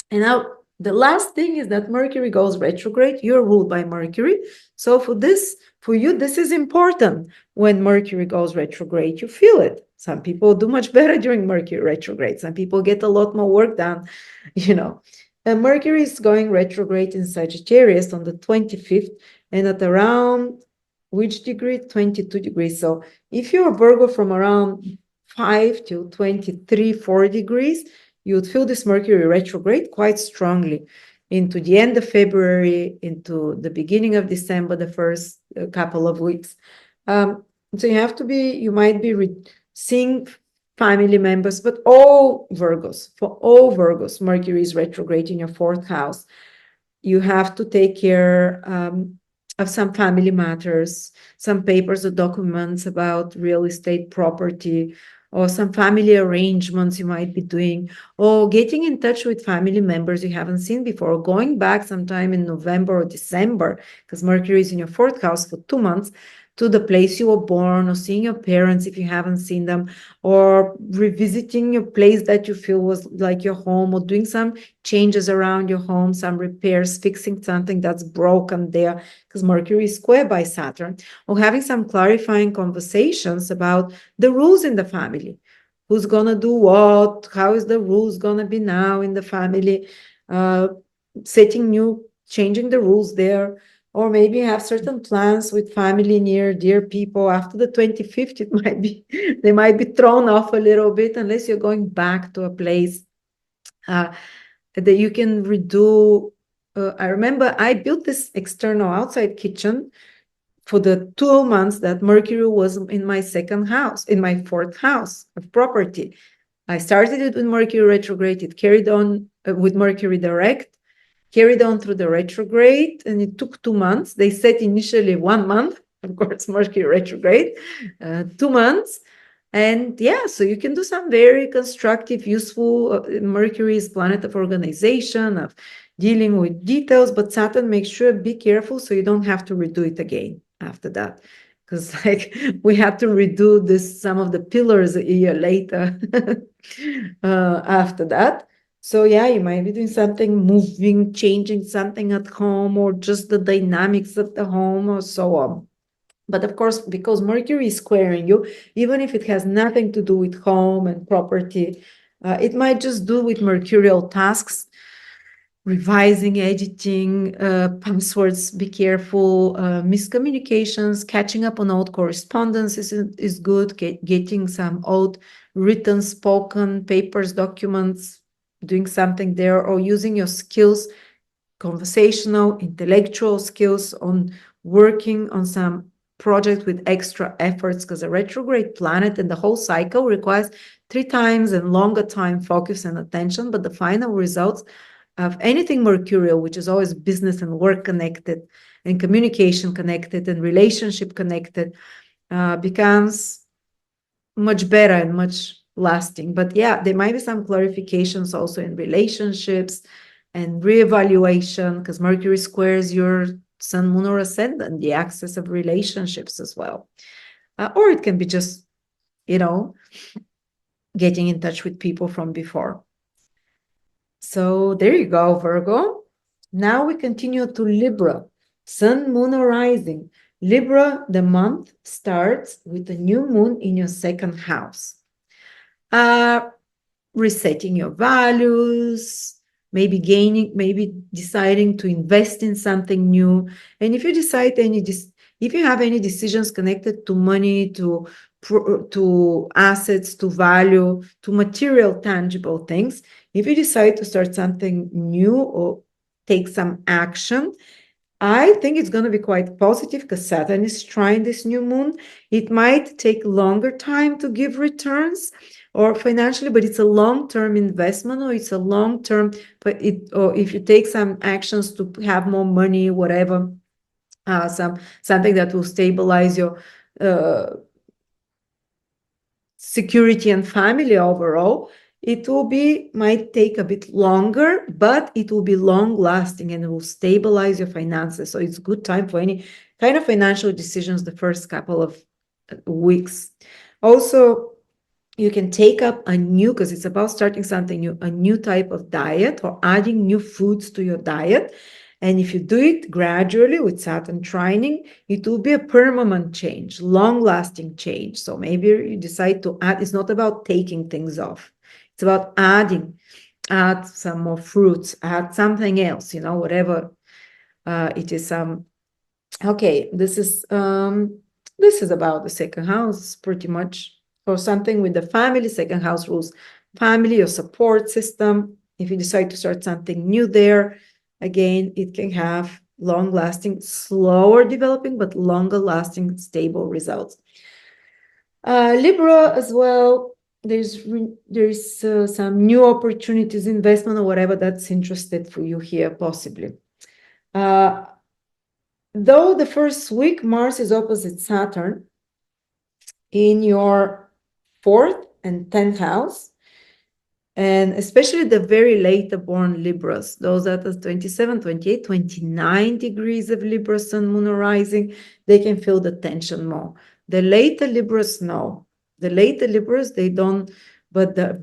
[SPEAKER 1] and now the last thing is that Mercury goes retrograde. You're ruled by Mercury. So for you, this is important. When Mercury goes retrograde, you feel it. Some people do much better during Mercury retrograde. Some people get a lot more work done, And Mercury is going retrograde in Sagittarius on the 25th, and at around which degree? 22 degrees. So if you're a Virgo from around 5 to 23, 4 degrees, you would feel this Mercury retrograde quite strongly into the end of February, into the beginning of December, the first couple of weeks. So you might be seeing family members, but for all Virgos, Mercury is retrograde in your 4th house. You have to take care of some family matters, some papers or documents about real estate property, or some family arrangements you might be doing, or getting in touch with family members you haven't seen before, or going back sometime in November or December, because Mercury is in your 4th house for 2 months, to the place you were born, or seeing your parents if you haven't seen them, or revisiting your place that you feel was like your home, or doing some changes around your home, some repairs, fixing something that's broken there, because Mercury is square by Saturn, or having some clarifying conversations about the rules in the family. Who's gonna do what? How is the rules gonna be now in the family? Changing the rules there, or maybe have certain plans with family, near dear people. After the 25th, it might be they might be thrown off a little bit, unless you're going back to a place that you can redo. I remember I built this external outside kitchen for the 2 months that Mercury was in my second house, in my fourth house of property. I started it with Mercury retrograde. It carried on with Mercury direct, carried on through the retrograde, and it took 2 months. They said initially 1 month, of course, Mercury retrograde, 2 months. And yeah, so you can do some very constructive, useful. Mercury is planet of organization, of dealing with details, but Saturn makes sure be careful so you don't have to redo it again after that. Because like we had to redo some of the pillars a year later after that. So yeah, you might be doing something, moving, changing something at home, or just the dynamics of the home, or so on. But of course, because Mercury is squaring you, even if it has nothing to do with home and property, it might just do with mercurial tasks, revising, editing, passwords, be careful, miscommunications, catching up on old correspondence is good, getting some old written, spoken papers, documents, doing something there, or using your skills, conversational, intellectual skills, on working on some project with extra efforts, because a retrograde planet and the whole cycle requires 3 times and longer time focus and attention, but the final results of anything mercurial, which is always business and work connected and communication connected and relationship connected, becomes much better and much lasting. But yeah, there might be some clarifications also in relationships and reevaluation, because Mercury squares your sun, moon, or ascendant, the axis of relationships as well. Or it can be just, getting in touch with people from before. So there you go, Virgo. Now we continue to Libra, sun, moon, or rising. Libra, the month starts with a new moon in your second house. Resetting your values, maybe deciding to invest in something new. And if you decide if you have any decisions connected to money, to assets, to value, to material, tangible things, if you decide to start something new or take some action, I think it's going to be quite positive, because Saturn is trying this new moon. It might take longer time to give returns or financially, but it's a long-term investment, or it's a long-term, or if you take some actions to have more money, whatever, something that will stabilize your security and family overall, it might take a bit longer, but it will be long lasting and it will stabilize your finances. So it's a good time for any kind of financial decisions the first couple of weeks. Also, you can take up because it's about starting something new, a new type of diet, or adding new foods to your diet. And if you do it gradually with Saturn trining, it will be a permanent change, long-lasting change. So maybe you decide to add. It's not about taking things off. It's about add some more fruits, add something else, whatever it is. Okay, this is about the second house, pretty much, or something with the family. Second house rules family or support system. If you decide to start something new there, again, it can have long-lasting, slower developing, but longer-lasting, stable results. Libra as well, there's some new opportunities, investment, or whatever that's interested for you here, possibly. Though the first week, Mars is opposite Saturn in your 4th and 10th house, And especially the very late born Libras, those that are 27, 28, 29 degrees of Libra, Sun, Moon, or Rising, they can feel the tension more. The later Libras, no. The later Libras, they don't, but the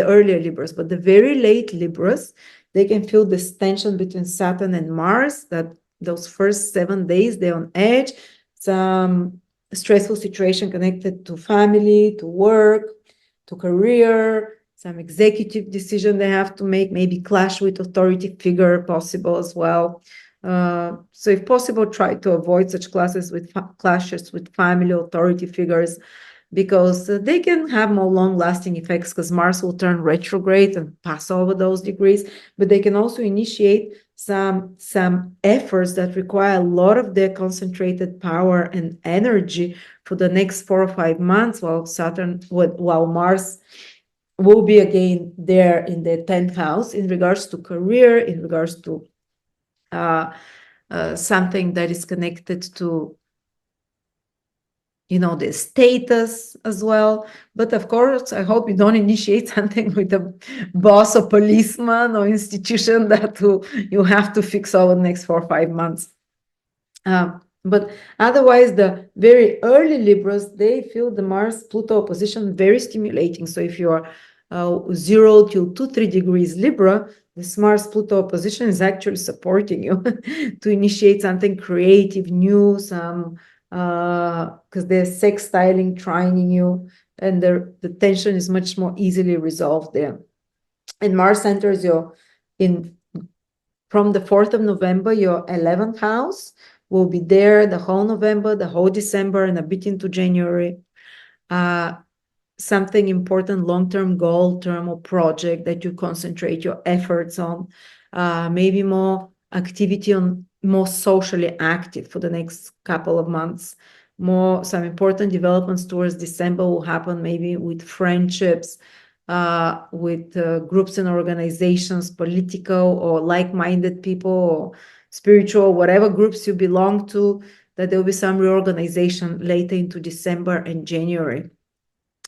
[SPEAKER 1] earlier Libras, but the very late Libras, they can feel this tension between Saturn and Mars, that those first 7 days, they're on edge, some stressful situation connected to family, to work, to career, some executive decision they have to make, maybe clash with authority figure possible as well. So if possible, try to avoid such clashes with family authority figures, because they can have more long-lasting effects, because Mars will turn retrograde and pass over those degrees, but they can also initiate some efforts that require a lot of their concentrated power and energy for the next 4 or 5 months, while Mars will be again there in the 10th house in regards to career, in regards to something that is connected to the status as well. But of course, I hope you don't initiate something with a boss or policeman or institution that you have to fix over the next 4 or 5 months. But otherwise, the very early Libras, they feel the Mars-Pluto opposition very stimulating. So if you're 0 to 2-3 degrees Libra, this Mars-Pluto opposition is actually supporting you to initiate something creative, new, because they're sextiling, trining you, and the tension is much more easily resolved there. And Mars enters from the 4th of November, your 11th house will be there the whole November, the whole December, and a bit into January. Something important, long-term goal, term, or project that you concentrate your efforts on, maybe more activity on more socially active for the next couple of months. Some important developments towards December will happen, maybe with friendships, with groups and organizations, political or like-minded people, or spiritual, whatever groups you belong to, that there will be some reorganization later into December and January.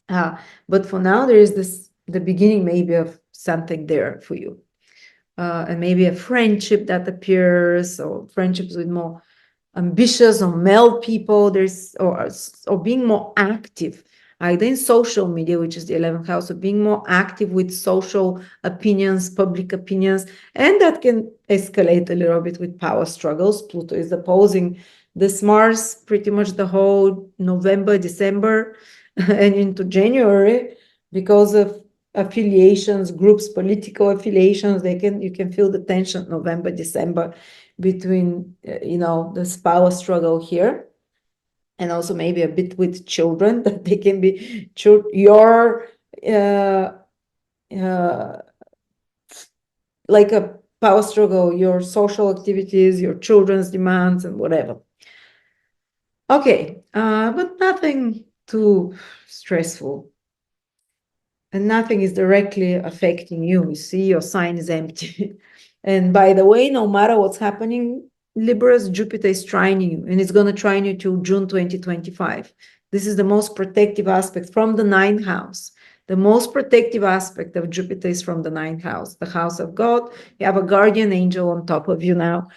[SPEAKER 1] But for now, there is the beginning maybe of something there for you. And maybe a friendship that appears, or friendships with more ambitious or male people, or being more active, either in social media, which is the 11th house, or being more active with social opinions, public opinions, and that can escalate a little bit with power struggles. Pluto is opposing this Mars pretty much the whole November, December, and into January, because of affiliations, groups, political affiliations. You can feel the tension November, December between this power struggle here, and also maybe a bit with children, that they can be your like a power struggle, your social activities, your children's demands, and whatever. Okay, but nothing too stressful. And nothing is directly affecting you. You see, your sign is empty. And by the way, no matter what's happening, Libras, Jupiter is trining you, and it's going to trine you till June 2025. This is the most protective aspect from the 9th house. The most protective aspect of Jupiter is from the 9th house, the house of God. You have a guardian angel on top of you now.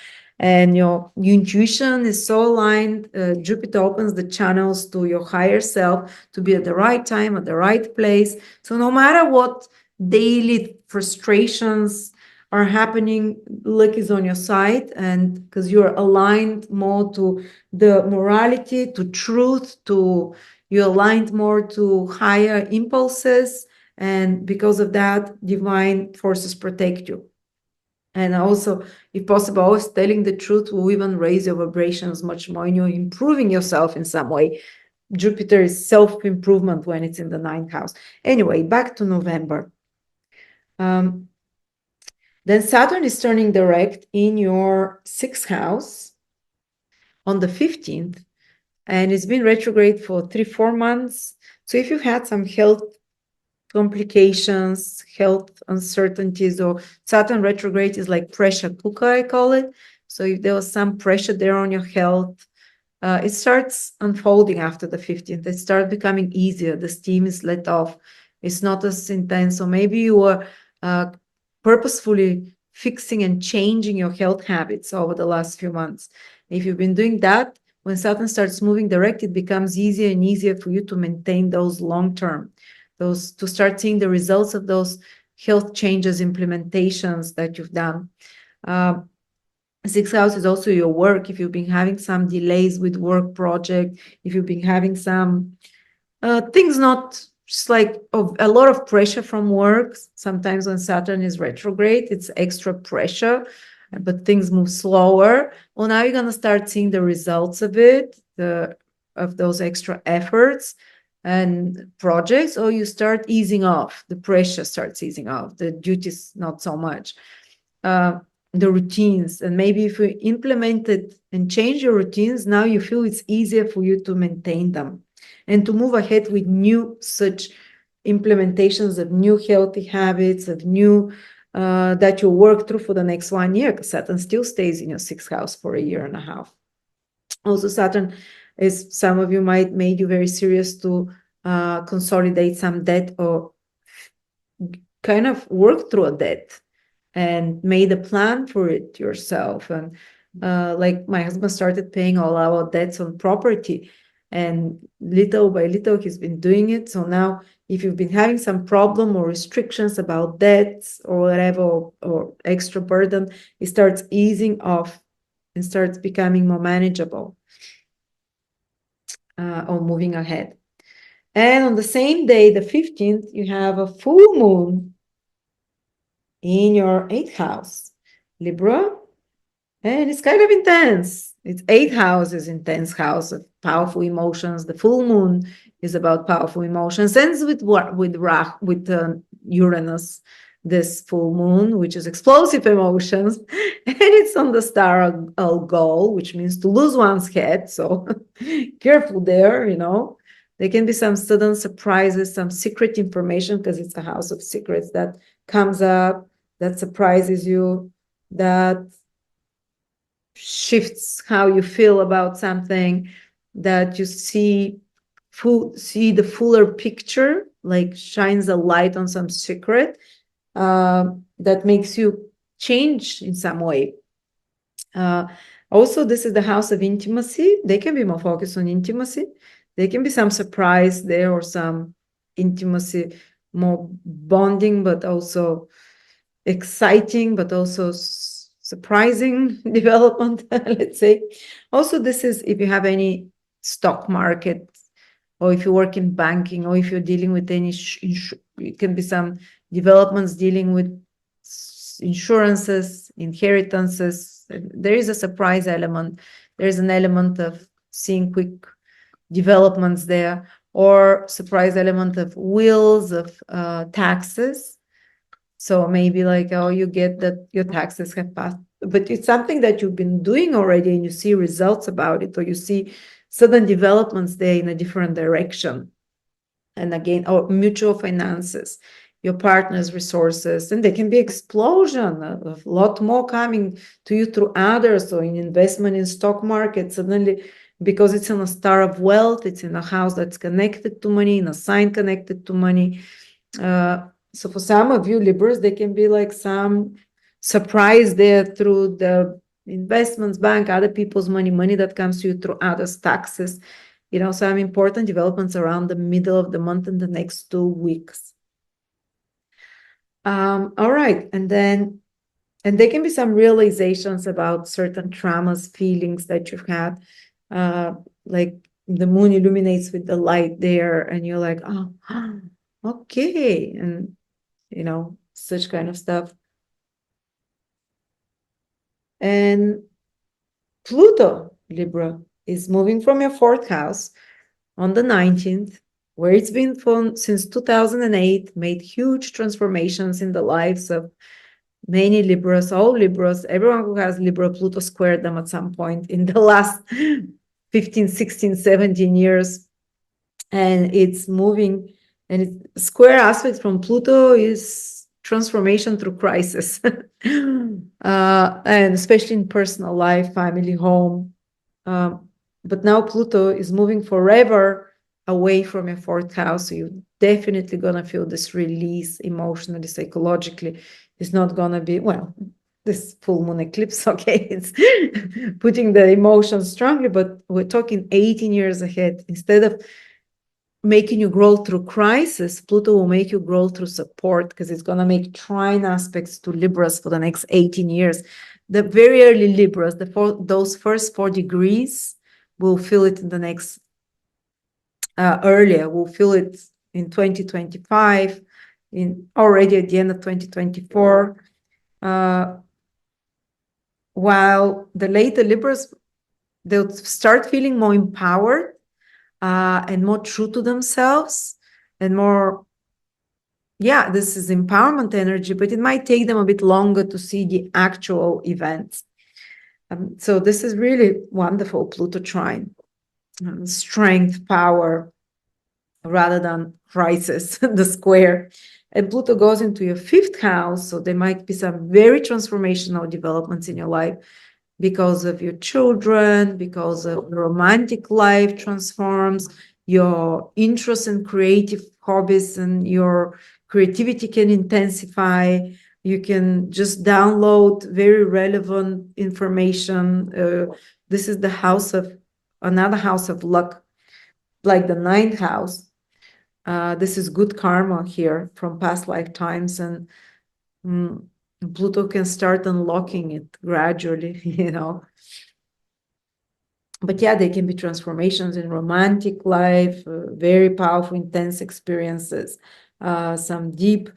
[SPEAKER 1] And your intuition is so aligned. Jupiter opens the channels to your higher self to be at the right time, at the right place. So no matter what daily frustrations are happening, luck is on your side, and because you're aligned more to the morality, to truth, you're aligned more to higher impulses, and because of that, divine forces protect you. And also, if possible, always telling the truth will even raise your vibrations much more, and you're improving yourself in some way. Jupiter is self-improvement when it's in the 9th house. Anyway, back to November. Then Saturn is turning direct in your 6th house on the 15th, and it's been retrograde for 3-4 months. So if you've had some health complications, health uncertainties, or Saturn retrograde is like pressure cooker, I call it. So if there was some pressure there on your health, it starts unfolding after the 15th. It starts becoming easier. The steam is let off. It's not as intense. So maybe you are purposefully fixing and changing your health habits over the last few months. If you've been doing that, when Saturn starts moving direct, it becomes easier and easier for you to maintain those long-term, those, to start seeing the results of those health changes, implementations that you've done. Sixth house is also your work. If you've been having some delays with work project, if you've been having some things not just like a lot of pressure from work. Sometimes when Saturn is retrograde, it's extra pressure, but things move slower. Well, now you're going to start seeing the results of it, of those extra efforts and projects, or you start easing off. The pressure starts easing off. The duties, not so much. The routines, and maybe if you implement it and change your routines, now you feel it's easier for you to maintain them and to move ahead with new such implementations of new healthy habits, of new that you'll work through for the next 1 year, because Saturn still stays in your sixth house for 1.5 years. Also, Saturn is, some of you might made you very serious to consolidate some debt or kind of work through a debt and made a plan for it yourself. And like my husband started paying all our debts on property, and little by little he's been doing it. So now if you've been having some problem or restrictions about debts or whatever, or extra burden, it starts easing off and starts becoming more manageable or moving ahead. And on the same day, the 15th, you have a full moon in your 8th house, Libra, and it's kind of intense. It's 8th house is intense house of powerful emotions. The full moon is about powerful emotions. Ends with what? With Uranus, this full moon, which is explosive emotions, and it's on the star Algol, which means to lose one's head. So careful there, you know. There can be some sudden surprises, some secret information, because it's a house of secrets that comes up, that surprises you, that shifts how you feel about something, that you see the fuller picture, like shines a light on some secret that makes you change in some way. Also, this is the house of intimacy. They can be more focused on intimacy. There can be some surprise there or some intimacy, more bonding, but also exciting, but also surprising development, let's say. Also, this is if you have any stock market, or if you work in banking, or if you're dealing with any, it can be some developments dealing with insurances, inheritances. There is a surprise element. There is an element of seeing quick developments there, or surprise element of wills, of taxes. So maybe like, oh, you get that your taxes have passed, but it's something that you've been doing already and you see results about it, or you see sudden developments there in a different direction. And again, or mutual finances, your partner's resources, and there can be explosion of a lot more coming to you through others, or in investment in stock market suddenly, because it's in a star of wealth, it's in a house that's connected to money, in a sign connected to money. So for some of you Libras, there can be like some surprise there through the investments bank, other people's money that comes to you through others' taxes, you know, some important developments around the middle of the month in the next 2 weeks. All right, and there can be some realizations about certain traumas, feelings that you've had, like the moon illuminates with the light there, and you're like, oh, okay, and you know, such kind of stuff. And Pluto, Libra, is moving from your 4th house on the 19th, where it's been since 2008, made huge transformations in the lives of many Libras, all Libras, everyone who has Libra. Pluto squared them at some point in the last 15, 16, 17 years. And it's moving, and it's square aspect from Pluto is transformation through crisis. And especially in personal life, family, home. But now Pluto is moving forever away from your 4th house. So you definitely going to feel this release emotionally, psychologically. It's not going to be, well, this full moon eclipse, okay, it's putting the emotions strongly, but we're talking 18 years ahead. Instead of making you grow through crisis, Pluto will make you grow through support, because it's going to make trine aspects to Libras for the next 18 years. The very early Libras, those first 4 degrees, will feel it in the next earlier. We'll feel it in 2025, already at the end of 2024. While the later Libras, they'll start feeling more empowered and more true to themselves and more, yeah, this is empowerment energy, but it might take them a bit longer to see the actual events. So this is really wonderful, Pluto trine. Strength, power, rather than crisis, the square. And Pluto goes into your 5th house, so there might be some very transformational developments in your life because of your children, because of your romantic life transforms, your interest in creative hobbies and your creativity can intensify. You can just download very relevant information. This is the house of, another house of luck, like the 9th house. This is good karma here from past lifetimes, and Pluto can start unlocking it gradually, you know. But yeah, there can be transformations in romantic life, very powerful, intense experiences, some deep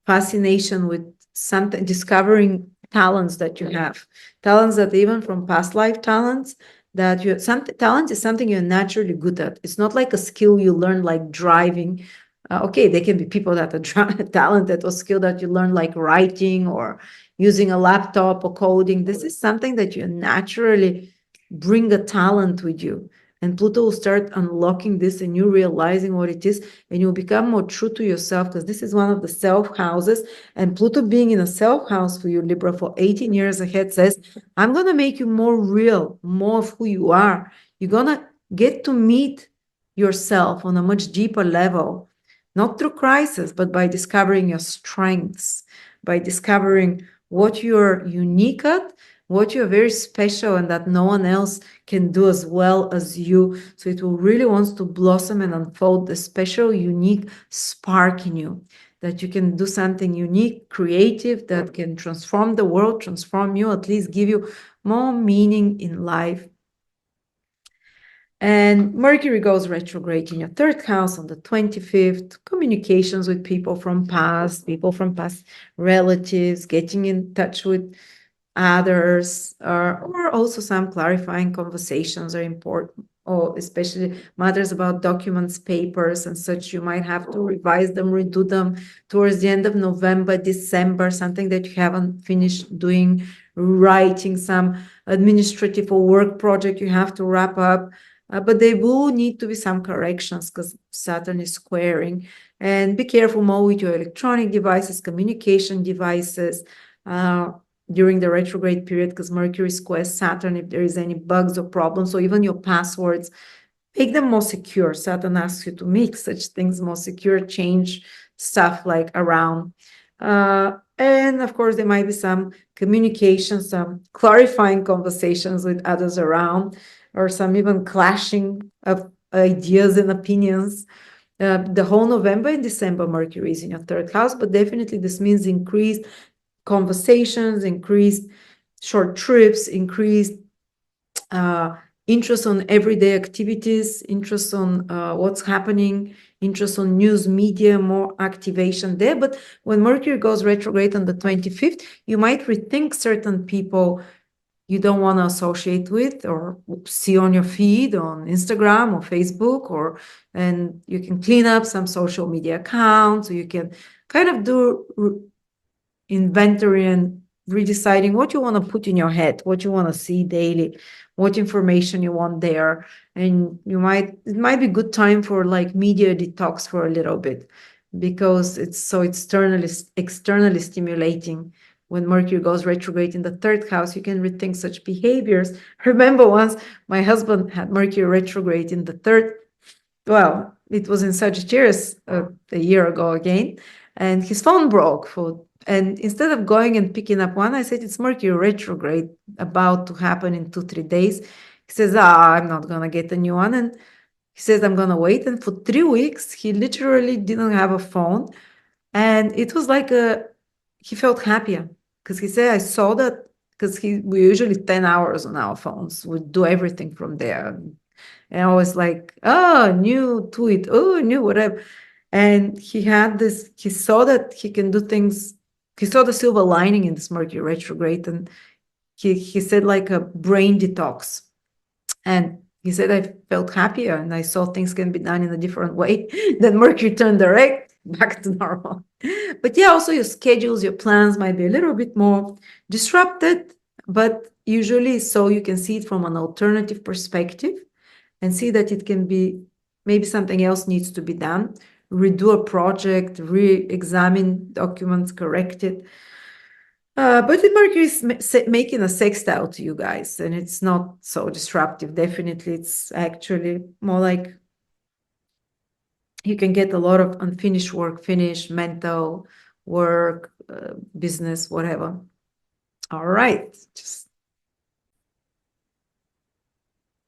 [SPEAKER 1] fascination with something, discovering talents that you have, talents that even from past life talents, that you, some talent is something you're naturally good at. It's not like a skill you learn, like driving. Okay, there can be people that are talented or skill that you learn, like writing or using a laptop or coding. This is something that you naturally bring a talent with you, and Pluto will start unlocking this and you realizing what it is, and you'll become more true to yourself, because this is one of the self houses, and Pluto being in a self house for you, Libra, for 18 years ahead says, I'm going to make you more real, more of who you are. You're going to get to meet yourself on a much deeper level, not through crisis, but by discovering your strengths, by discovering what you're unique at, what you're very special and that no one else can do as well as you. So it will really wants to blossom and unfold the special, unique spark in you, that you can do something unique, creative, that can transform the world, transform you, at least give you more meaning in life. And Mercury goes retrograde in your 3rd house on the 25th. Communications with people from past relatives, getting in touch with others, or also some clarifying conversations are important, or especially matters about documents, papers, and such. You might have to revise them, redo them towards the end of November, December, something that you haven't finished doing, writing some administrative or work project you have to wrap up. But there will need to be some corrections because Saturn is squaring. And be careful more with your electronic devices, communication devices, during the retrograde period, because Mercury squares Saturn. If there is any bugs or problems, or even your passwords, make them more secure. Saturn asks you to make such things more secure, change stuff like around. And of course, there might be some communication, some clarifying conversations with others around, or some even clashing of ideas and opinions. The whole November and December, Mercury is in your 3rd house, but definitely this means increased conversations, increased short trips, increased interest on everyday activities, interest on what's happening, interest on news media, more activation there. But when Mercury goes retrograde on the 25th, you might rethink certain people you don't want to associate with or see on your feed on Instagram or Facebook, and you can clean up some social media accounts, or you can kind of do inventory and redeciding what you want to put in your head, what you want to see daily, what information you want there. And it might be good time for like media detox for a little bit, because it's so externally stimulating. When Mercury goes retrograde in the 3rd house, you can rethink such behaviors. I remember once my husband had Mercury retrograde in the 3rd. Well, it was in Sagittarius a year ago again, and his phone broke. And instead of going and picking up one, I said, it's Mercury retrograde about to happen in 2-3 days. He says, I'm not going to get a new one. And he says, I'm going to wait. And for 3 weeks, he literally didn't have a phone. And it was like he felt happier because he said, I saw that because we usually 10 hours on our phones. We do everything from there. And I was like, oh, new tweet, oh, new whatever. And he saw that he can do things. He saw the silver lining in this Mercury retrograde. And he said like a brain detox. And he said, I felt happier and I saw things can be done in a different way. Then Mercury turned direct, back to normal. But yeah, also your schedules, your plans might be a little bit more disrupted, but usually so you can see it from an alternative perspective and see that it can be maybe something else needs to be done, redo a project, re-examine documents, correct it. But the Mercury is making a sextile to you guys, and it's not so disruptive. Definitely, it's actually more like you can get a lot of unfinished work finished, mental work, business, whatever. All right.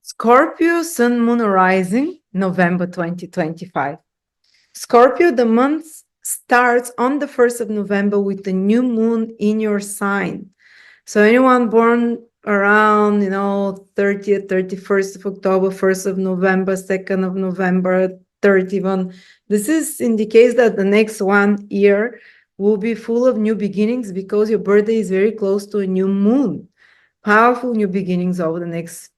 [SPEAKER 1] Scorpio, Sun, Moon, Rising, November 2025. Scorpio, the month starts on the 1st of November with the new moon in your sign. So anyone born around, 30th, 31st of October, 1st of November, 2nd of November, 31, this indicates that the next 1 year will be full of new beginnings because your birthday is very close to a new moon. Powerful new beginnings over the next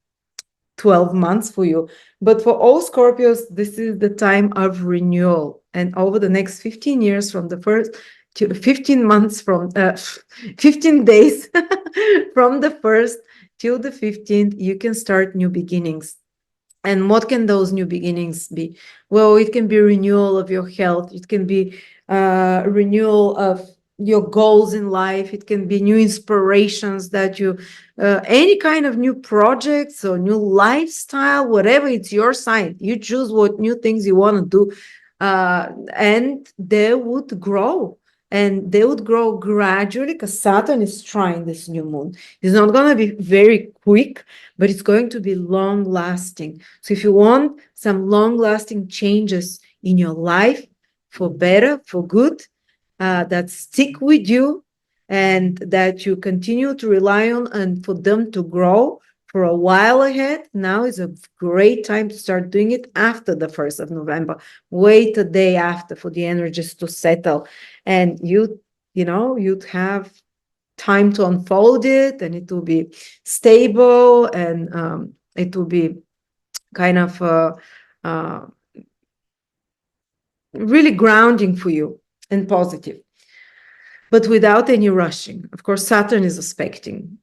[SPEAKER 1] 12 months for you. But for all Scorpios, this is the time of renewal. And over the next 15 years from the first to 15 months from 15 days from the 1st till the 15th, you can start new beginnings. And what can those new beginnings be? Well, it can be renewal of your health. It can be renewal of your goals in life. It can be new inspirations that you, any kind of new projects or new lifestyle, whatever, it's your sign. You choose what new things you want to do. And they would grow. And they would grow gradually because Saturn is trying this new moon. It's not going to be very quick, but it's going to be long lasting. So if you want some long lasting changes in your life for better, for good, that stick with you and that you continue to rely on and for them to grow for a while ahead, now is a great time to start doing it after the 1st of November. Wait a day after for the energies to settle. And you'd have time to unfold it and it will be stable and it will be kind of really grounding for you and positive, but without any rushing. Of course, Saturn is aspecting.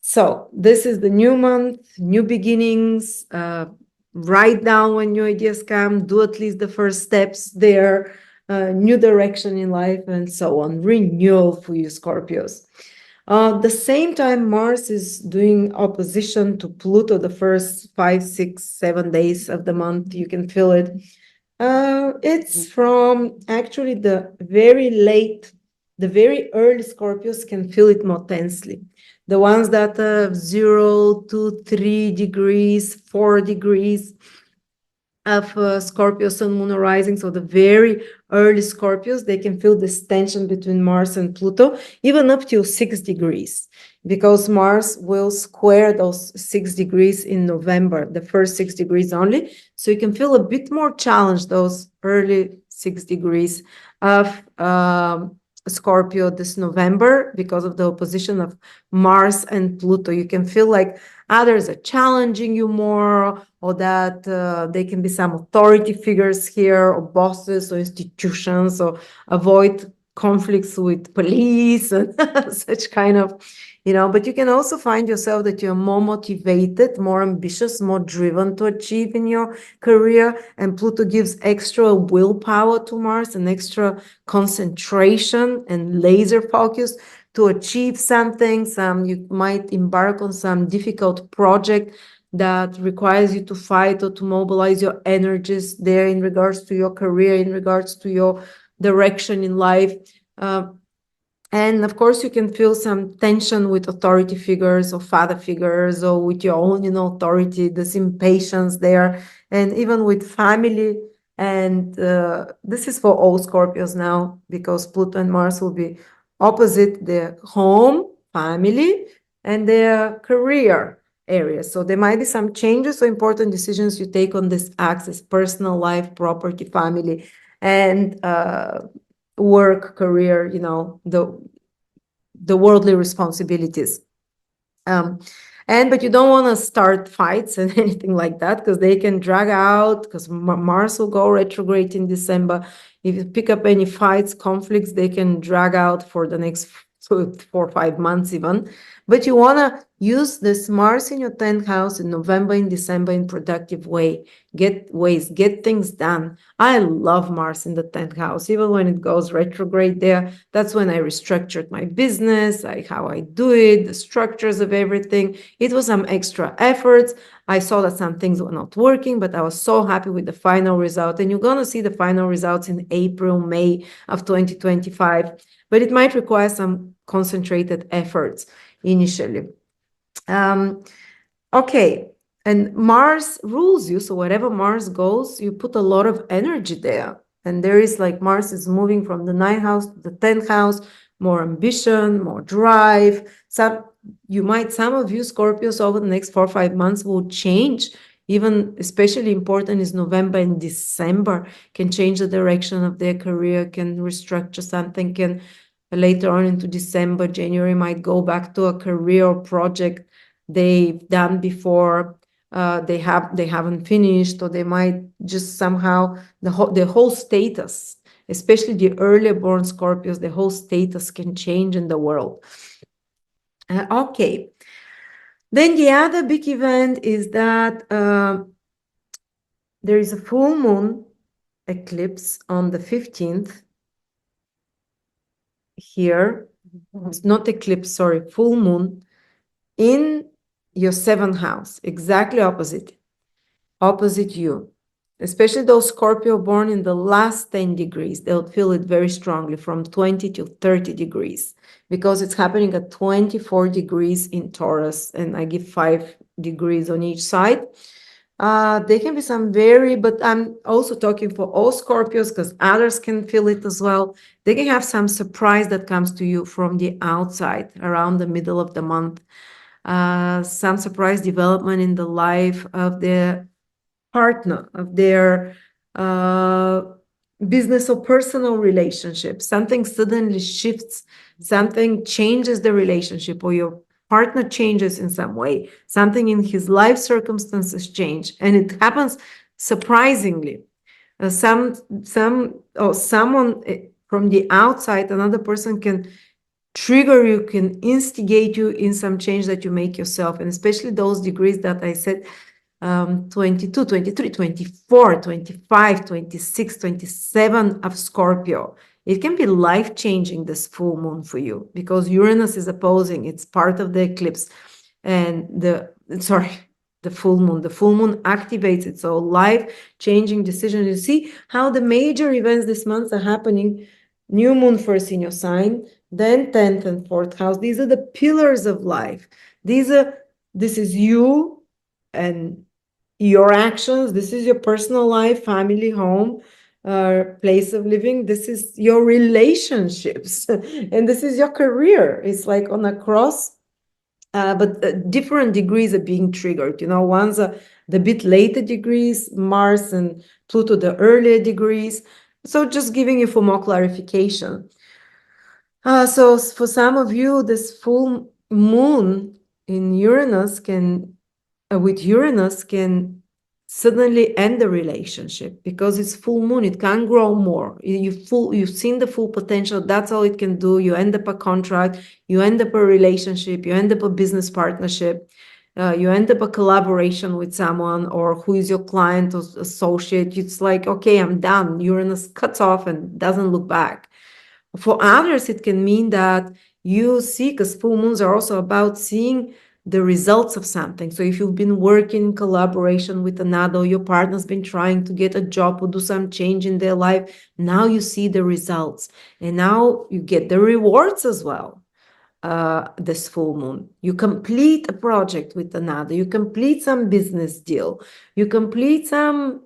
[SPEAKER 1] So this is the new month, new beginnings. Write down when new ideas come, do at least the first steps there, new direction in life, and so on. Renewal for you, Scorpios. The same time, Mars is doing opposition to Pluto the first 5, 6, 7 days of the month. You can feel it. It's from actually the very early Scorpios can feel it more tensely. The ones that have 0 to 3 degrees, 4 degrees of Scorpio, Sun, Moon, Rising. So the very early Scorpios, they can feel this tension between Mars and Pluto, even up to 6 degrees, because Mars will square those 6 degrees in November, the first 6 degrees only. So you can feel a bit more challenged, those early 6 degrees of Scorpio this November because of the opposition of Mars and Pluto. You can feel like others are challenging you more, or that they can be some authority figures here, or bosses or institutions, or avoid conflicts with police and such kind of, but you can also find yourself that you're more motivated, more ambitious, more driven to achieve in your career. And Pluto gives extra willpower to Mars and extra concentration and laser focus to achieve something. You might embark on some difficult project that requires you to fight or to mobilize your energies there in regards to your career, in regards to your direction in life. And of course, you can feel some tension with authority figures or father figures or with your own, authority, this impatience there, and even with family. And this is for all Scorpios now, because Pluto and Mars will be opposite their home, family, and their career areas. So there might be some changes or important decisions you take on this axis: personal life, property, family, and work, career, the worldly responsibilities. But you don't want to start fights and anything like that, because they can drag out, because Mars will go retrograde in December. If you pick up any fights, conflicts, they can drag out for the next 4 or 5 months even. But you want to use this Mars in your 10th house in November and December in productive way. Get things done. I love Mars in the 10th house. Even when it goes retrograde there, that's when I restructured my business, how I do it, the structures of everything. It was some extra efforts. I saw that some things were not working, but I was so happy with the final result. And you're going to see the final results in April, May of 2025. But it might require some concentrated efforts initially. Okay, and Mars rules you, so wherever Mars goes, you put a lot of energy there. And there is Mars is moving from the 9th house to the 10th house, more ambition, more drive. Some of you, Scorpios, over the next 4 or 5 months will change. Even especially important is November and December, can change the direction of their career, can restructure something, can later on into December, January might go back to a career or project they've done before, they haven't finished, or they might just somehow, the whole status, especially the earlier born Scorpios, the whole status can change in the world. Okay. Then the other big event is that there is a full moon eclipse on the 15th here. It's not eclipse, sorry, full moon in your 7th house, exactly opposite you. Especially those Scorpio born in the last 10 degrees, they'll feel it very strongly from 20 to 30 degrees, because it's happening at 24 degrees in Taurus, and I give 5 degrees on each side. There can be some but I'm also talking for all Scorpios, because others can feel it as well. They can have some surprise that comes to you from the outside around the middle of the month. Some surprise development in the life of their partner, of their business or personal relationship. Something suddenly shifts, something changes the relationship, or your partner changes in some way, something in his life circumstances change, and it happens surprisingly. Someone from the outside, another person can trigger you, can instigate you in some change that you make yourself, and especially those degrees that I said, 22, 23, 24, 25, 26, 27 of Scorpio. It can be life-changing, this full moon for you, because Uranus is opposing. It's part of the eclipse. And the full moon. The full moon activates it. So life-changing decisions. You see how the major events this month are happening. New moon first in your sign, then 10th and 4th house. These are the pillars of life. This is you and your actions. This is your personal life, family, home, place of living. This is your relationships, and this is your career. It's like on a cross, but different degrees are being triggered. One's the bit later degrees, Mars and Pluto, the earlier degrees. So just giving you for more clarification. So for some of you, this full moon in Uranus with Uranus can suddenly end the relationship, because it's full moon. It can't grow more. You've seen the full potential. That's all it can do. You end up a contract, you end up a relationship, you end up a business partnership, you end up a collaboration with someone, or who is your client or associate. It's like, okay, I'm done. Uranus cuts off and doesn't look back. For others, it can mean that you see, because full moons are also about seeing the results of something. So if you've been working in collaboration with another, your partner's been trying to get a job or do some change in their life, now you see the results, and now you get the rewards as well. This full moon, you complete a project with another, you complete some business deal, you complete some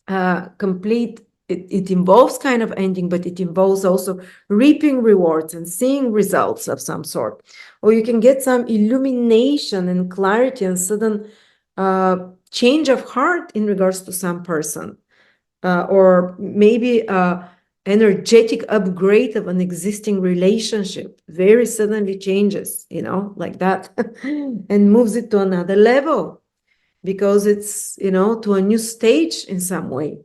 [SPEAKER 1] it involves kind of ending, but it involves also reaping rewards and seeing results of some sort. Or you can get some illumination and clarity and sudden change of heart in regards to some person, or maybe energetic upgrade of an existing relationship very suddenly changes, like that, and moves it to another level because it's, to a new stage in some way.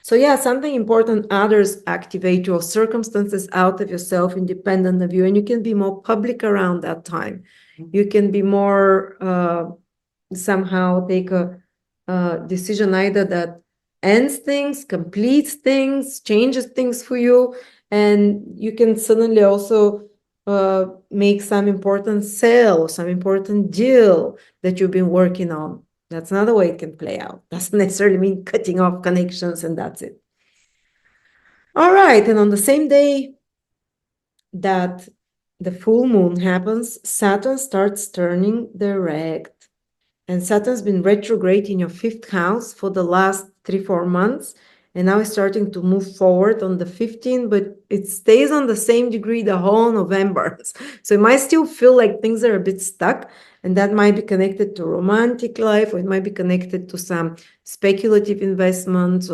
[SPEAKER 1] So yeah, something important, others activate you, or circumstances out of yourself, independent of you, and you can be more public around that time. You can be more somehow take a decision either that ends things, completes things, changes things for you, and you can suddenly also make some important sale or some important deal that you've been working on. That's another way it can play out. Doesn't necessarily mean cutting off connections and that's it. All right, and on the same day that the full moon happens, Saturn starts turning direct. And Saturn's been retrograde in your 5th house for the last 3-4 months. And now it's starting to move forward on the 15th, but it stays on the same degree the whole November. So it might still feel like things are a bit stuck. And that might be connected to romantic life, or it might be connected to some speculative investments.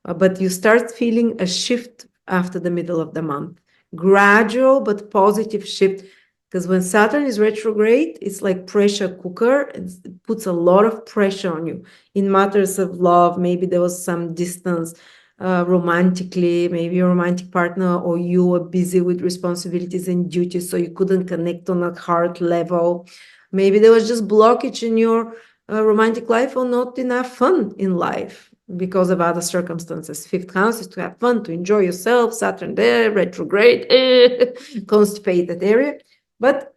[SPEAKER 1] But you start feeling a shift after the middle of the month. Gradual but positive shift. Because when Saturn is retrograde, it's like pressure cooker. It puts a lot of pressure on you in matters of love. Maybe there was some distance romantically. Maybe your romantic partner or you were busy with responsibilities and duties, so you couldn't connect on a heart level. Maybe there was just blockage in your romantic life, or not enough fun in life because of other circumstances. 5th house is to have fun, to enjoy yourself. Saturn there, retrograde, constipated area. But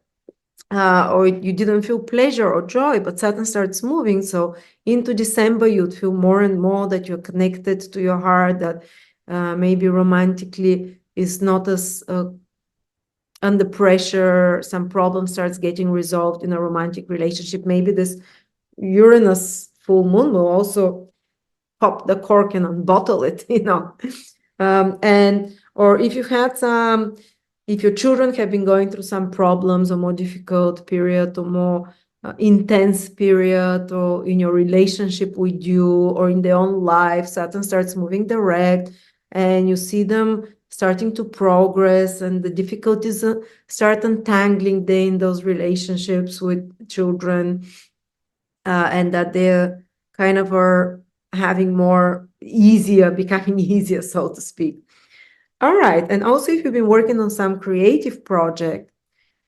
[SPEAKER 1] or you didn't feel pleasure or joy, but Saturn starts moving. So into December, you'd feel more and more that you're connected to your heart, that maybe romantically is not as under pressure. Some problem starts getting resolved in a romantic relationship. Maybe this Uranus full moon will also pop the cork and unbottle it, or if you had some, if your children have been going through some problems or more difficult period or more intense period, or in your relationship with you or in their own life, Saturn starts moving direct and you see them starting to progress, and the difficulties start untangling in those relationships with children, and that they're kind of are having more easier, becoming easier, so to speak. All right. And also, if you've been working on some creative project,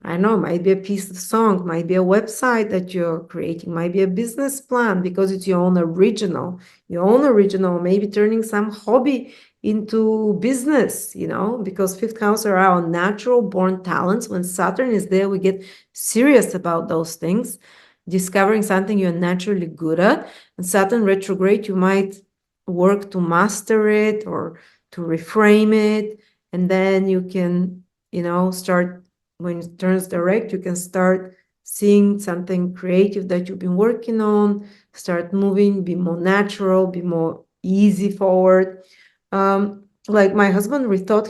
[SPEAKER 1] I know, might be a piece of song, might be a website that you're creating, might be a business plan because it's your own original, maybe turning some hobby into business, because 5th house are our natural born talents. When Saturn is there, we get serious about those things, discovering something you're naturally good at. And Saturn retrograde, you might work to master it or to reframe it, and then you can, start, when it turns direct, you can start seeing something creative that you've been working on, start moving, be more natural, be more easy forward. Like my husband rethought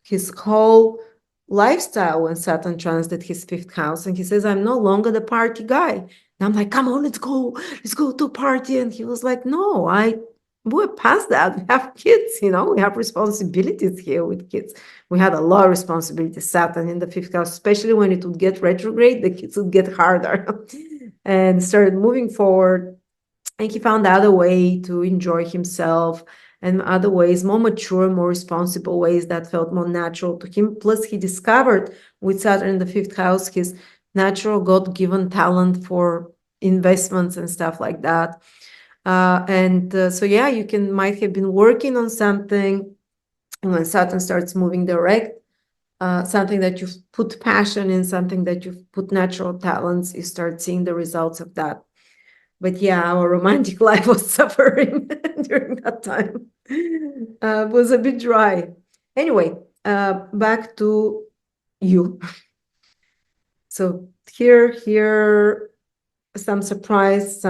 [SPEAKER 1] his whole lifestyle when Saturn transited his 5th house, and he says, I'm no longer the party guy. And I'm like, come on, let's go to a party. And he was like, no, we're past that. We have kids, we have responsibilities here with kids. We had a lot of responsibilities, Saturn in the 5th house, especially when it would get retrograde, the kids would get harder and started moving forward. And he found other way to enjoy himself, and other ways, more mature, more responsible ways that felt more natural to him. Plus, he discovered with Saturn in the 5th house his natural God-given talent for investments and stuff like that. So yeah, might have been working on something, and when Saturn starts moving direct, something that you've put passion in, something that you've put natural talents, you start seeing the results of that. But yeah, our romantic life was suffering during that time. Was a bit dry. Anyway, back to you. So here, some surprise,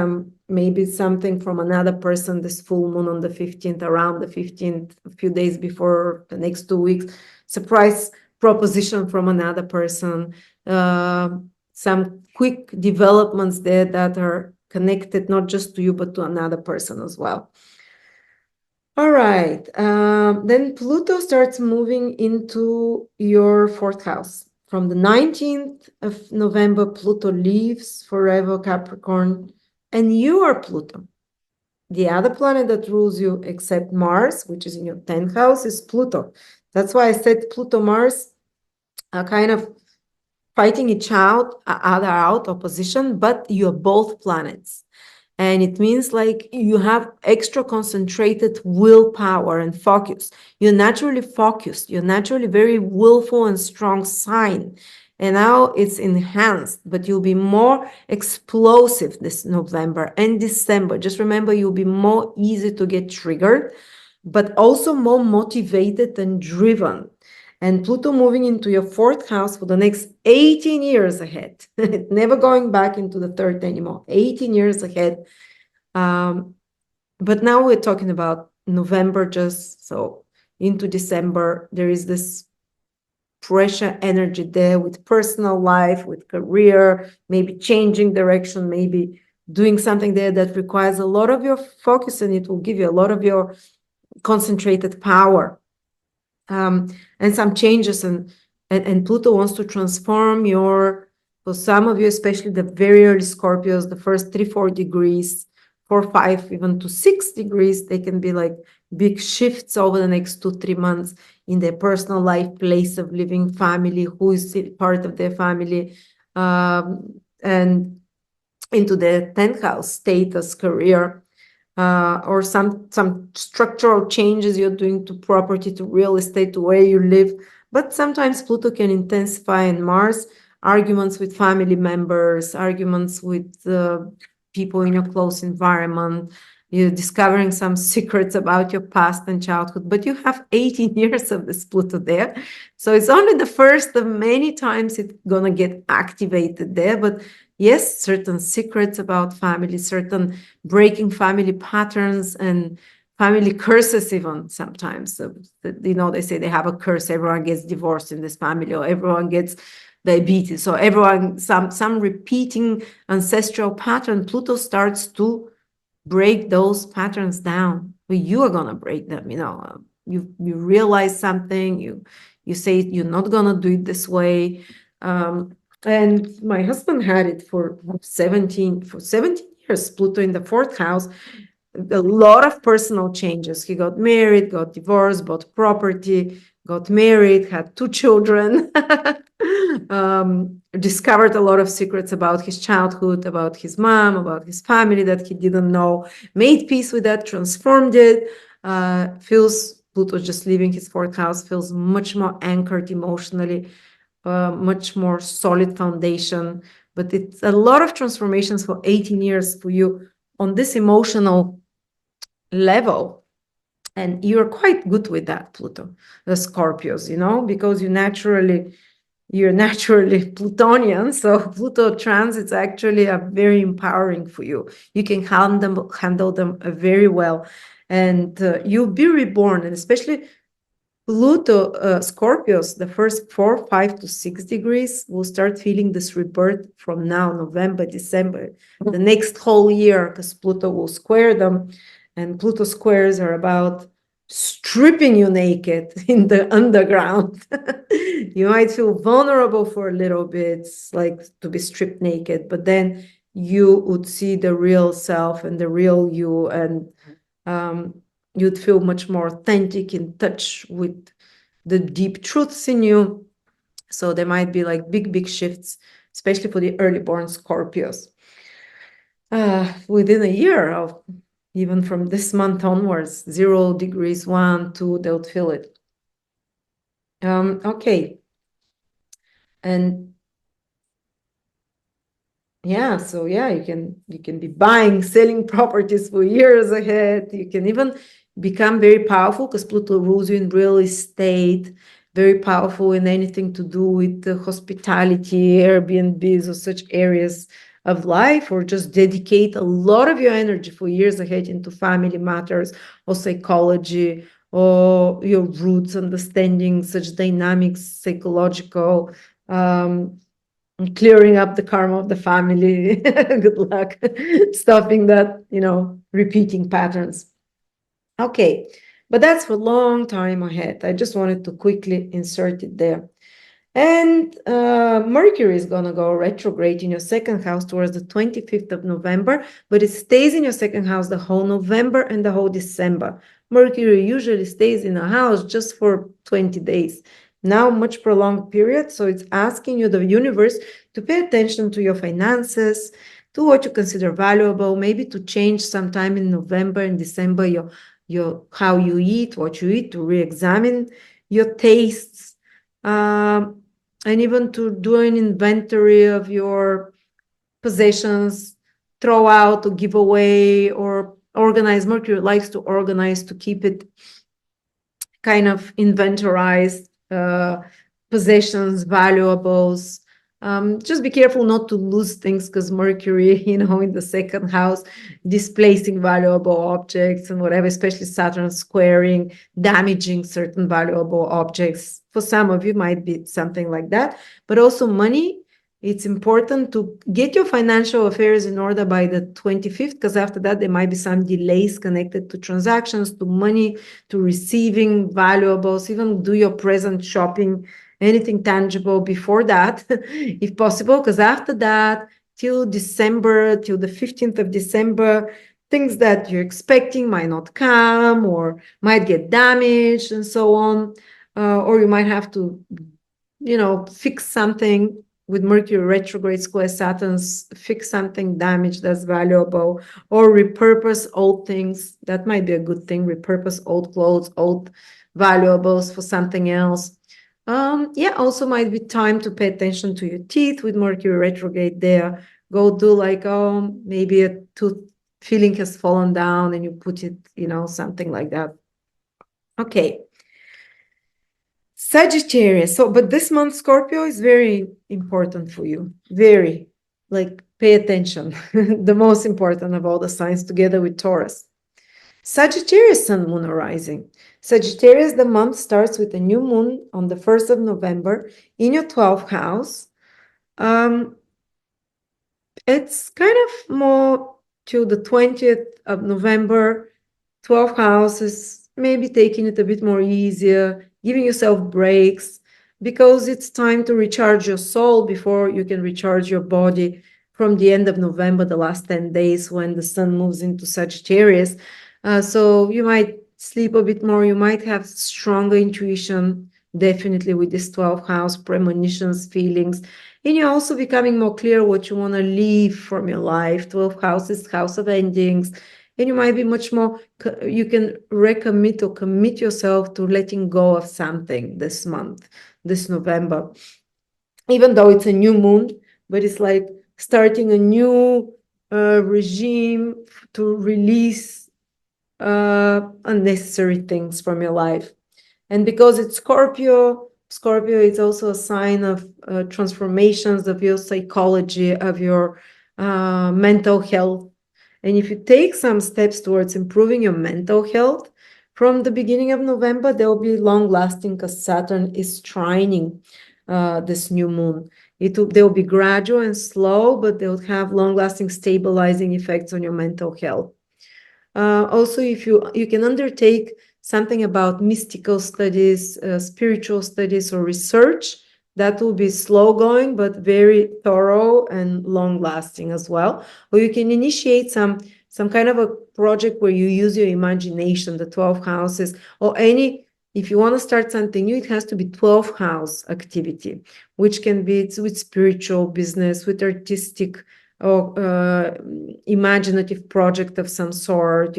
[SPEAKER 1] maybe something from another person, this full moon on the 15th, around the 15th, a few days before the next 2 weeks, surprise proposition from another person, some quick developments there that are connected not just to you, but to another person as well. All right. Then Pluto starts moving into your fourth house. From the 19th of November, Pluto leaves forever Capricorn, and you are Pluto. The other planet that rules you, except Mars, which is in your 10th house, is Pluto. That's why I said Pluto, Mars are kind of fighting each other out, opposition, but you're both planets. And it means like you have extra concentrated willpower and focus. You're naturally focused. You're naturally very willful and strong sign. And now it's enhanced, but you'll be more explosive this November and December. Just remember, you'll be more easy to get triggered, but also more motivated and driven. And Pluto moving into your fourth house for the next 18 years ahead. Never going back into the third anymore. 18 years ahead. But now we're talking about November, just so into December. There is this pressure energy there with personal life, with career, maybe changing direction, maybe doing something there that requires a lot of your focus, and it will give you a lot of your concentrated power. And some changes, and Pluto wants to transform for some of you, especially the very early Scorpios, the first 3-4 degrees, 4-5, even to 6 degrees, they can be like big shifts over the next 2-3 months in their personal life, place of living, family, who is part of their family, and into their 10th house, status, career. Or some structural changes you're doing to property, to real estate, to where you live. But sometimes Pluto can intensify in Mars, arguments with family members, arguments with people in your close environment. You're discovering some secrets about your past and childhood, but you have 18 years of this Pluto there. So it's only the first of many times it's gonna get activated there. But yes, certain secrets about family, certain breaking family patterns and family curses even sometimes. So, they say they have a curse, everyone gets divorced in this family, or everyone gets diabetes, so everyone, some repeating ancestral pattern. Pluto starts to break those patterns down, but you are gonna break them. You realize something, you say you're not gonna do it this way. And my husband had it for 17 years, Pluto in the fourth house. A lot of personal changes. He got married, got divorced, bought property, got married, had 2 children, discovered a lot of secrets about his childhood, about his mom, about his family that he didn't know, made peace with that, transformed it, feels Pluto just leaving his fourth house, feels much more anchored emotionally, much more solid foundation. But it's a lot of transformations for 18 years for you on this emotional level. And you're quite good with that, Pluto, the Scorpios, because you're naturally Plutonian. So Pluto transits actually are very empowering for you. You can handle them very well. And you'll be reborn, and especially Pluto, Scorpios, the first 4, 5 to 6 degrees will start feeling this rebirth from now, November, December, the next whole year, because Pluto will square them. And Pluto squares are about stripping you naked in the underground. You might feel vulnerable for a little bit, like to be stripped naked, but then you would see the real self and the real you, and you'd feel much more authentic, in touch with the deep truths in you. So there might be like big shifts, especially for the early born Scorpios. Within a year of, even from this month onwards, 0 degrees, 1, 2, they'll feel it. Okay, And yeah, so yeah, you can be buying, selling properties for years ahead. You can even become very powerful because Pluto rules you in real estate, very powerful in anything to do with the hospitality, Airbnbs, or such areas of life, or just dedicate a lot of your energy for years ahead into family matters or psychology or your roots, understanding such dynamics, psychological, clearing up the karma of the family. Good luck stopping that, repeating patterns. Okay, but that's for a long time ahead. I just wanted to quickly insert it there. And Mercury is going to go retrograde in your second house towards the 25th of November, but it stays in your second house the whole November and the whole December. Mercury usually stays in a house just for 20 days. Now, much prolonged period. So it's asking you, the universe, to pay attention to your finances, to what you consider valuable, maybe to change sometime in November and December your how you eat, what you eat, to re-examine your tastes. And even to do an inventory of your possessions, throw out or give away or organize. Mercury likes to organize, to keep it kind of inventorized, possessions, valuables. Just be careful not to lose things because Mercury, in the second house, displacing valuable objects and whatever, especially Saturn squaring, damaging certain valuable objects. For some of you, might be something like that, but also money. It's important to get your financial affairs in order by the 25th, because after that, there might be some delays connected to transactions, to money, to receiving valuables, even do your present shopping, anything tangible before that, if possible, because after that, till December, till the 15th of December, things that you're expecting might not come or might get damaged and so on. Or you might have to, fix something with Mercury retrograde square Saturn's, fix something damaged that's valuable, or repurpose old things. That might be a good thing. Repurpose old clothes, old valuables for something else. Also might be time to pay attention to your teeth with Mercury retrograde there. Go do maybe a tooth filling has fallen down and you put it, something like that. Okay. Sagittarius. But this month, Scorpio is very important for you. Very, pay attention. The most important of all the signs, together with Taurus. Sagittarius, Sun, Moon, or Rising. Sagittarius, the month starts with a new moon on the 1st of November in your 12th house. It's kind of more to the 20th of November. 12th house is maybe taking it a bit more easier, giving yourself breaks, because it's time to recharge your soul before you can recharge your body from the end of November, the last 10 days when the sun moves into Sagittarius. So you might sleep a bit more, you might have stronger intuition, definitely with this 12th house, premonitions, feelings. And you're also becoming more clear what you want to leave from your life. 12th house is house of endings. And you might be much more, you can recommit or commit yourself to letting go of something this month, this November. Even though it's a new moon, but it's like starting a new regime to release unnecessary things from your life. And because it's Scorpio is also a sign of transformations of your psychology, of your mental health. And if you take some steps towards improving your mental health from the beginning of November, they'll be long-lasting because Saturn is trining this new moon. They'll be gradual and slow, but they'll have long-lasting stabilizing effects on your mental health. Also, if you can undertake something about mystical studies, spiritual studies, or research, that will be slow going, but very thorough and long lasting as well. Or you can initiate some kind of a project where you use your imagination, the 12 houses, or if you want to start something new, it has to be 12 house activity, which can be with spiritual business, with artistic or imaginative project of some sort,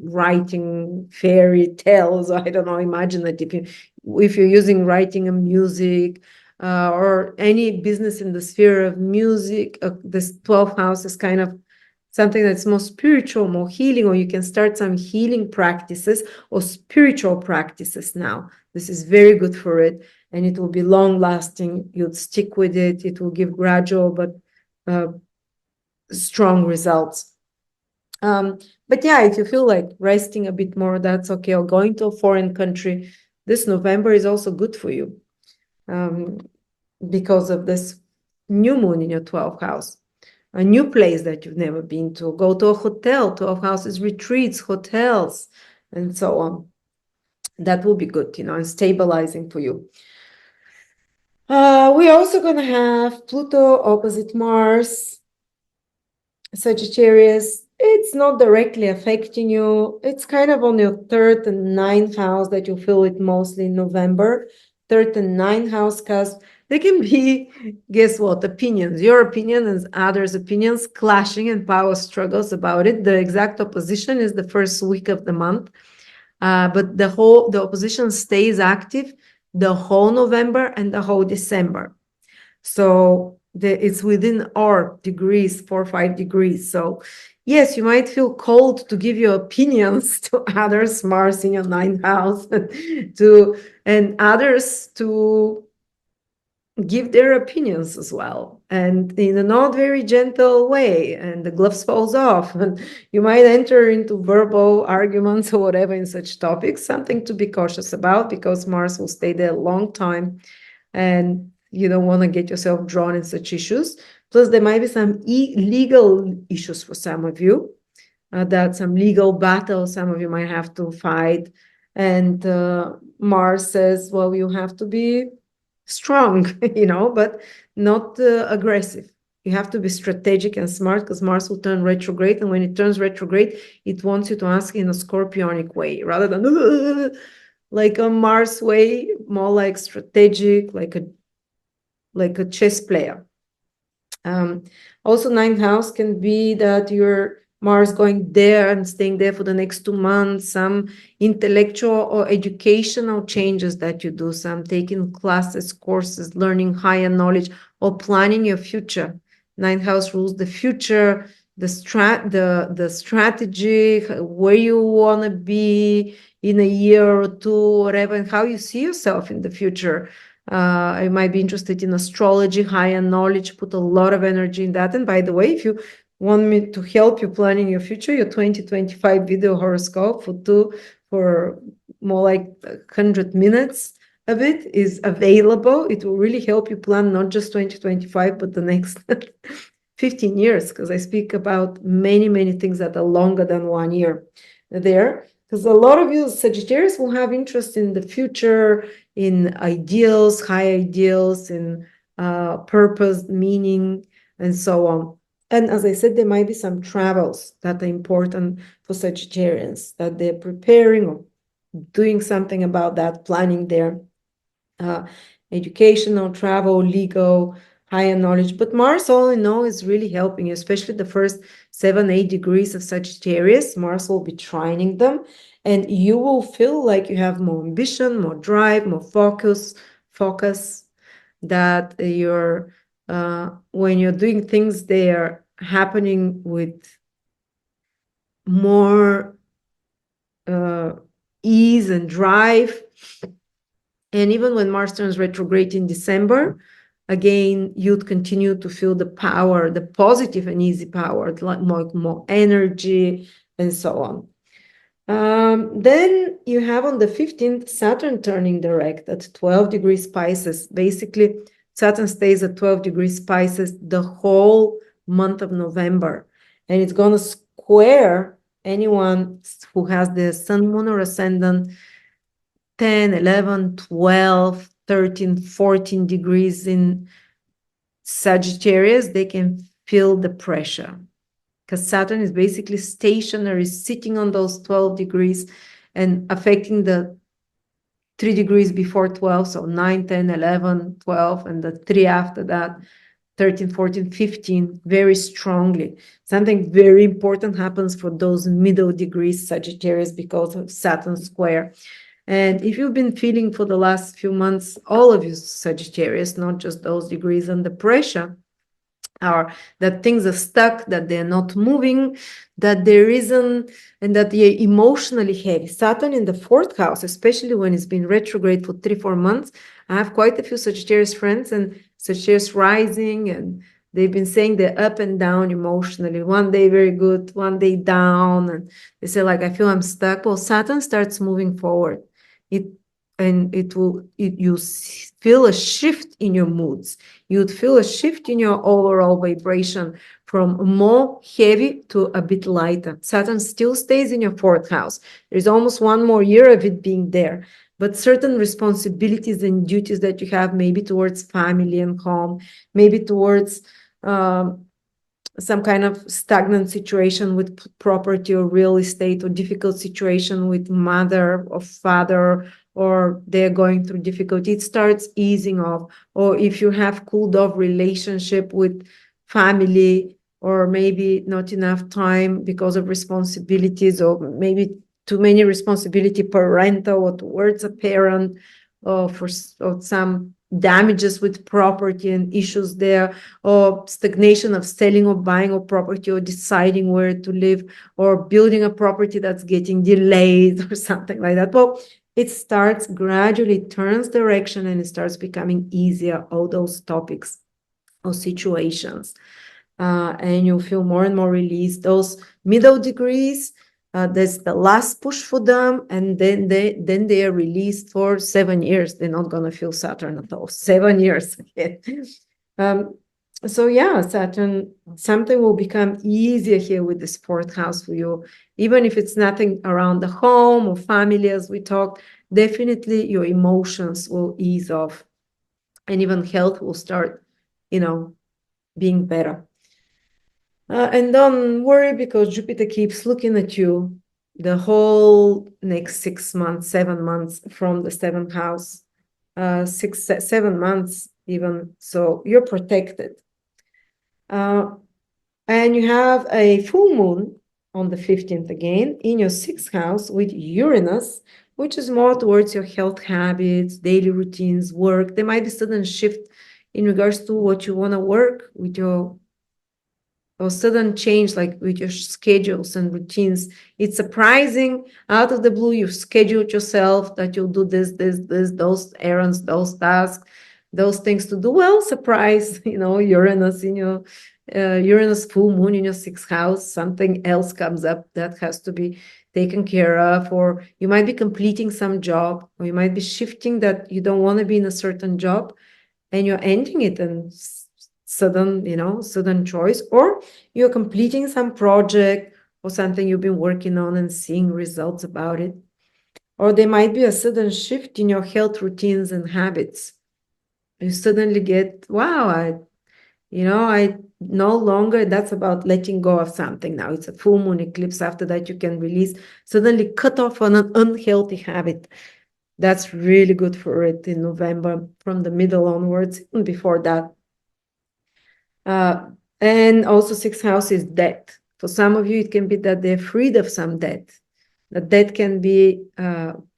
[SPEAKER 1] writing fairy tales, I don't know, imaginative. If you're using writing and music, or any business in the sphere of music. This 12th house is kind of something that's more spiritual, more healing, or you can start some healing practices or spiritual practices now. This is very good for it, and it will be long lasting. You'll stick with it. It will give gradual but strong results. But yeah, if you feel like resting a bit more, that's okay, or going to a foreign country, this November is also good for you, because of this new moon in your 12th house. A new place that you've never been to, go to a hotel. 12 houses, retreats, hotels, and so on. That will be good, and stabilizing for you. We're also going to have Pluto opposite Mars, Sagittarius. It's not directly affecting you. It's kind of on your 3rd and 9th house that you feel it mostly in November. 3rd and 9th house, because there can be, guess what, opinions. Your opinion and others' opinions clashing and power struggles about it. The exact opposition is the first week of the month. But the opposition stays active the whole November and the whole December. So it's within our degrees, 4 or 5 degrees. So yes, you might feel cold to give your opinions to others, Mars in your 9th house, and others to give their opinions as well, and in a not very gentle way, and the gloves falls off, and you might enter into verbal arguments or whatever in such topics. Something to be cautious about, because Mars will stay there a long time, and you don't want to get yourself drawn in such issues. Plus, there might be some legal issues for some of you, that some legal battle some of you might have to fight, and Mars says, well, you have to be strong, but not aggressive. You have to be strategic and smart, because Mars will turn retrograde, and when it turns retrograde, it wants you to ask in a Scorpionic way, rather than like a Mars way, more like strategic, like a chess player. Also, 9th house can be that you're Mars going there and staying there for the next 2 months, some intellectual or educational changes that you do, some taking classes, courses, learning higher knowledge, or planning your future. 9th house rules the future, the strategy, where you want to be in a year or two, whatever, and how you see yourself in the future. I might be interested in astrology, higher knowledge, put a lot of energy in that. And by the way, if you want me to help you planning your future, your 2025 video horoscope for more like 100 minutes of it is available. It will really help you plan not just 2025, but the next 15 years, because I speak about many, many things that are longer than 1 year there. Because a lot of you Sagittarius will have interest in the future, in ideals, high ideals, in purpose, meaning, and so on. And as I said, there might be some travels that are important for Sagittarians, that they're preparing or doing something about that, planning their educational, travel, legal, higher knowledge. But Mars, all in all, is really helping you, especially the first 7-8 degrees of Sagittarius. Mars will be trining them, and you will feel like you have more ambition, more drive, more focus, that you're when you're doing things, they are happening with more ease and drive. And even when Mars turns retrograde in December, again, you'd continue to feel the power, the positive and easy power, like more energy, and so on. Then you have on the 15th, Saturn turning direct at 12 degrees Pisces. Basically, Saturn stays at 12 degrees Pisces the whole month of November. And it's going to square anyone who has the Sun, Moon, or Ascendant 10, 11, 12, 13, 14 degrees in Sagittarius. They can feel the pressure, because Saturn is basically stationary, sitting on those 12 degrees and affecting the 3 degrees before 12, so 9, 10, 11, 12, and the 3 after that, 13, 14, 15, very strongly. Something very important happens for those middle degrees Sagittarius because of Saturn square. And if you've been feeling for the last few months, all of you Sagittarius, not just those degrees under pressure, or that things are stuck, that they're not moving, that there isn't, and that they're emotionally heavy. Saturn in the fourth house, especially when it's been retrograde for 3-4 months. I have quite a few Sagittarius friends and Sagittarius rising, and they've been saying they're up and down emotionally. One day very good, one day down, and they say like, I feel I'm stuck. Well, Saturn starts moving forward. You feel a shift in your moods. You'd feel a shift in your overall vibration from more heavy to a bit lighter. Saturn still stays in your fourth house. There's almost 1 more year of it being there, but certain responsibilities and duties that you have, maybe towards family and home, maybe towards some kind of stagnant situation with property or real estate, or difficult situation with mother or father, or they're going through difficulty, it starts easing off. Or if you have cooled off relationship with family, or maybe not enough time because of responsibilities, or maybe too many responsibility parental or towards a parent, or some damages with property and issues there, or stagnation of selling or buying a property, or deciding where to live, or building a property that's getting delayed or something like that. Well, it starts gradually, turns direction, and it starts becoming easier, all those topics or situations. And you'll feel more and more released. Those middle degrees, there's the last push for them, and then they are released for 7 years. They're not going to feel Saturn at all. 7 years. So yeah, Saturn, something will become easier here with this fourth house for you. Even if it's nothing around the home or family, as we talked, definitely your emotions will ease off, and even health will start, being better. And don't worry, because Jupiter keeps looking at you the whole next 6 months, 7 months from the seventh house, 7 months even. So you're protected. And you have a full moon on the 15th again in your 6th house with Uranus, which is more towards your health habits, daily routines, work. There might be sudden shift in regards to what you want to work with or sudden change, like with your schedules and routines. It's surprising, out of the blue, you've scheduled yourself that you'll do this, those errands, those tasks, those things to do. Well, surprise, Uranus in your Uranus full moon in your 6th house, something else comes up that has to be taken care of, or you might be completing some job, or you might be shifting that you don't want to be in a certain job, and you're ending it, and sudden choice, or you're completing some project or something you've been working on and seeing results about it. Or there might be a sudden shift in your health routines and habits. You suddenly get, wow, I no longer, that's about letting go of something now. It's a full moon eclipse. After that, you can release, suddenly cut off on an unhealthy habit. That's really good for it in November, from the middle onwards, and before that. And also 6th house is debt. For some of you, it can be that they're freed of some debt. The debt can be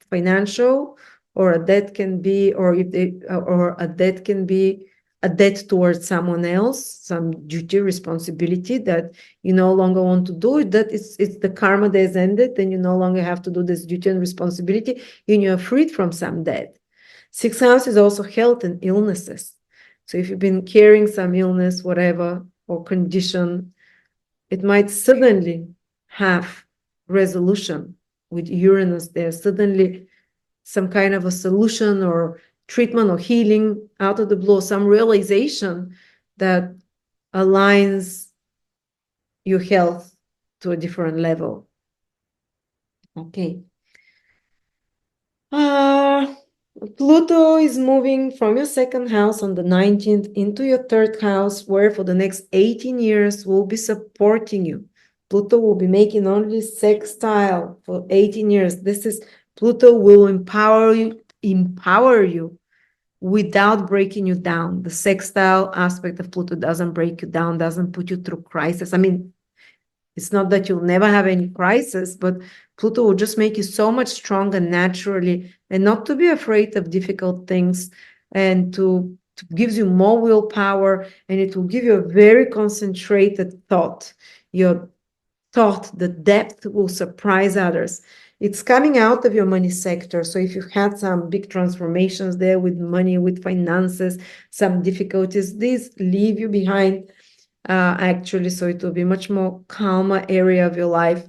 [SPEAKER 1] financial, or a debt can be, or a debt can be a debt towards someone else, some duty, responsibility that you no longer want to do. That it's the karma that has ended, then you no longer have to do this duty and responsibility, and you're freed from some debt. 6th house is also health and illnesses. So if you've been carrying some illness, whatever, or condition, it might suddenly have resolution with Uranus there. Suddenly some kind of a solution or treatment or healing out of the blue, some realization that aligns your health to a different level. Okay. Pluto is moving from your 2nd house on the 19th into your 3rd house, where for the next 18 years will be supporting you. Pluto will be making only sextile for 18 years. Pluto will empower you without breaking you down. The sextile aspect of Pluto doesn't break you down, doesn't put you through crisis. I mean, It's not that you'll never have any crisis, but Pluto will just make you so much stronger naturally, and not to be afraid of difficult things, and to gives you more willpower, and it will give you a very concentrated thought. Your thought, the depth will surprise others. It's coming out of your money sector. So if you've had some big transformations there with money, with finances, some difficulties, these leave you behind, actually. So it will be much more calmer area of your life.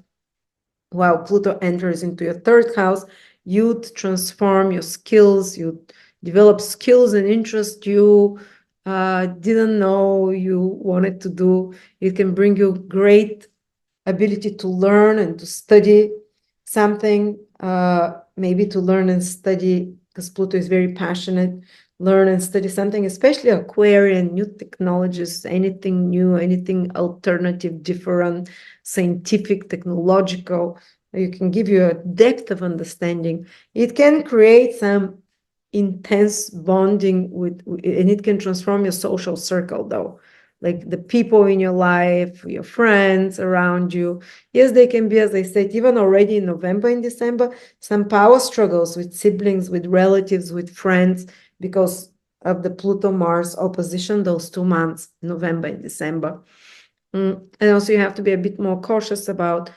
[SPEAKER 1] While Pluto enters into your third house, you'd transform your skills, you develop skills and interests you didn't know you wanted to do. It can bring you great ability to learn and to study something, maybe to learn and study, because Pluto is very passionate, learn and study something, especially Aquarian, new technologies, anything new, anything alternative, different, scientific, technological. You can give you a depth of understanding. It can create some intense bonding with, and it can transform your social circle, though, like the people in your life, your friends around you. Yes, they can be, as I said, even already in November and December, some power struggles with siblings, with relatives, with friends, because of the Pluto-Mars opposition those 2 months, November and December. And also you have to be a bit more cautious about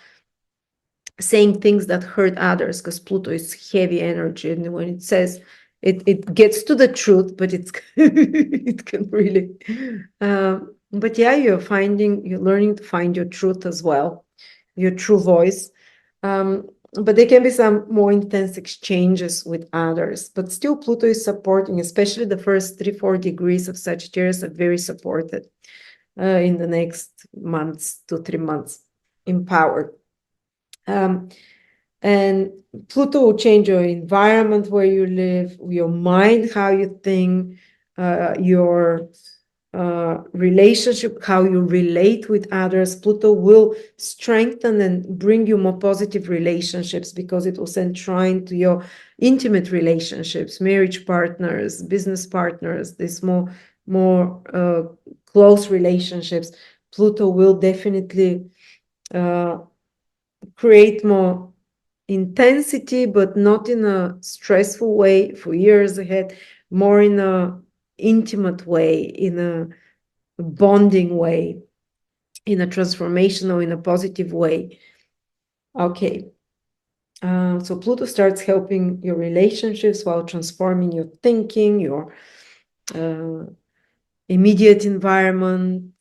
[SPEAKER 1] saying things that hurt others, because Pluto is heavy energy, and when it says it gets to the truth, but it's it can really but yeah, you're learning to find your truth as well, your true voice. But there can be some more intense exchanges with others, but still Pluto is supporting, especially the first 3-4 degrees of Sagittarius are very supported in the next months, 2-3 months, empowered. And Pluto will change your environment where you live, your mind, how you think, your relationship, how you relate with others. Pluto will strengthen and bring you more positive relationships, because it will send trine to your intimate relationships, marriage partners, business partners, this more close relationships. Pluto will definitely create more intensity, but not in a stressful way for years ahead, more in a intimate way, in a bonding way, in a transformational, in a positive way. Okay. So Pluto starts helping your relationships while transforming your thinking, your immediate environment,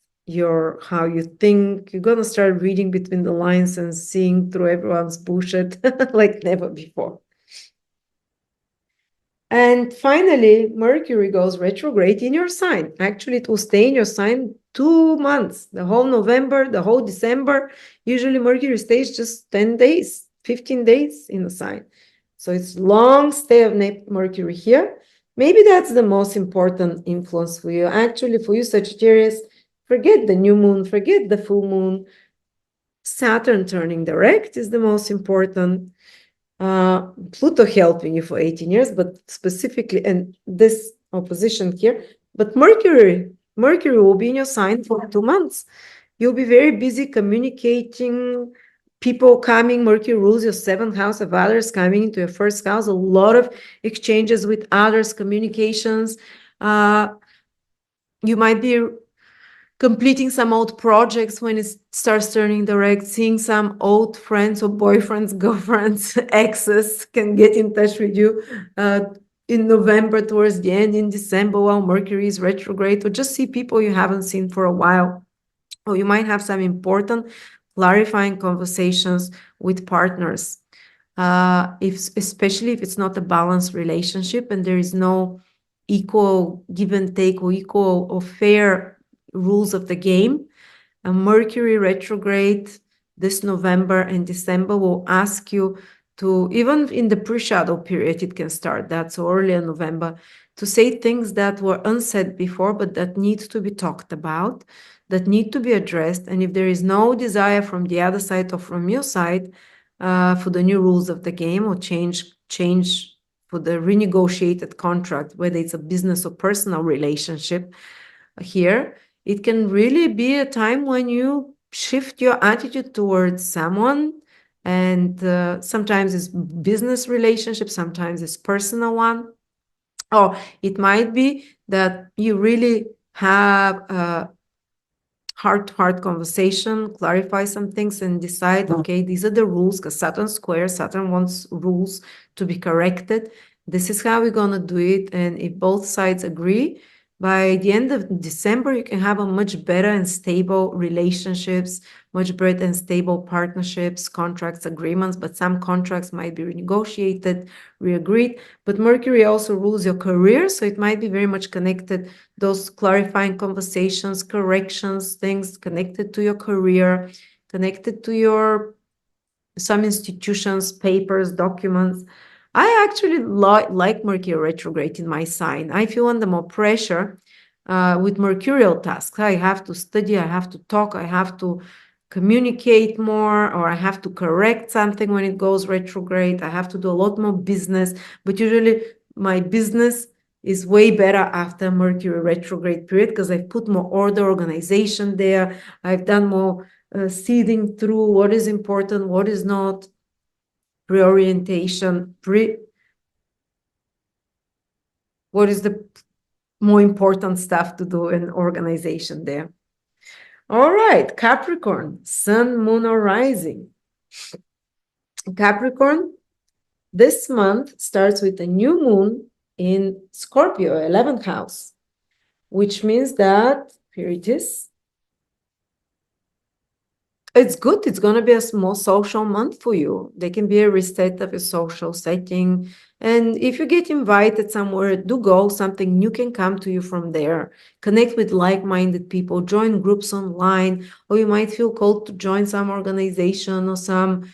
[SPEAKER 1] how you think. You're gonna start reading between the lines and seeing through everyone's bullshit like never before. And finally, Mercury goes retrograde in your sign. Actually, it will stay in your sign 2 months, the whole November, the whole December. Usually Mercury stays just 10 days, 15 days in the sign. So it's long stay of Mercury here. Maybe that's the most important influence for you. Actually, for you, Sagittarius, forget the new moon, forget the full moon. Saturn turning direct is the most important. Pluto helping you for 18 years, but specifically, and this opposition here, but Mercury will be in your sign for 2 months. You'll be very busy communicating, people coming. Mercury rules your 7th house of others, coming into your 1st house, a lot of exchanges with others, communications. You might be completing some old projects when it starts turning direct, seeing some old friends or boyfriends, girlfriends, exes can get in touch with you in November towards the end, in December while Mercury is retrograde, or just see people you haven't seen for a while. Or you might have some important clarifying conversations with partners, especially if it's not a balanced relationship and there is no equal give and take or equal or fair rules of the game. A Mercury retrograde this November and December will ask you to, even in the pre-shadow period, it can start that, so early in November, to say things that were unsaid before, but that need to be talked about, that need to be addressed. And if there is no desire from the other side or from your side for the new rules of the game, or change for the renegotiated contract, whether it's a business or personal relationship here, it can really be a time when you shift your attitude towards someone, and sometimes it's business relationship, sometimes it's personal one, or it might be that you really have a heart-to-heart conversation, clarify some things and decide, okay, these are the rules, because Saturn square, Saturn wants rules to be corrected. This is how we're going to do it. And if both sides agree, by the end of December, you can have a much better and stable relationships, much better and stable partnerships, contracts, agreements, but some contracts might be renegotiated, re-agreed. But Mercury also rules your career, so it might be very much connected, those clarifying conversations, corrections, things connected to your career, connected to your some institutions, papers, documents. I actually like Mercury retrograde in my sign. I feel under more pressure with mercurial tasks. I have to study, I have to talk, I have to communicate more, or I have to correct something when it goes retrograde. I have to do a lot more business, but usually my business is way better after Mercury retrograde period because I've put more order, organization there. I've done more seeding through what is important, what is not, reorientation, what is the more important stuff to do in organization there. All right, Capricorn, Sun, Moon, or Rising. Capricorn, this month starts with a new moon in Scorpio, 11th house, which means that, here it is, it's good. It's going to be a more social month for you. There can be a reset of a social setting. And if you get invited somewhere, do go. Something new can come to you from there. Connect with like-minded people. Join groups online. Or you might feel called to join some organization or some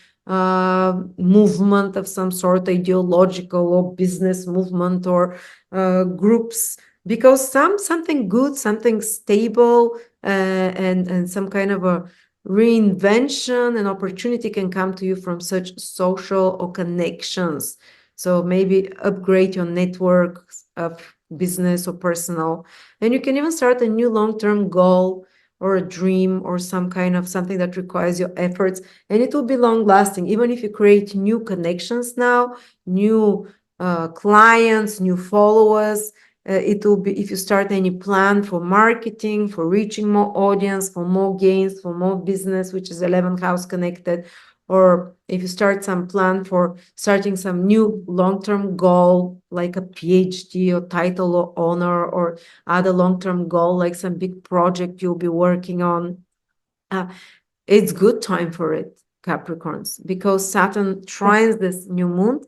[SPEAKER 1] movement of some sort, ideological or business movement or groups. Because something good, something stable, and some kind of a reinvention and opportunity can come to you from such social or connections. So maybe upgrade your network of business or personal, and you can even start a new long-term goal or a dream or some kind of something that requires your efforts, and it will be long-lasting. Even if you create new connections now, new clients, new followers, it will be, if you start any plan for marketing, for reaching more audience, for more gains, for more business, which is 11th house connected, or if you start some plan for starting some new long-term goal, like a PhD or title or honor, or other long-term goal, like some big project you'll be working on, it's good time for it, Capricorns, because Saturn trines this new moon.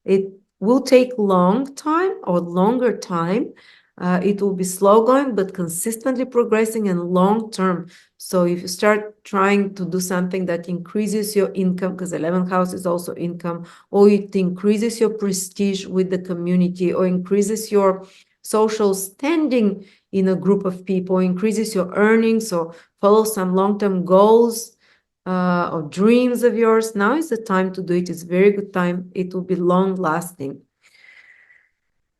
[SPEAKER 1] It will take long time or longer time. It will be slow going, but consistently progressing and long term. So if you start trying to do something that increases your income, because 11th house is also income, or it increases your prestige with the community, or increases your social standing in a group of people, increases your earnings, or follow some long-term goals or dreams of yours, now is the time to do it. It's a very good time. It will be long-lasting.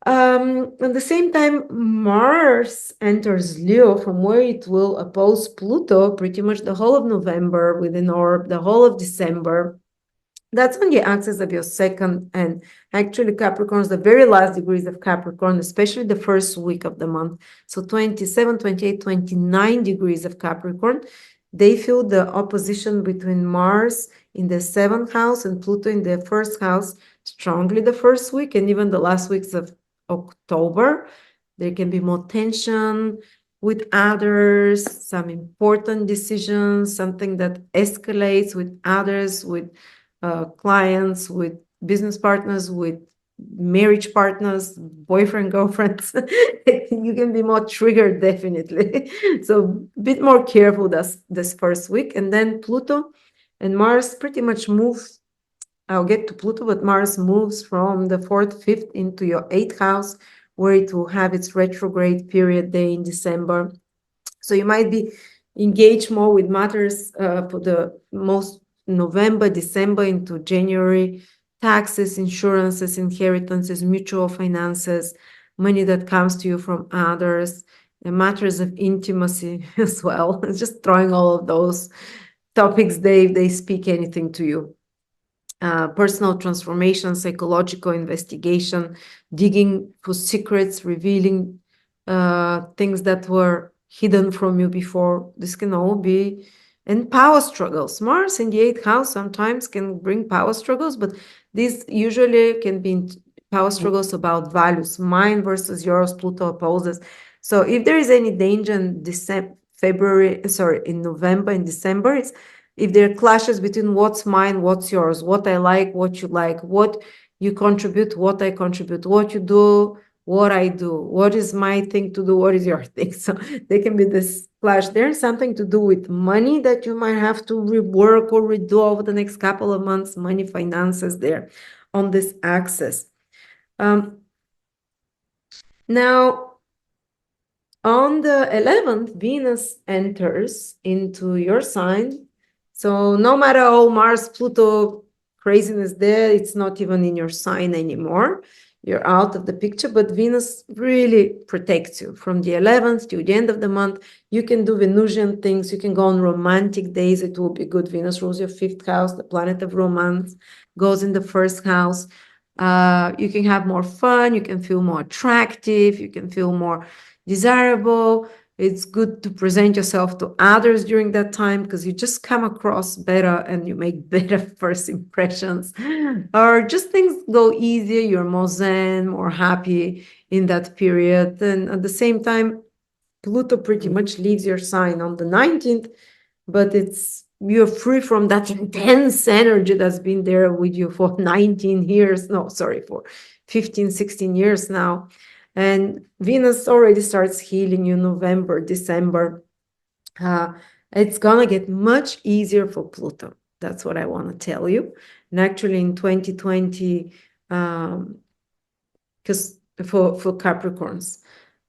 [SPEAKER 1] At the same time, Mars enters Leo, from where it will oppose Pluto pretty much the whole of November within, or the whole of December. That's on the axis of your second, and actually Capricorn is the very last degrees of Capricorn, especially the first week of the month. So 27, 28, 29 degrees of Capricorn, they feel the opposition between Mars in the 7th house and Pluto in the 1st house strongly the first week, and even the last weeks of October. There can be more tension with others, some important decisions, something that escalates with others, with clients, with business partners, with marriage partners, boyfriend, girlfriends. You can be more triggered, definitely. So a bit more careful this first week. And then Pluto and Mars pretty much moves. I'll get to Pluto, but Mars moves from the 4th, 5th into your 8th house, where it will have its retrograde period there in December. So you might be engaged more with matters for the most November, December into January, taxes, insurances, inheritances, mutual finances, money that comes to you from others, and matters of intimacy as well. Just throwing all of those topics, they speak anything to you. Personal transformation, psychological investigation, digging for secrets, revealing things that were hidden from you before. This can all be, and power struggles. Mars in the 8th house sometimes can bring power struggles, but these usually can be power struggles about values, mine versus yours, Pluto opposes. So if there is any danger in in November and December, it's if there are clashes between what's mine, what's yours, what I like, what you like, what you contribute, what I contribute, what you do, what I do, what is my thing to do, what is your thing. So there can be this clash. There's something to do with money that you might have to rework or redo over the next couple of months, money, finances there on this axis. Now, on the 11th, Venus enters into your sign. So no matter how Mars, Pluto craziness there, it's not even in your sign anymore. You're out of the picture, but Venus really protects you from the 11th to the end of the month. You can do Venusian things. You can go on romantic days. It will be good. Venus rules your 5th house. The planet of romance goes in the 1st house. You can have more fun. You can feel more attractive. You can feel more desirable. It's good to present yourself to others during that time because you just come across better and you make better first impressions, or just things go easier. You're more zen, more happy in that period. And at the same time, Pluto pretty much leaves your sign on the 19th, but you're free from that intense energy that's been there with you for 19 years. No, sorry, for 15, 16 years now. And Venus already starts healing you November, December. It's gonna get much easier for Pluto. That's what I want to tell you. And actually in 2020, because for Capricorns,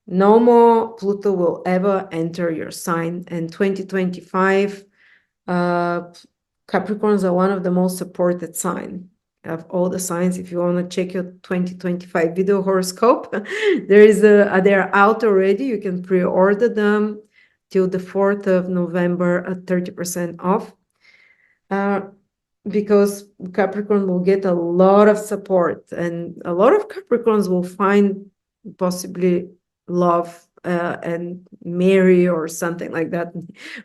[SPEAKER 1] no more Pluto will ever enter your sign. And 2025, Capricorns are one of the most supported signs of all the signs. If you want to check your 2025 video horoscope, they're out already. You can pre-order them till the 4th of November at 30% off. Because Capricorn will get a lot of support, and a lot of Capricorns will find possibly love and marry or something like that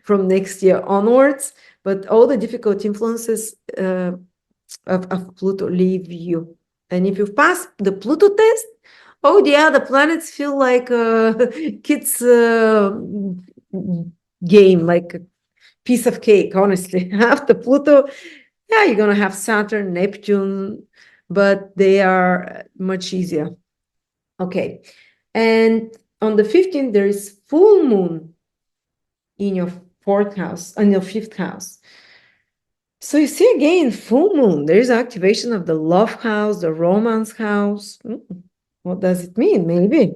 [SPEAKER 1] from next year onwards. But all the difficult influences of Pluto leave you. And if you pass the Pluto test, oh yeah, the planets feel like a kids game, like a piece of cake, honestly. After Pluto, yeah, you're going to have Saturn, Neptune, but they are much easier. Okay. And on the 15th, there is full moon in your 4th house, in your 5th house. So you see again, full moon, there is activation of the love house, the romance house. What does it mean? Maybe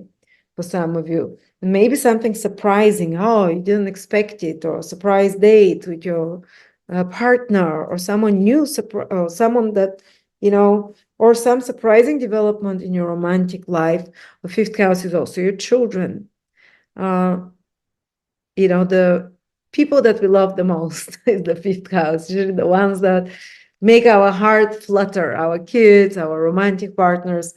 [SPEAKER 1] for some of you, maybe something surprising. Oh, you didn't expect it, or a surprise date with your partner, or someone new, or someone that, or some surprising development in your romantic life. The 5th house is also your children. The people that we love the most is the 5th house, usually the ones that make our heart flutter, our kids, our romantic partners.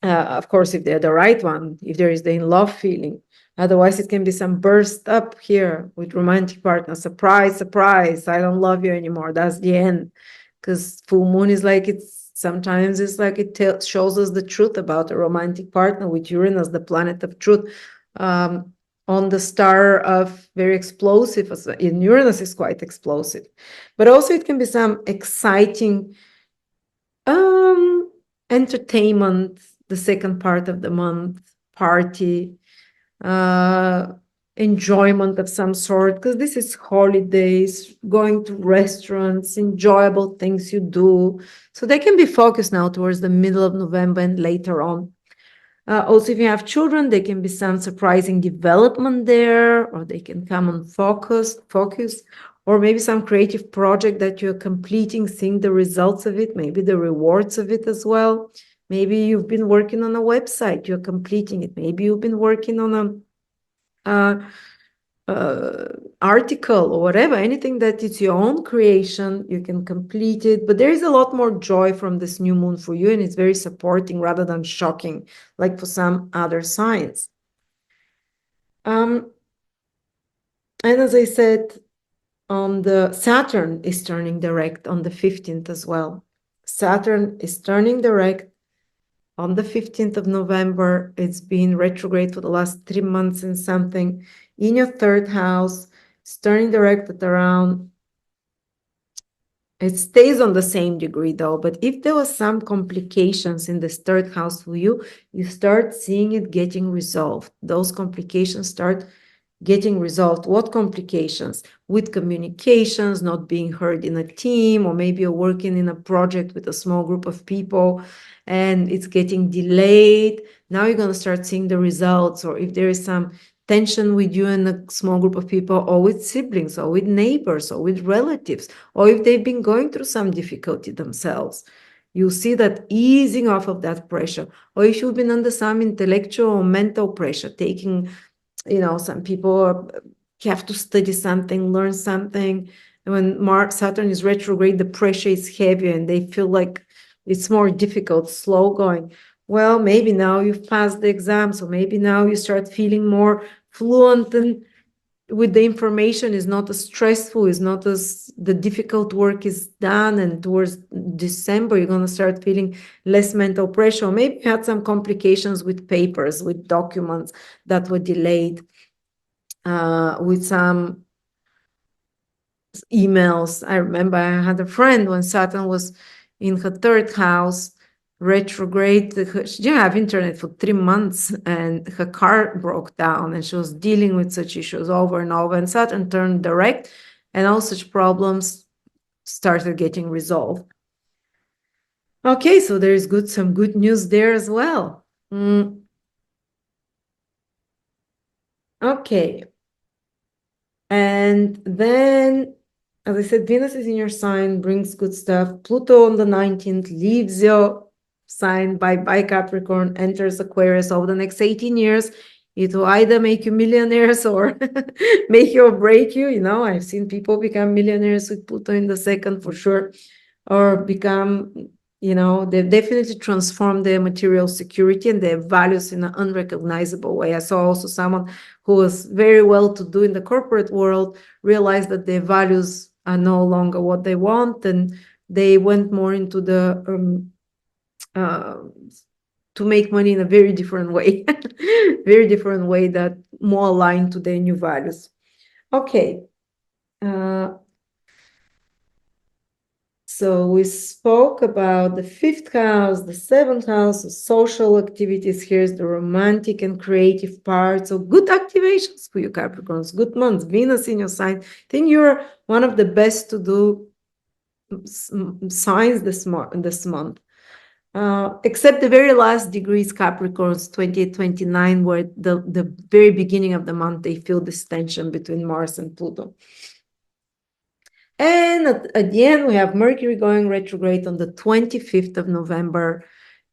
[SPEAKER 1] Of course, if they're the right one, if there is the in-love feeling. Otherwise, it can be some burst up here with romantic partner. Surprise, surprise, I don't love you anymore. That's the end. Because full moon is like, sometimes it's like it shows us the truth about a romantic partner, with Uranus, the planet of truth. On the star of very explosive, in Uranus is quite explosive. But also it can be some exciting entertainment, the second part of the month, party, enjoyment of some sort, because this is holidays, going to restaurants, enjoyable things you do. So they can be focused now towards the middle of November and later on. Also, if you have children, there can be some surprising development there, or they can come on focus, or maybe some creative project that you're completing, seeing the results of it, maybe the rewards of it as well. Maybe you've been working on a website, you're completing it. Maybe you've been working on article or whatever, anything that it's your own creation, you can complete it. But there is a lot more joy from this new moon for you, and it's very supporting rather than shocking, like for some other signs. And as I said, on the Saturn is turning direct on the 15th as well. Saturn is turning direct on the 15th of November. It's been retrograde for the last 3 months and something in your third house. It's turning direct at around, it stays on the same degree though, but if there was some complications in this third house for you, you start seeing it getting resolved. Those complications start getting resolved. What complications? With communications, not being heard in a team, or maybe you're working in a project with a small group of people and it's getting delayed. Now you're going to start seeing the results. Or if there is some tension with you and a small group of people, or with siblings, or with neighbors, or with relatives, or if they've been going through some difficulty themselves, you see that easing off of that pressure. Or if you've been under some intellectual or mental pressure, taking, some people have to study something, learn something. And when Saturn is retrograde, the pressure is heavier and they feel like it's more difficult, slow going. Well, maybe now you've passed the exam, so maybe now you start feeling more fluent and with the information, is not as stressful, is not as the difficult work is done, and towards December you're going to start feeling less mental pressure. Or maybe you had some complications with papers, with documents that were delayed, with some emails. I remember I had a friend when Saturn was in her third house retrograde. She didn't have internet for 3 months and her car broke down and she was dealing with such issues over and over, and Saturn turned direct and all such problems started getting resolved. Okay, so there is some good news there as well. Okay. And then, as I said, Venus is in your sign, brings good stuff. Pluto on the 19th leaves your sign, bye Capricorn, enters Aquarius over the next 18 years. It will either make you millionaires or make you or break you. I've seen people become millionaires with Pluto in the second for sure, or become, they've definitely transformed their material security and their values in an unrecognizable way. I saw also someone who was very well to do in the corporate world realized that their values are no longer what they want, and they went more into the to make money in a very different way, very different way that more aligned to their new values. Okay. So we spoke about the 5th house, the 7th house, the social activities. Here's the romantic and creative part. So good activations for you, Capricorns. Good month. Venus in your sign. I think you're one of the best to do signs this month. Except the very last degrees, Capricorns, 28-29, where the very beginning of the month, they feel this tension between Mars and Pluto. And at the end, we have Mercury going retrograde on the 25th of November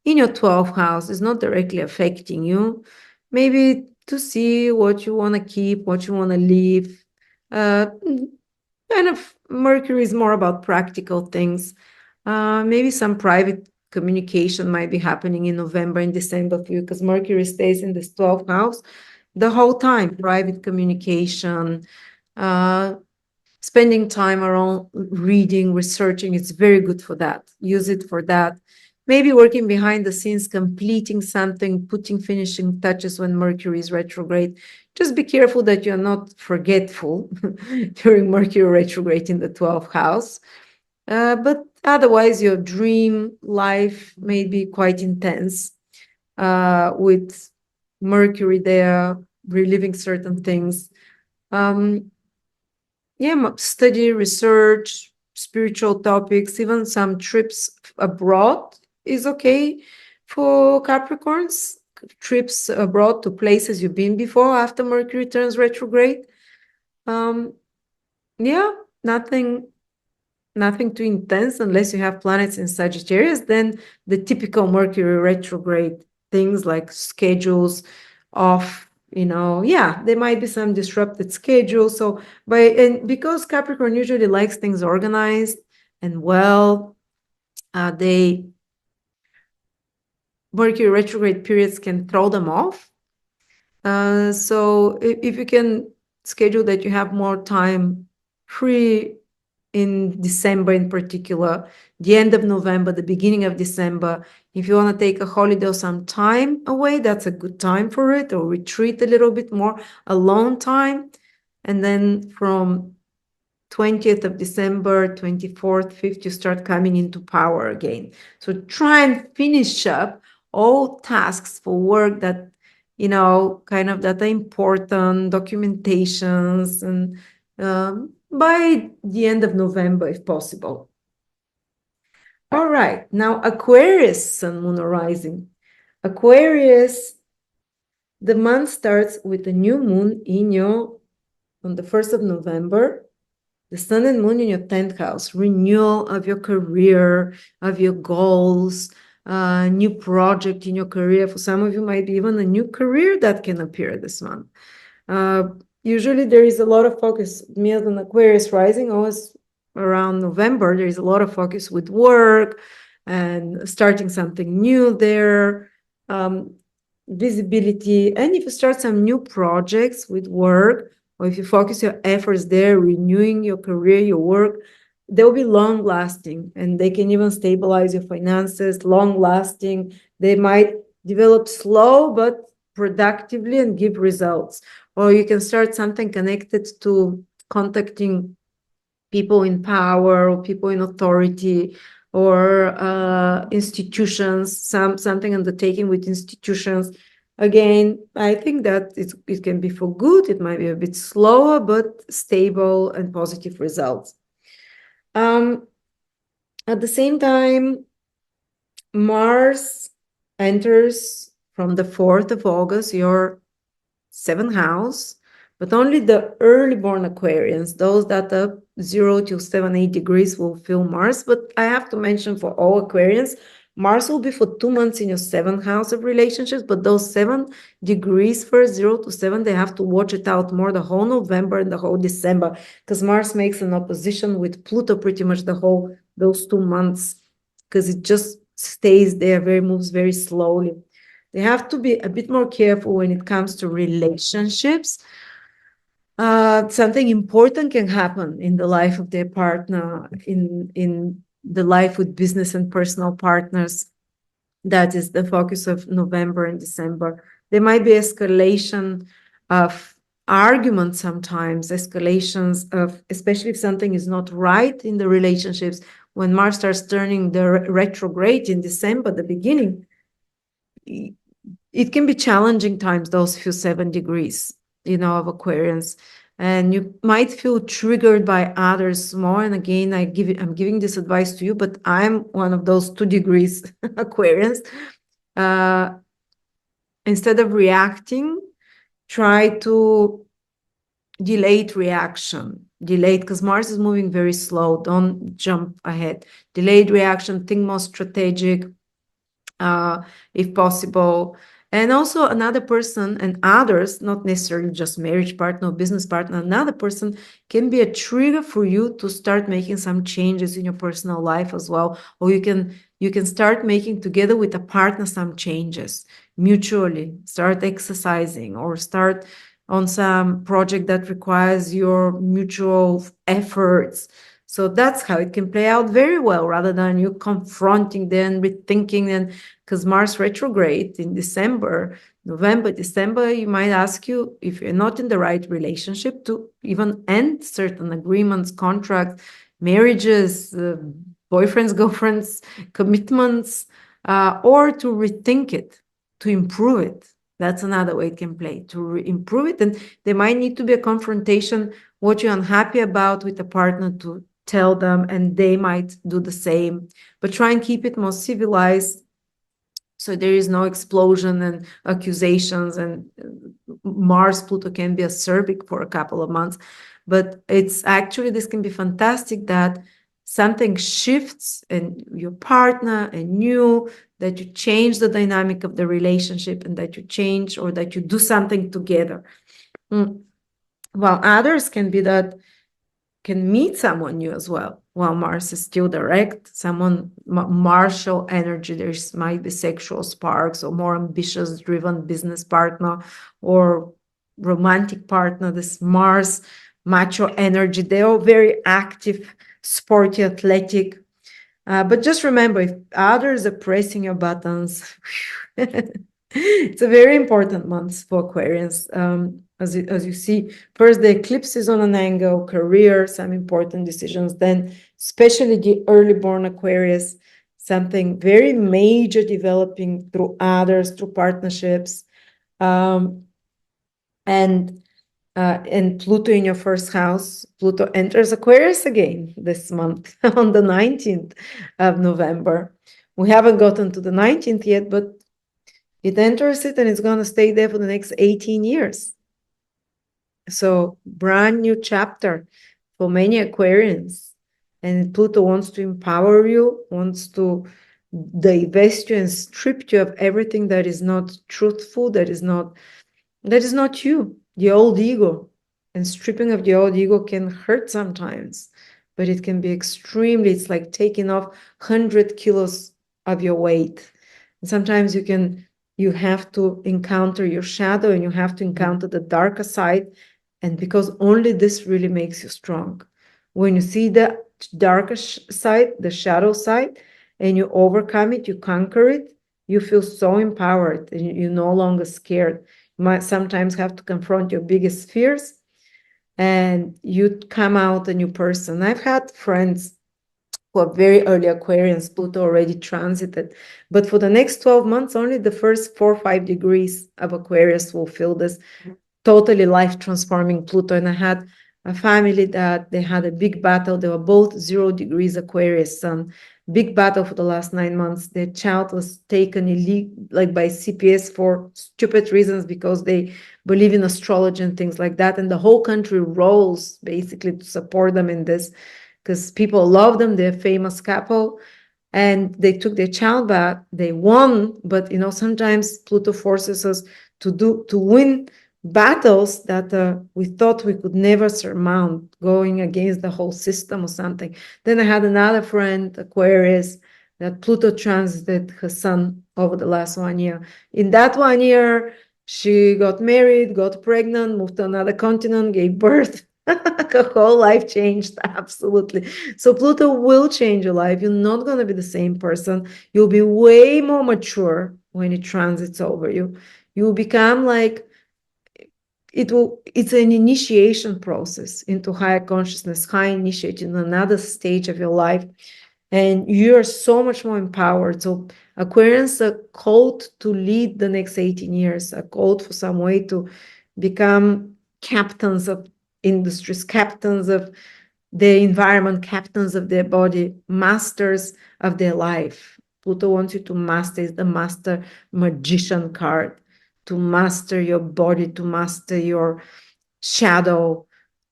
[SPEAKER 1] in your 12th house. It's not directly affecting you. Maybe to see what you want to keep, what you want to leave. Kind of Mercury is more about practical things. Maybe some private communication might be happening in November and December for you, because Mercury stays in this 12th house the whole time. Private communication, spending time around reading, researching, it's very good for that. Use it for that. Maybe working behind the scenes, completing something, putting finishing touches when Mercury is retrograde. Just be careful that you're not forgetful during Mercury retrograde in the 12th house. But otherwise, your dream life may be quite intense, with Mercury there, reliving certain things. Study, research, spiritual topics, even some trips abroad is okay for Capricorns. Trips abroad to places you've been before after Mercury turns retrograde. Nothing too intense unless you have planets in Sagittarius. Then the typical Mercury retrograde things like schedules off yeah, there might be some disrupted schedule. So because Capricorn usually likes things organized and well, Mercury retrograde periods can throw them off. So if you can schedule that you have more time free in December in particular, the end of November, the beginning of December, if you want to take a holiday or some time away, that's a good time for it, or retreat a little bit more, alone time. And then from 20th of December, 24th, 5th, you start coming into power again. So try and finish up all tasks for work that, kind of that are important, documentations, and by the end of November, if possible. All right, now Aquarius, Sun, Moon, or Rising. Aquarius, the month starts with a new moon on the 1st of November. The Sun and Moon in your 10th house, renewal of your career, of your goals, new project in your career. For some of you, might be even a new career that can appear this month. Usually there is a lot of focus, me as an Aquarius rising, always around November, there is a lot of focus with work and starting something new there, visibility. And if you start some new projects with work, or if you focus your efforts there, renewing your career, your work, they'll be long lasting, and they can even stabilize your finances, long lasting. They might develop slow, but productively and give results. Or you can start something connected to contacting people in power or people in authority, or institutions, something undertaking with institutions. Again, I think that it can be for good. It might be a bit slower, but stable and positive results. At the same time, Mars enters from the 4th of August, your 7th house, but only the early born Aquarians, those that are 0 to 7, 8 degrees will feel Mars. But I have to mention, for all Aquarians, Mars will be for 2 months in your 7th house of relationships, but those 7 degrees for 0 to 7, they have to watch it out more the whole November and the whole December, because Mars makes an opposition with Pluto pretty much those 2 months, because it just stays there, moves very slowly. They have to be a bit more careful when it comes to relationships. Something important can happen in the life of their partner, in the life with business and personal partners. That is the focus of November and December. There might be escalation of arguments sometimes, escalations of, especially if something is not right in the relationships. When Mars starts turning the retrograde in December, the beginning, it can be challenging times, those few 7 degrees, of Aquarians. And you might feel triggered by others more. And again, I'm giving this advice to you, but I'm one of those 2 degrees Aquarians. Instead of reacting, try to delayed reaction. Delayed, because Mars is moving very slow. Don't jump ahead. Delayed reaction, think more strategic, if possible. And also another person and others, not necessarily just marriage partner or business partner, another person can be a trigger for you to start making some changes in your personal life as well. Or you can start making together with a partner some changes mutually, start exercising or start on some project that requires your mutual efforts. So that's how it can play out very well, rather than you confronting them, rethinking them. Because Mars retrograde in November, December, you might ask you, if you're not in the right relationship, to even end certain agreements, contracts, marriages, boyfriends, girlfriends, commitments, or to rethink it, to improve it. That's another way it can play, to improve it. And there might need to be a confrontation, what you're unhappy about with a partner, to tell them, and they might do the same. But try and keep it more civilized, so there is no explosion and accusations. And Mars Pluto can be acerbic for a couple of months, but it's actually, this can be fantastic, that something shifts in your partner and you, that you change the dynamic of the relationship and that you change or that you do something together. While others can be that, can meet someone new as well. While Mars is still direct, someone martial energy, there might be sexual sparks or more ambitious driven business partner or romantic partner. This Mars macho energy, they're all very active, sporty, athletic. But just remember, if others are pressing your buttons, it's a very important month for Aquarians. As you see, first the eclipse is on an angle, career, some important decisions. Then, especially the early born Aquarius, something very major developing through others, through partnerships, and Pluto in your first house. Pluto enters Aquarius again this month on the 19th of November. We haven't gotten to the 19th yet, but it enters it and it's going to stay there for the next 18 years. So brand new chapter for many Aquarians. And Pluto wants to empower you, wants to divest you and strip you of everything that is not truthful, that is not you, the old ego. And stripping of the old ego can hurt sometimes, but it can be extremely, it's like taking off 100 kilos of your weight. And sometimes you have to encounter your shadow and you have to encounter the darker side. And because only this really makes you strong. When you see the darker side, the shadow side, and you overcome it, you conquer it, you feel so empowered and you're no longer scared. You might sometimes have to confront your biggest fears and you come out a new person. I've had friends who are very early Aquarians, Pluto already transited. But for the next 12 months, only the first 4 or 5 degrees of Aquarius will feel this totally life-transforming Pluto. And I had a family that they had a big battle. They were both 0 degrees Aquarius sun. Big battle for the last 9 months. Their child was taken like by CPS for stupid reasons because they believe in astrology and things like that. And the whole country rolls basically to support them in this because people love them. They're a famous couple. And they took their child back. They won. But, sometimes Pluto forces us to win battles that we thought we could never surmount, going against the whole system or something. Then I had another friend, Aquarius, that Pluto transited her son over the last 1 year. In that 1 year, she got married, got pregnant, moved to another continent, gave birth. Her whole life changed, absolutely. So Pluto will change your life. You're not going to be the same person. You'll be way more mature when it transits over you. You will become like, it's an initiation process into higher consciousness, high initiation, another stage of your life. And you're so much more empowered. So Aquarians are called to lead the next 18 years, are called for some way to become captains of industries, captains of their environment, captains of their body, masters of their life. Pluto wants you to master, is the master magician card. To master your body, to master your shadow,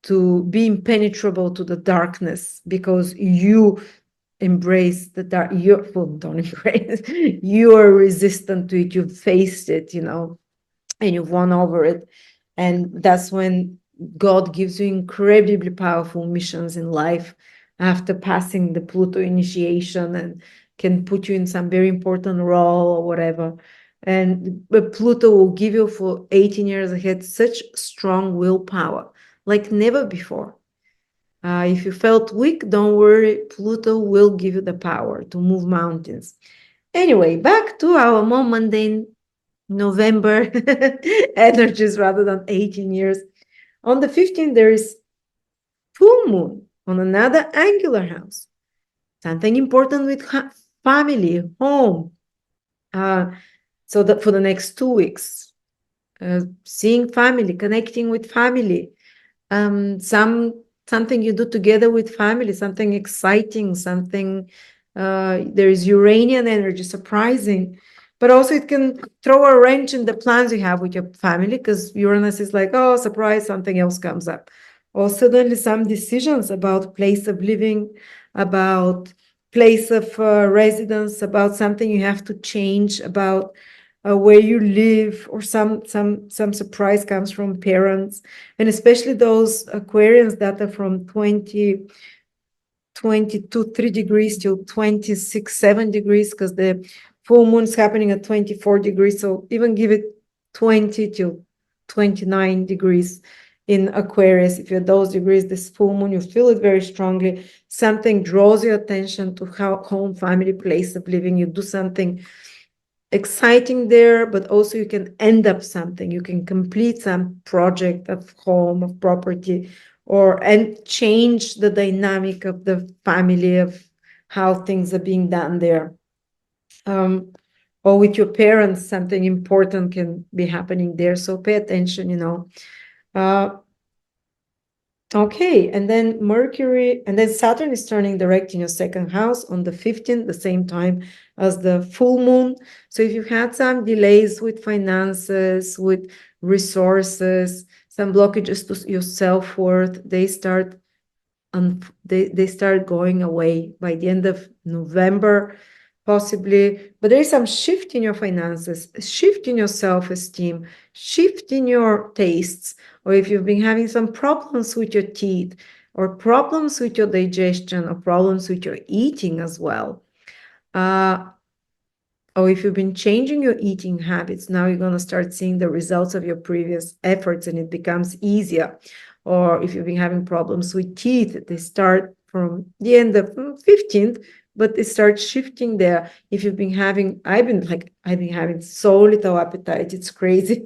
[SPEAKER 1] to be impenetrable to the darkness because you embrace the dark. Don't embrace. You are resistant to it. You faced it, and you've won over it. And that's when God gives you incredibly powerful missions in life after passing the Pluto initiation and can put you in some very important role or whatever. But Pluto will give you for 18 years ahead such strong willpower like never before. If you felt weak, don't worry. Pluto will give you the power to move mountains. Anyway, back to our more mundane November energies rather than 18 years. On the 15th, there is full moon on another angular house. Something important with family, home. So that for the next 2 weeks, seeing family, connecting with family, something you do together with family, something exciting, something, there is Uranian energy, surprising, but also it can throw a wrench in the plans you have with your family because Uranus is like, oh, surprise, something else comes up. Or suddenly some decisions about place of living, about place of residence, about something you have to change, about where you live, or some surprise comes from parents, and especially those Aquarians that are from 22 3 degrees till 26 7 degrees, because the full moon is happening at 24 degrees, so even give it 20 till 29 degrees in Aquarius. If you're those degrees, this full moon, you feel it very strongly. Something draws your attention to home, family, place of living. You do something exciting there, but also you can end up something. You can complete some project of home, of property, and change the dynamic of the family, of how things are being done there. Or with your parents, something important can be happening there. So pay attention, Okay, and then Mercury, and then Saturn is turning direct in your second house on the 15th, the same time as the full moon. So if you've had some delays with finances, with resources, some blockages to your self-worth, they start going away by the end of November, possibly. But there is some shift in your finances, shift in your self-esteem, shift in your tastes, or if you've been having some problems with your teeth, or problems with your digestion, or problems with your eating as well. Or if you've been changing your eating habits, now you're going to start seeing the results of your previous efforts, and it becomes easier. Or if you've been having problems with teeth, they start from the end of 15th, but they start shifting there. If you've been having, I've been having so little appetite, it's crazy.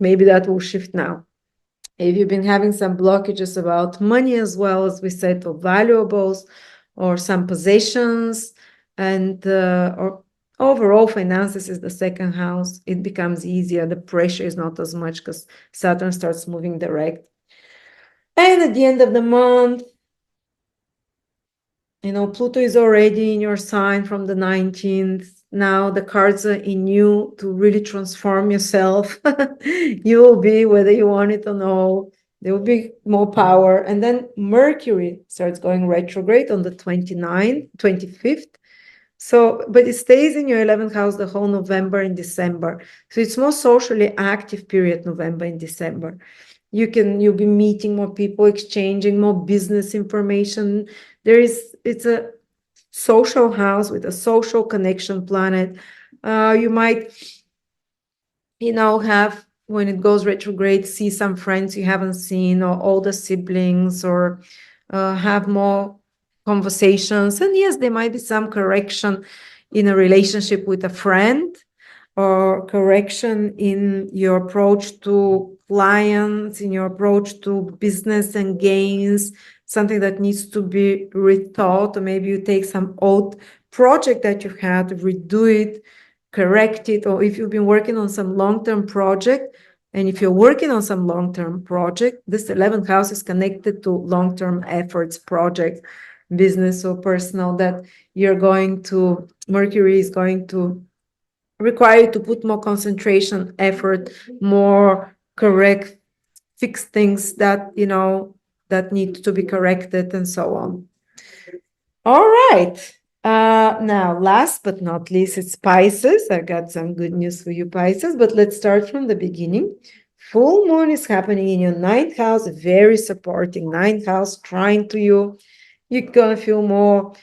[SPEAKER 1] Maybe that will shift now. If you've been having some blockages about money as well, as we said, or valuables, or some possessions, and or overall finances is the second house, it becomes easier. The pressure is not as much because Saturn starts moving direct. And at the end of the month, Pluto is already in your sign from the 19th. Now the cards are in you to really transform yourself. You will be, whether you want it or no, there will be more power. And then Mercury starts going retrograde on the 25th. So, but it stays in your 11th house the whole November and December. So it's more socially active period, November and December. You'll be meeting more people, exchanging more business information. It's a social house with a social connection planet. You might, have, when it goes retrograde, see some friends you haven't seen, or older siblings, or have more conversations. And yes, there might be some correction in a relationship with a friend, or correction in your approach to clients, in your approach to business and gains, something that needs to be rethought. Or maybe you take some old project that you've had, redo it, correct it. Or if you've been working on some long-term project, and if you're working on some long-term project, this 11th house is connected to long-term efforts, projects, business or personal, that Mercury is going to require you to put more concentration, effort, more correct, fix things that, that need to be corrected, and so on. All right. Now, last but not least, it's Pisces. I got some good news for you, Pisces, but let's start from the beginning. Full moon is happening in your 9th house, very supporting 9th house, trying to you. You're going to feel more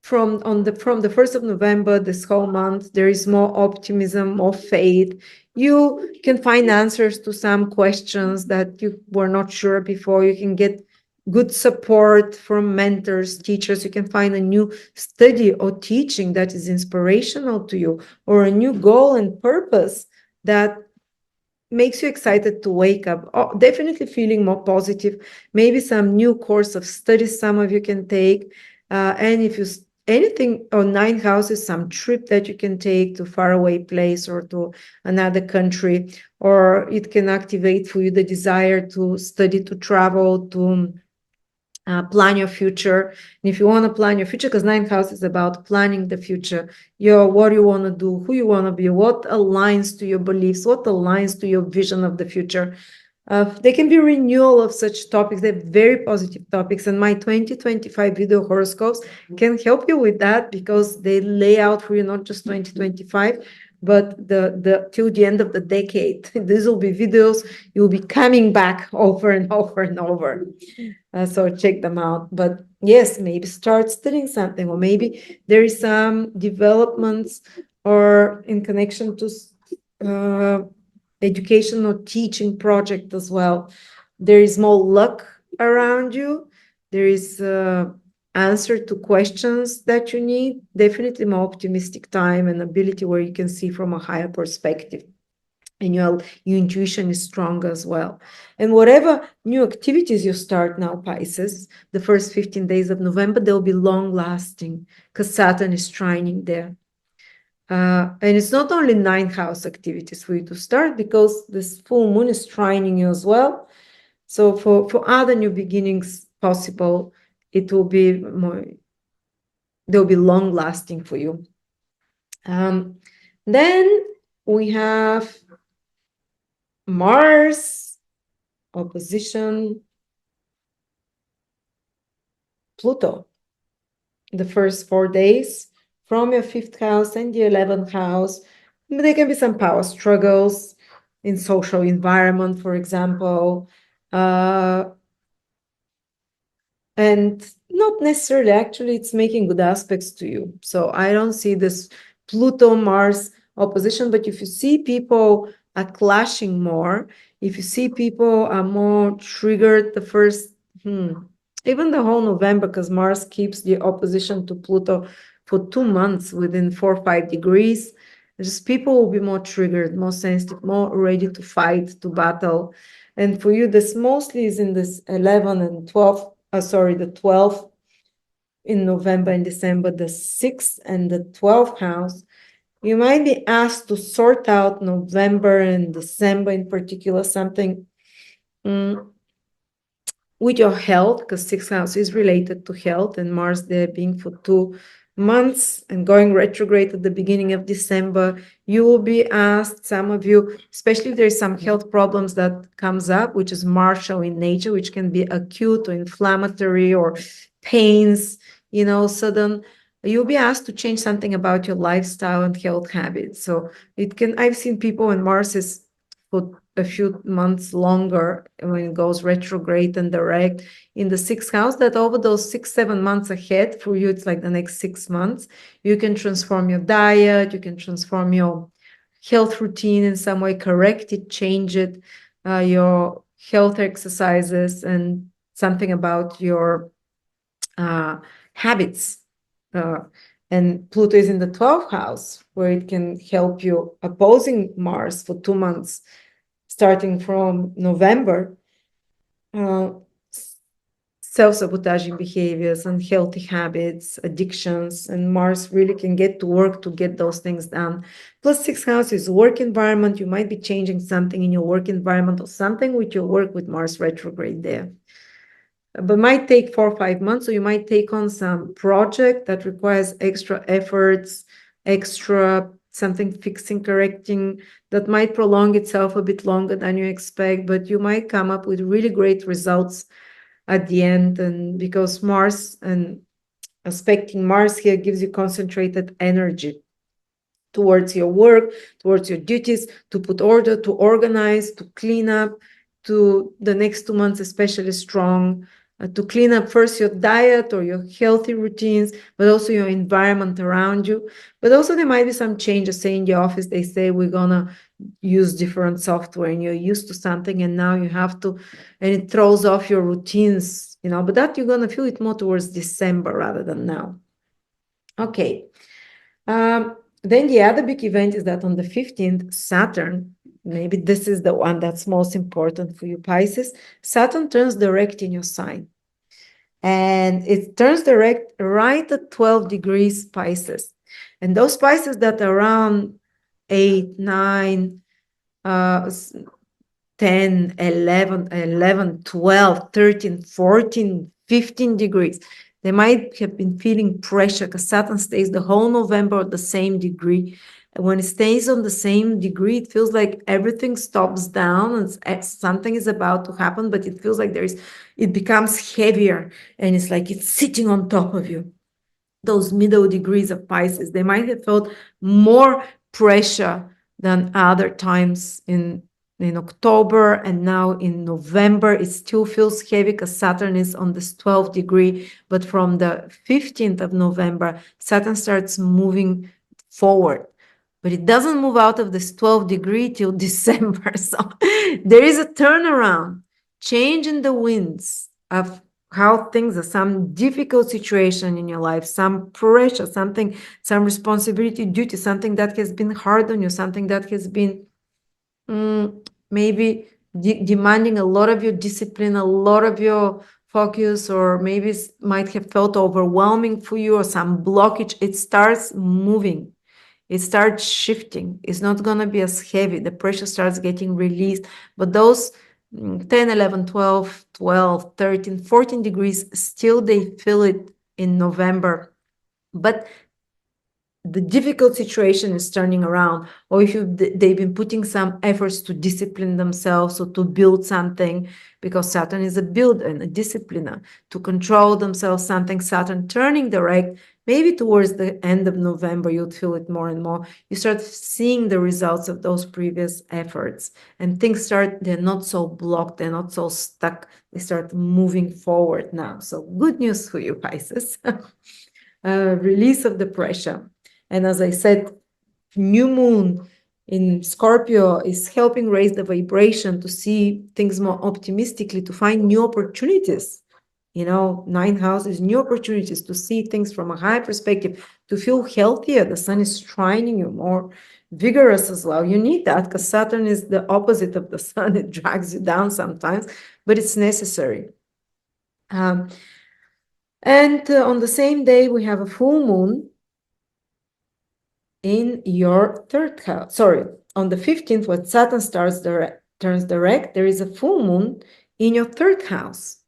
[SPEAKER 1] from the 1st of November, this whole month, there is more optimism, more faith. You can find answers to some questions that you were not sure before. You can get good support from mentors, teachers. You can find a new study or teaching that is inspirational to you, or a new goal and purpose that makes you excited to wake up. Oh, definitely feeling more positive. Maybe some new course of study some of you can take. And if you anything on 9th house is some trip that you can take to faraway place or to another country, or it can activate for you the desire to study, to travel, to plan your future. And if you want to plan your future, because 9th house is about planning the future, what you want to do, who you want to be, what aligns to your beliefs, what aligns to your vision of the future. They can be renewal of such topics. They're very positive topics, and my 2025 video horoscopes can help you with that, because they lay out for you not just 2025, but the till the end of the decade. These will be videos you'll be coming back over and over and over. So check them out. But yes, maybe start studying something, or maybe there is some developments or in connection to education or teaching project as well. There is more luck around you. There is answer to questions that you need. Definitely more optimistic time and ability where you can see from a higher perspective. And your intuition is strong as well. And whatever new activities you start now, Pisces, the first 15 days of November, they'll be long lasting, because Saturn is trining there. And it's not only 9th house activities for you to start, because this full moon is trining you as well. So for other new beginnings possible, it will be more, they'll be long lasting for you. Then we have Mars opposition Pluto, the first 4 days from your 5th house and the 11th house. There can be some power struggles in social environment, for example, and not necessarily, actually, it's making good aspects to you. So I don't see this Pluto-Mars opposition, but if you see people are clashing more, if you see people are more triggered the first, even the whole November, because Mars keeps the opposition to Pluto for 2 months within 4 or 5 degrees, just people will be more triggered, more sensitive, more ready to fight, to battle. And for you, this mostly is in this 11 and 12, the 12th in November and December, the 6th and the 12th house. You might be asked to sort out November and December in particular, something with your health, because 6th house is related to health, and Mars there being for 2 months and going retrograde at the beginning of December. You will be asked, some of you, especially if there's some health problems that comes up, which is martial in nature, which can be acute or inflammatory or pains, sudden, you'll be asked to change something about your lifestyle and health habits. So I've seen people when Mars is for a few months longer, when it goes retrograde and direct in the 6th house, that over those 6-7 months ahead, for you it's like the next 6 months, you can transform your diet, you can transform your health routine in some way, correct it, change it, your health exercises, and something about your habits. And Pluto is in the 12th house, where it can help you, opposing Mars for 2 months starting from November. Self-sabotaging behaviors, unhealthy habits, addictions, and Mars really can get to work to get those things done. Plus 6th house is work environment. You might be changing something in your work environment or something with your work with Mars retrograde there. But might take 4 or 5 months, so you might take on some project that requires extra efforts, extra something fixing, correcting, that might prolong itself a bit longer than you expect, but you might come up with really great results at the end. And because Mars and aspecting Mars here gives you concentrated energy towards your work, towards your duties, to put order, to organize, to clean up, to the next 2 months especially strong, to clean up first your diet or your healthy routines, but also your environment around you. But also there might be some changes. Say in the office, they say we're gonna use different software, and you're used to something, and now you have to, and it throws off your routines, but that you're gonna feel it more towards December rather than now. Okay. Then the other big event is that on the 15th, Saturn, maybe this is the one that's most important for you, Pisces, Saturn turns direct in your sign. And it turns direct right at 12 degrees Pisces. And those Pisces that are around 8, 9, 10, 11, 12, 13, 14, 15 degrees, they might have been feeling pressure, because Saturn stays the whole November at the same degree. when it stays on the same degree, it feels like everything stops down and something is about to happen, but it feels like it becomes heavier and it's like it's sitting on top of you. Those middle degrees of Pisces, they might have felt more pressure than other times in October, and now in November it still feels heavy because Saturn is on this 12th degree, but from the 15th of November Saturn starts moving forward, but it doesn't move out of this 12th degree till December. So there is a turnaround, change in the winds of how things are, some difficult situation in your life, some pressure, something, some responsibility, duty, something that has been hard on you, something that has been maybe demanding a lot of your discipline, a lot of your focus, or maybe might have felt overwhelming for you, or some blockage. It starts moving. It starts shifting. It's not going to be as heavy. The pressure starts getting released. But those 10, 11, 12, 12, 13, 14 degrees, still they feel it in November. But the difficult situation is turning around, or if they've been putting some efforts to discipline themselves or to build something, because Saturn is a builder and a discipliner, to control themselves, something, Saturn turning direct, maybe towards the end of November, you'd feel it more and more. You start seeing the results of those previous efforts, and things they're not so blocked, they're not so stuck, they start moving forward now. So good news for you, Pisces. Release of the pressure. And as I said, new moon in Scorpio is helping raise the vibration to see things more optimistically, to find new opportunities. Ninth house is new opportunities to see things from a high perspective, to feel healthier. The sun is trining you, more vigorous as well. You need that because Saturn is the opposite of the sun. It drags you down sometimes, but it's necessary. And on the same day, we have a full moon in your third house. Sorry, on the 15th, when Saturn turns direct, there is a full moon in your third house.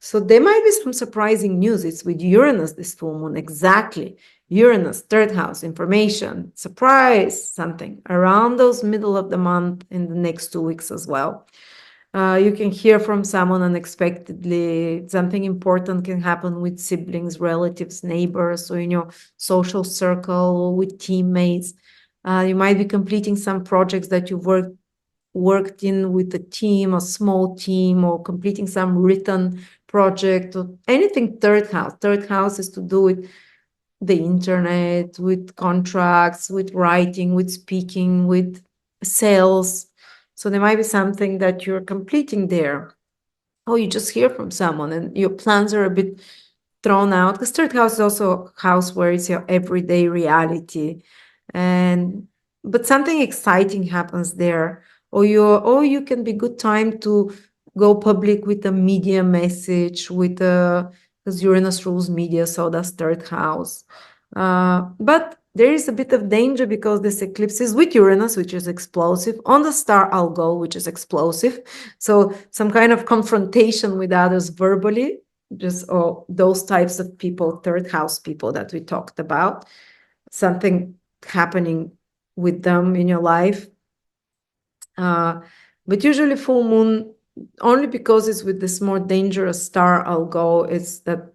[SPEAKER 1] So there might be some surprising news. It's with Uranus, this full moon. Exactly. Uranus, third house, information, surprise, something around those middle of the month in the next 2 weeks as well. You can hear from someone unexpectedly. Something important can happen with siblings, relatives, neighbors, or in your social circle, or with teammates. You might be completing some projects that you've worked in with a team, a small team, or completing some written project, or anything third house. Third house is to do with the internet, with contracts, with writing, with speaking, with sales. So there might be something that you're completing there. Or you just hear from someone and your plans are a bit thrown out, because third house is also a house where it's your everyday reality. But something exciting happens there. Or you can be good time to go public with a media message, because Uranus rules media, so does third house. But there is a bit of danger because this eclipse is with Uranus, which is explosive, on the star Algol, which is explosive. So some kind of confrontation with others verbally, just those types of people, third house people that we talked about, something happening with them in your life. But usually full moon, only because it's with this more dangerous star Algol, it's that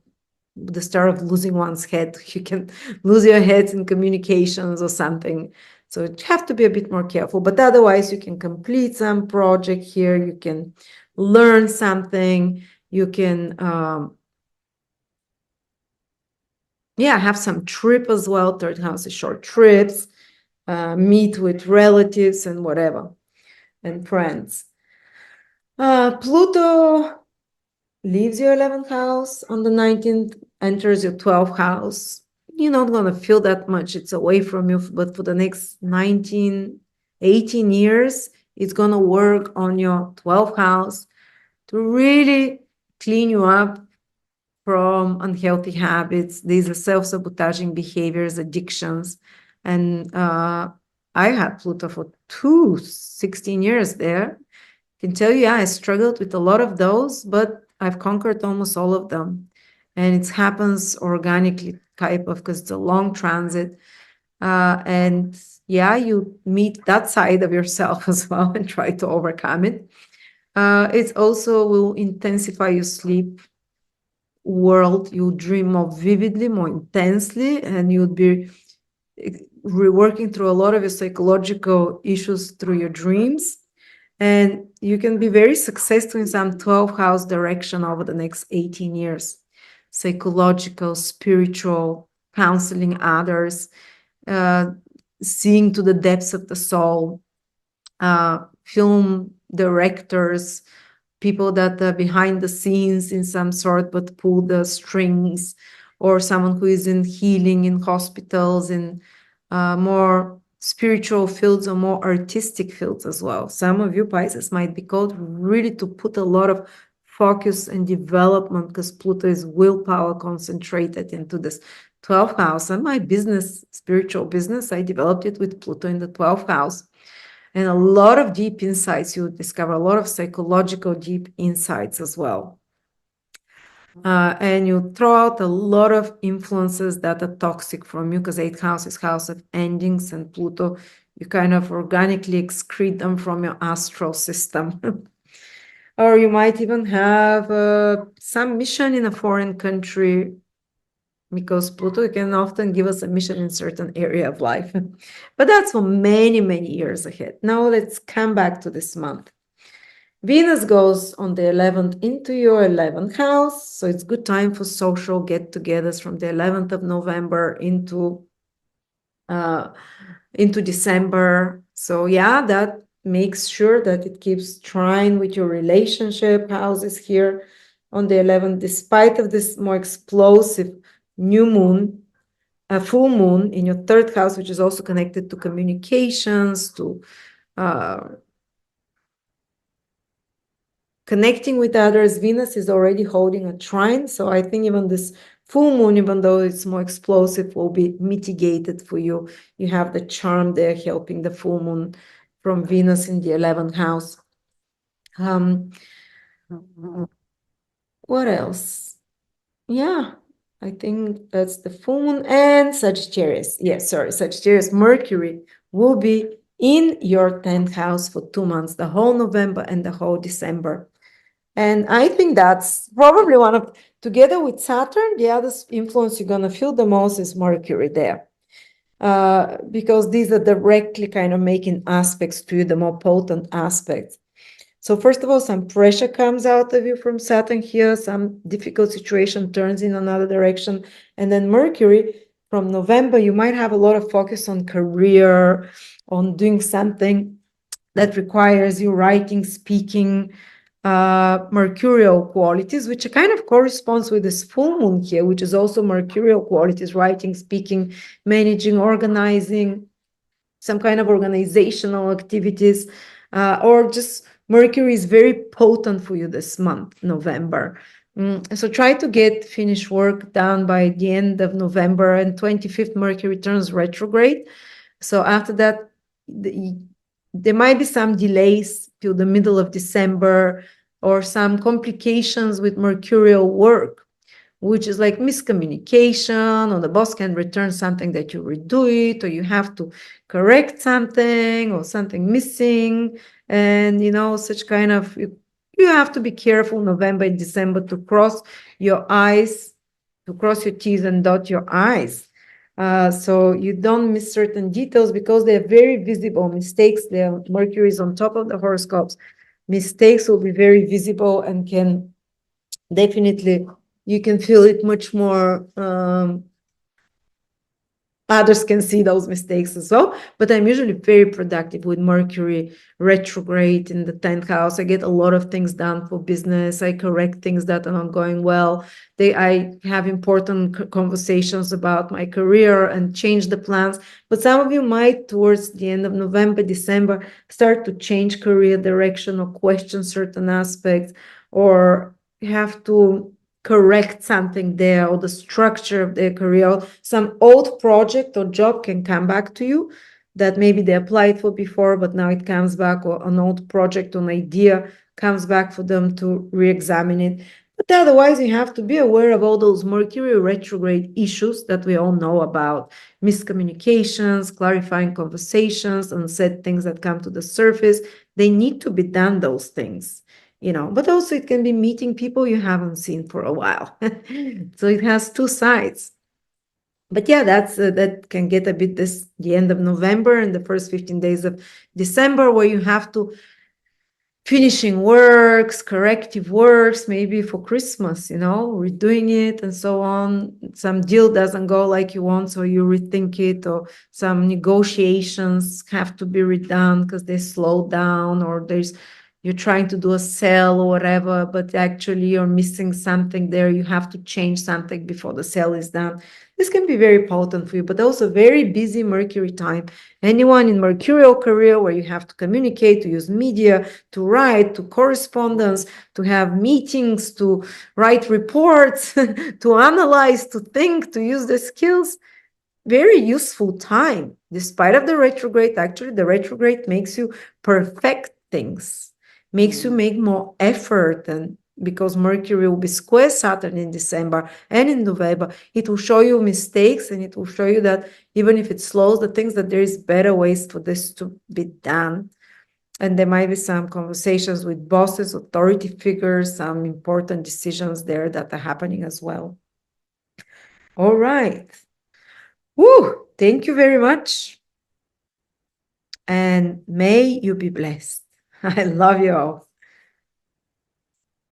[SPEAKER 1] the star of losing one's head. You can lose your head in communications or something. So you have to be a bit more careful. But otherwise, you can complete some project here. You can learn something. You can, have some trip as well. Third house is short trips, meet with relatives and whatever, and friends. Pluto leaves your 11th house on the 19th, enters your 12th house. You're not going to feel that much. It's away from you, but for the next 18 years, it's going to work on your 12th house to really clean you up from unhealthy habits. These are self-sabotaging behaviors, addictions. And I had Pluto for 16 years there. I can tell you, I struggled with a lot of those, but I've conquered almost all of them. And it happens organically, because it's a long transit. And yeah, you meet that side of yourself as well and try to overcome it. It also will intensify your sleep world. You dream more vividly, more intensely, and you'll be working through a lot of your psychological issues through your dreams. And you can be very successful in some 12th house direction over the next 18 years. Psychological, spiritual, counseling others, seeing to the depths of the soul, film directors, people that are behind the scenes in some sort but pull the strings, or someone who is in healing in hospitals, in more spiritual fields or more artistic fields as well. Some of you Pisces might be called really to put a lot of focus and development, because Pluto is willpower concentrated into this 12th house. And my business, spiritual business, I developed it with Pluto in the 12th house. And a lot of deep insights, you discover a lot of psychological deep insights as well. And you throw out a lot of influences that are toxic from you, because 8th house is house of endings, and Pluto, you kind of organically excrete them from your astral system. Or you might even have some mission in a foreign country, because Pluto can often give us a mission in certain area of life. But that's for many, many years ahead. Now let's come back to this month. Venus goes on the 11th into your 11th house. So it's good time for social get-togethers from the 11th of November into December. So yeah, that makes sure that it keeps trine with your relationship houses here on the 11th, despite of this more explosive new moon, a full moon in your 3rd house, which is also connected to communications, to connecting with others. Venus is already holding a trine. So I think even this full moon, even though it's more explosive, will be mitigated for you. You have the charm there helping the full moon from Venus in the 11th house. What else? Yeah, I think that's the full moon. And Sagittarius. Yes, sorry, Sagittarius. Mercury will be in your 10th house for 2 months, the whole November and the whole December. And I think that's probably one of, together with Saturn, the other influence you're going to feel the most is Mercury there. Because these are directly kind of making aspects to you, the more potent aspects. So first of all, some pressure comes out of you from Saturn here, some difficult situation turns in another direction. And then Mercury, from November, you might have a lot of focus on career, on doing something that requires you writing, speaking, mercurial qualities, which kind of corresponds with this full moon here, which is also mercurial qualities, writing, speaking, managing, organizing, some kind of organizational activities, or just Mercury is very potent for you this month, November. So try to get finished work done by the end of November, and 25th Mercury turns retrograde. So after that, there might be some delays till the middle of December, or some complications with mercurial work, which is like miscommunication, or the boss can return something that you redo it, or you have to correct something, or something missing. And, you know, such kind of, you have to be careful November and December to cross your eyes, to cross your T's and dot your I's. So you don't miss certain details, because they're very visible mistakes. Mercury is on top of the horoscopes. Mistakes will be very visible and can definitely, you can feel it much more. Others can see those mistakes as well, but I'm usually very productive with Mercury retrograde in the 10th house. I get a lot of things done for business. I correct things that are not going well. I have important conversations about my career and change the plans. But some of you might, towards the end of November, December, start to change career direction or question certain aspects, or have to correct something there, or the structure of their career. Some old project or job can come back to you that maybe they applied for before, but now it comes back, or an old project or an idea comes back for them to re-examine it. But otherwise, you have to be aware of all those Mercury retrograde issues that we all know about: miscommunications, clarifying conversations, unsaid things that come to the surface. They need to be done, those things, but also it can be meeting people you haven't seen for a while. So it has two sides. But yeah, that can get a bit the end of November and the first 15 days of December, where you have to finishing works, corrective works, maybe for Christmas, redoing it and so on. Some deal doesn't go like you want, so you rethink it, or some negotiations have to be redone because they slow down, or you're trying to do a sale or whatever, but actually you're missing something there. You have to change something before the sale is done. This can be very potent for you, but also very busy Mercury time. Anyone in Mercurial career where you have to communicate, to use media, to write, to correspondence, to have meetings, to write reports, to analyze, to think, to use the skills, very useful time. Despite of the retrograde, actually the retrograde makes you perfect things, makes you make more effort, and because Mercury will be square Saturn in December and in November, it will show you mistakes, and it will show you that even if it slows the things, that there is better ways for this to be done. And there might be some conversations with bosses, authority figures, some important decisions there that are happening as well. All right. Woo! Thank you very much. And may you be blessed. I love you all.